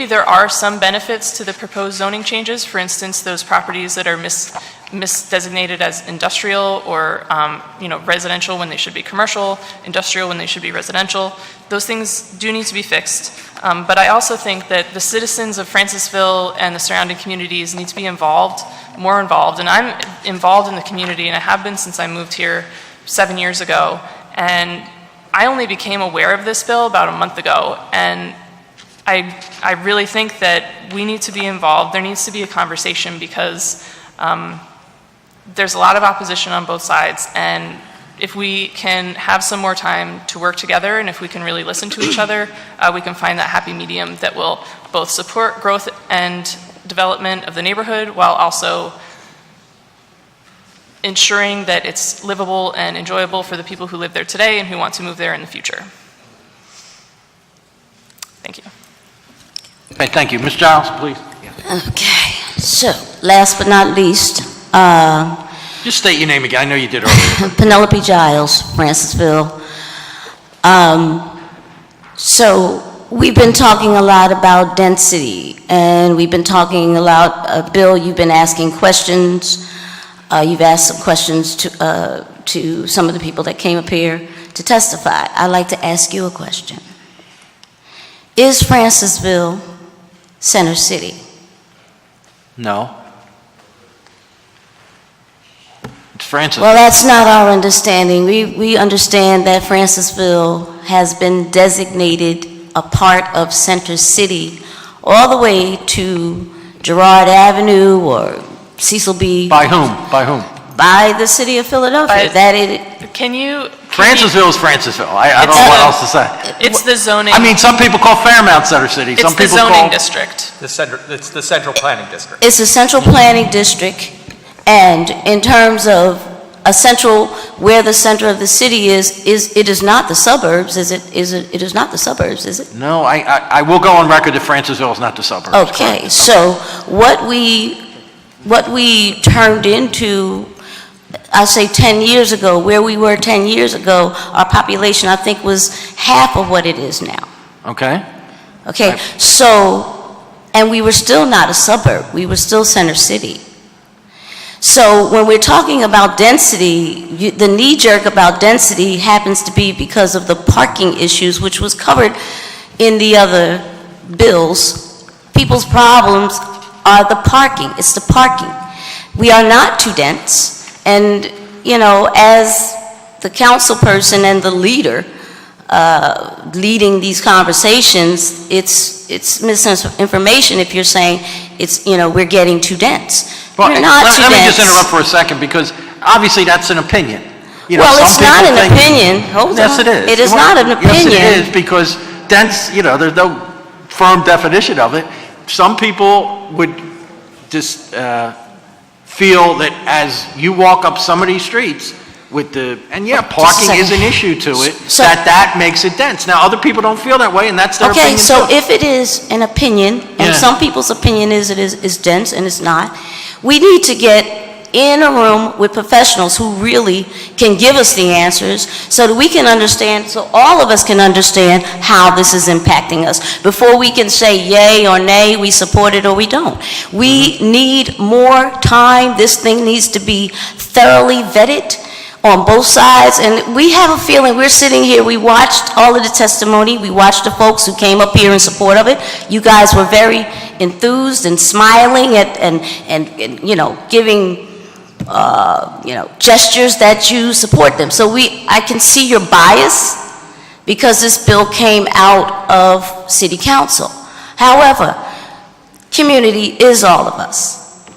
there are some benefits to the proposed zoning changes, for instance, those properties that are misdesignated as industrial or residential when they should be commercial, industrial when they should be residential, those things do need to be fixed. But I also think that the citizens of Francisville and the surrounding communities need to be more involved. And I'm involved in the community, and I have been since I moved here 7 years ago. And I only became aware of this bill about a month ago. And I really think that we need to be involved. There needs to be a conversation, because there's a lot of opposition on both sides. And if we can have some more time to work together, and if we can really listen to each other, we can find that happy medium that will both support growth and development of the neighborhood while also ensuring that it's livable and enjoyable for the people who live there today and who want to move there in the future. Thank you. Okay, thank you. Ms. Giles, please. Okay, so last but not least, just state your name again. I know you did earlier. Penelope Giles, Francisville. So we've been talking a lot about density, and we've been talking a lot, Bill, you've been asking questions. You've asked some questions to some of the people that came up here to testify. I'd like to ask you a question. Is Francisville Center City? No. It's Francis. Well, that's not our understanding. We understand that Francisville has been designated a part of Center City all the way to Girard Avenue or Cecil B. By whom? By whom? By the city of Philadelphia. Can you? Francisville is Francisville. I don't know what else to say. It's the zoning. I mean, some people call Fairmount Center City. Some It's the people zoning call district. It's the central planning district. It's a central planning district, and in terms of a central, where the center of the city is it is not the suburbs, is it? It is not the suburbs, is it? No, I will go on record that Francisville is not the suburbs. Okay, so what we turned into, I say 10 years ago, where we were 10 years ago, our population, I think, was half of what it is now. Okay. Okay, so, and we were still not a suburb, we were still Center City. So when we're talking about density, the knee-jerk about density happens to be because of the parking issues, which was covered in the other bills. People's problems are the parking, it's the parking. We are not too dense, and, you know, as the council person and the leader leading these conversations, it's misinformation if you're saying it's, you know, we're getting too dense. Well, We're not too let me dense. just interrupt for a second, because obviously that's an opinion. You know, Well, some it's not people an think- opinion. Hold Yes, on. it is. It is not an opinion. Yes, it is, because dense, you know, there's no firm definition of it. Some people would just feel that as you walk up some of these streets with the, and yeah, parking is an issue to it, that makes it dense. Now, other people don't feel that way, and that's their opinion Okay, so too. if it is an opinion, and Yeah. some people's opinion is it is dense and it's not, we need to get in a room with professionals who really can give us the answers so that we can understand, so all of us can understand how this is impacting us before we can say yay or nay, we support it or we don't. We need more time. This thing needs to be thoroughly vetted on both sides, and we have a feeling, we're sitting here, we watched all of the testimony, we watched the folks who came up here in support of it. You guys were very enthused and smiling and you know, giving you know, gestures that you support them. So I can see your bias because this bill came out of city council. However, community is all of us.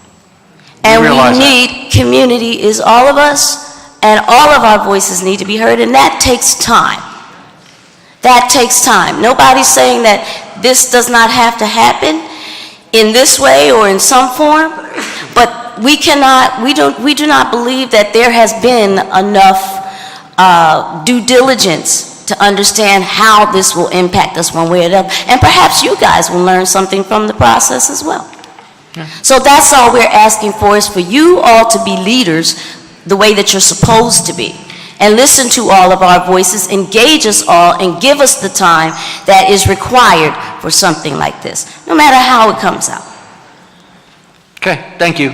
And we need, community is all of us, and all of our voices need to be heard, and that takes time. That takes time. Nobody's saying that this does not have to happen in this way or in some form, but we do not believe that there has been enough due diligence to understand how this will impact us one way or the other. And perhaps you guys will learn something from the process as well. Yeah. So that's all we're asking for, is for you all to be leaders the way that you're supposed to be. And listen to all of our voices, engage us all, and give us the time that is required for something like this, no matter how it comes out. Okay, thank you.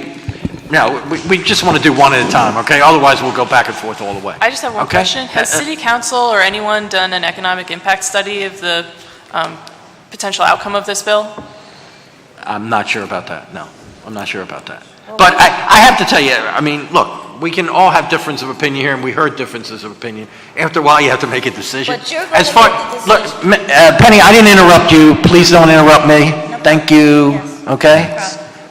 Now, we just want to do one at a time, okay? Otherwise, we'll go back and forth all the way. I just have one Okay. question. Has City Council or anyone done an economic impact study of the potential outcome of this bill? I'm not sure about that, no. I'm not sure about that. But I have to tell you, I mean, look, we can all have difference of opinion here, and we heard differences of opinion. After a while, you have to make a decision. But you're going As to far, make the look, Penny, I didn't interrupt you. Please don't interrupt me. Thank you, okay?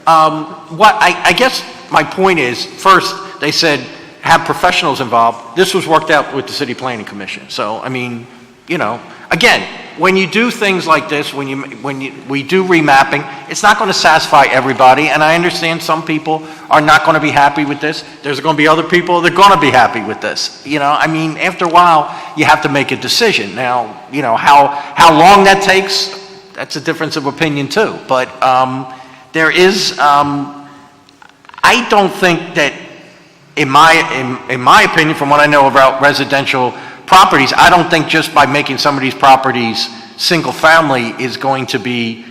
I guess my point is, first, they said have professionals involved. This was worked out with the City Planning Commission. So, I mean, you know, again, when you do things like this, we do remapping, it's not going to satisfy everybody, and I understand some people are not going to be happy with this. There's going to be other people that are going to be happy with this. You know, I mean, after a while, you have to make a decision. Now, you know, how long that takes, that's a difference of opinion too. But there is, I don't think that, in my opinion, from what I know about residential properties, I don't think just by making some of these properties single-family is going to be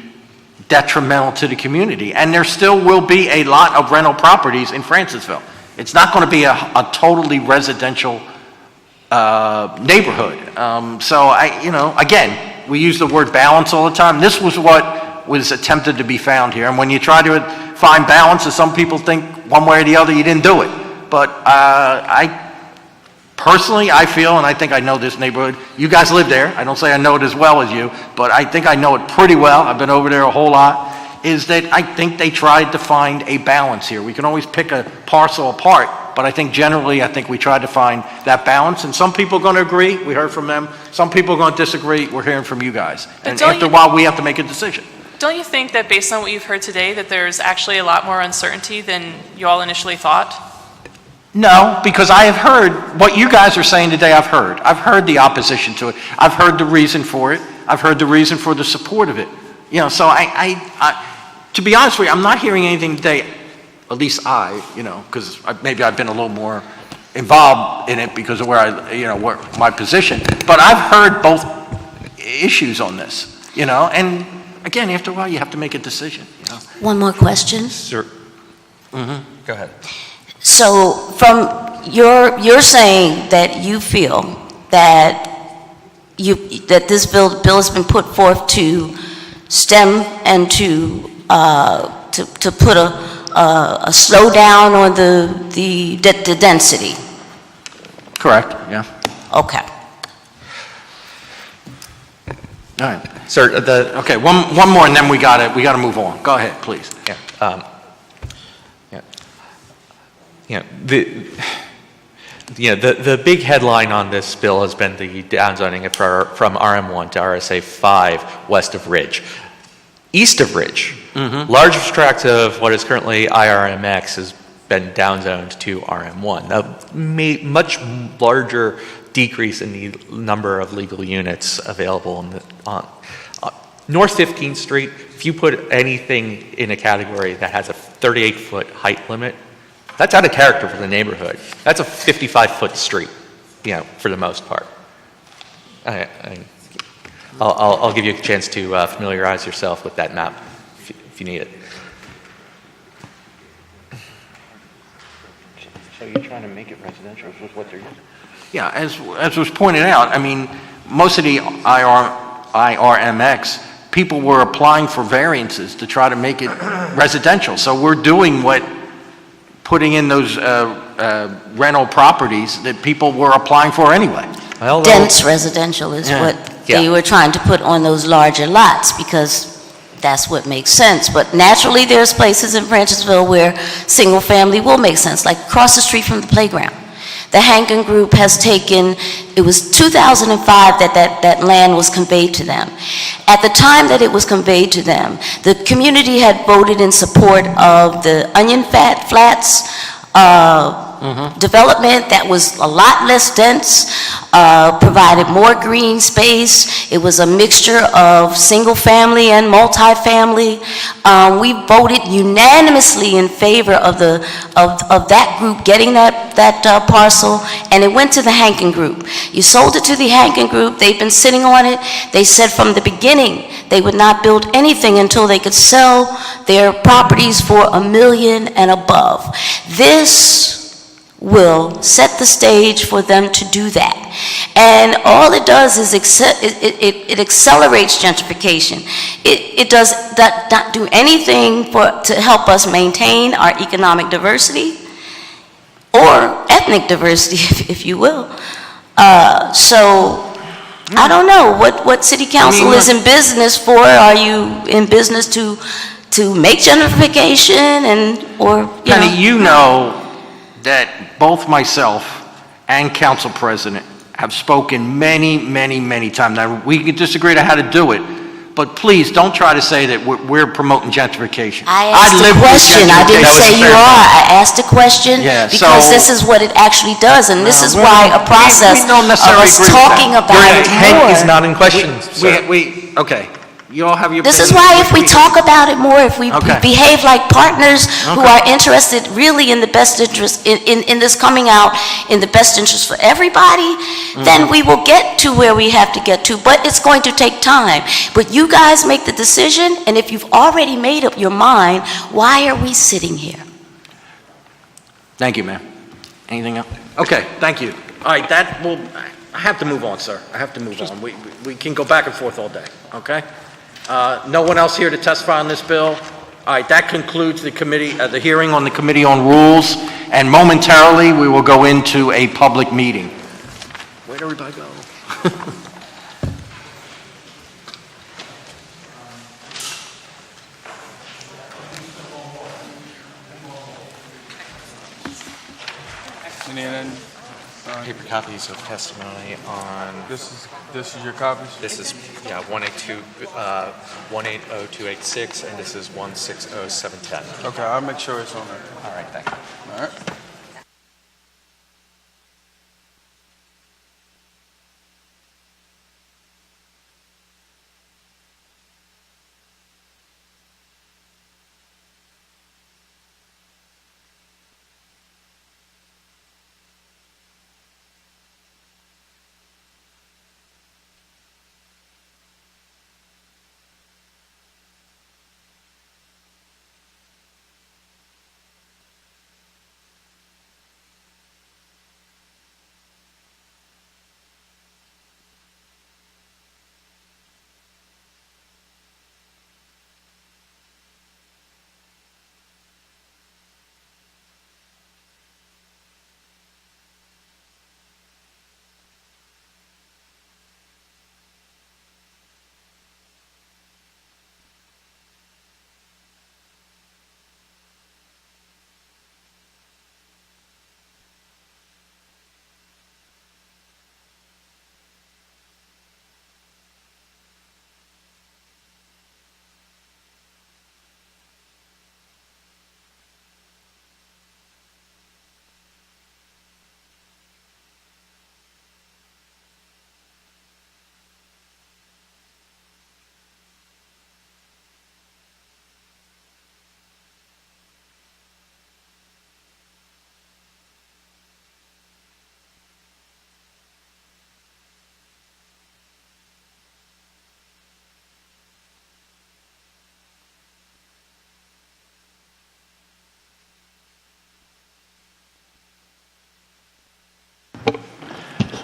detrimental to the community. And there still will be a lot of rental properties in Francisville. It's not going to be a totally residential neighborhood. So again, we use the word balance all the time. This was what was attempted to be found here. And when you try to find balance, as some people think one way or the other, you didn't do it. But personally, I feel, and I think I know this neighborhood, you guys live there, I don't say I know it as well as you, but I think I know it pretty well, I've been over there a whole lot, is that I think they tried to find a balance here. We can always pick a parcel apart, but I think generally, we tried to find that balance, and some people are going to agree, we heard from them, some people are going to disagree, we're hearing from you guys. And after a while, we have to make a decision. Don't you think that based on what you've heard today, that there's actually a lot more uncertainty than you all initially thought? No, because I have heard what you guys are saying today. I've heard the opposition to it. I've heard the reason for it. I've heard the reason for the support of it. So to be honest with you, I'm not hearing anything today, at least because maybe I've been a little more involved in it because of where my position, but I've heard both issues on this, and again, after a while, you have to make a decision. One more question. Sir. Go ahead. So from you're saying that you feel that this bill has been put forth to stem and to put a slowdown on the density. Correct. Yeah. Okay. All right. Sir, okay, one more, and then we gotta move on. Go ahead, please. The big headline on this bill has been the downzoning from RM1 to RSA 5 west of Ridge. East of Ridge, large tract of what is currently IRMX has been downzoned to RM1. A much larger decrease in the number of legal units available on North 15th Street. If you put anything in a category that has a 38-foot height limit, that's out of character for the neighborhood. That's a 55-foot street, for the most part. I'll give you a chance to familiarize yourself with that map if you need it. So you're trying to make it residential, is what they're using? Yeah, as was pointed out, most of the IRMX, people were applying for variances to try to make it residential. So we're doing putting in those rental properties that people were applying for anyway. Dense residential is what they were trying to put on those larger lots because that's what makes sense. But naturally, there's places in Francisville where single family will make sense, like across the street from the playground. The Hankin Group has taken, it was 2005 that land was conveyed to them. At the time that it was conveyed to them, the community had voted in support of the Onion Flats development that was a lot less dense, provided more green space. It was a mixture of single family and multifamily. We voted unanimously in favor of that group getting that parcel, and it went to the Hankin Group. You sold it to the Hankin Group. They've been sitting on it. They said from the beginning they would not build anything until they could sell their properties for $1 million and above. This will set the stage for them to do that. And all it does is it accelerates gentrification. It does not do anything to help us maintain our economic diversity or ethnic diversity, if you will. So I don't know what city council is in business for. Are you in business to make gentrification Penny, you know that both myself and council president have spoken many times. Now, we can disagree on how to do it, but please don't try to say that we're promoting gentrification. I asked a question. I didn't say you are. I asked a question because this is what it actually does, and this is why a process of us talking about it more. Your intent is not in question. Okay. You all have your... This is why if we talk about it more, if we Okay. behave like partners who Okay. are interested really in the best interest, in this coming out, in the best interest for everybody, then we will get to where we have to get to, but it's going to take time. But you guys make the decision, and if you've already made up your mind, why are we sitting here? Thank you, ma'am. Anything else? Okay, thank you. All right, that will, I have to move on, sir. I have to move on. We can go back and forth all day, okay? No one else here to testify on this bill? All right, that concludes the committee, the hearing on the Committee on Rules, and momentarily, we will go into a public meeting. Where'd everybody go? Paper copies of testimony on... This is your copies? This is, yeah, 180286, and this is 160710. Okay, I'll make sure it's on there. All right, thank you. All right.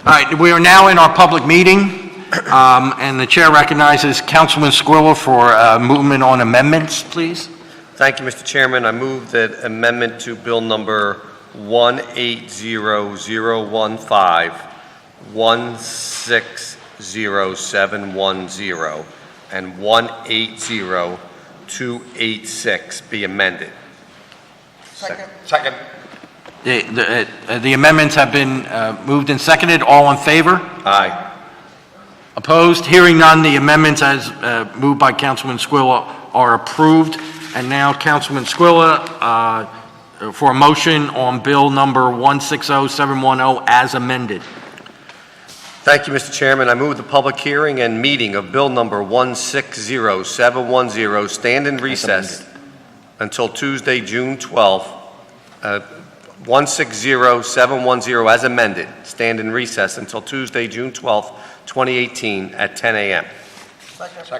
All right, we are now in our public meeting, and the chair recognizes Councilman Squilla for movement on amendments, please. Thank you, Mr. Chairman. I move that amendment to Bill number 180015, 160710, and 180286 be amended. Second. The amendments have been moved and seconded. All in favor? Aye. Opposed? Hearing none, the amendments as moved by Councilman Squilla are approved. And now Councilman Squilla for a motion on bill number 160710 as amended. Thank you, Mr. Chairman. I move the public hearing and meeting of bill number 160710 stand in recess until Tuesday, June 12th. 160710 as amended, stand in recess until Tuesday, June 12th, 2018 at 10 a.m.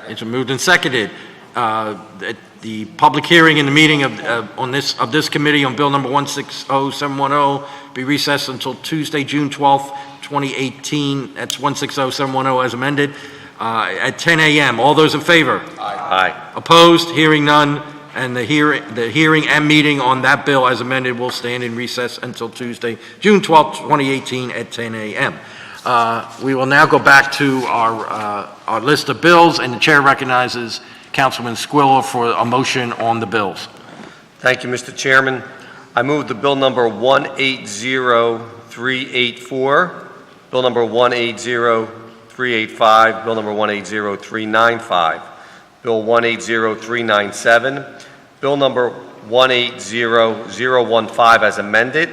It's been moved and seconded. The public hearing and the meeting of this committee on bill number 160710 be recessed until Tuesday, June 12th, 2018. That's 160710 as amended at 10 a.m. All those in favor? Aye. Opposed? Hearing none. And the hearing and meeting on that bill as amended will stand in recess until Tuesday, June 12th, 2018 at 10 a.m. We will now go back to our list of bills, and the chair recognizes Councilman Squilla for a motion on the bills. Thank you, Mr. Chairman. I move the bill number 180384, bill number 180385, bill number 180395, bill 180397, bill number 180015 as amended,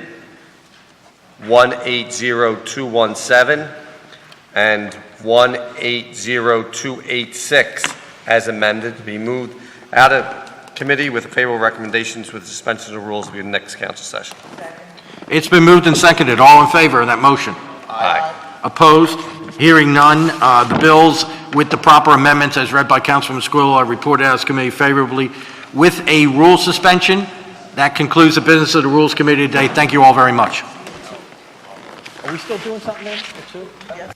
180217, and 180286 as amended be moved out of committee with favorable recommendations with suspension of rules to be the next council session. It's been moved and seconded. All in favor of that motion? Aye. Opposed? Hearing none. The bills with the proper amendments as read by Councilman Squilla are reported out as committee favorably with a rule suspension. That concludes the business of the Rules Committee today. Thank you all very much. Are we still doing something there?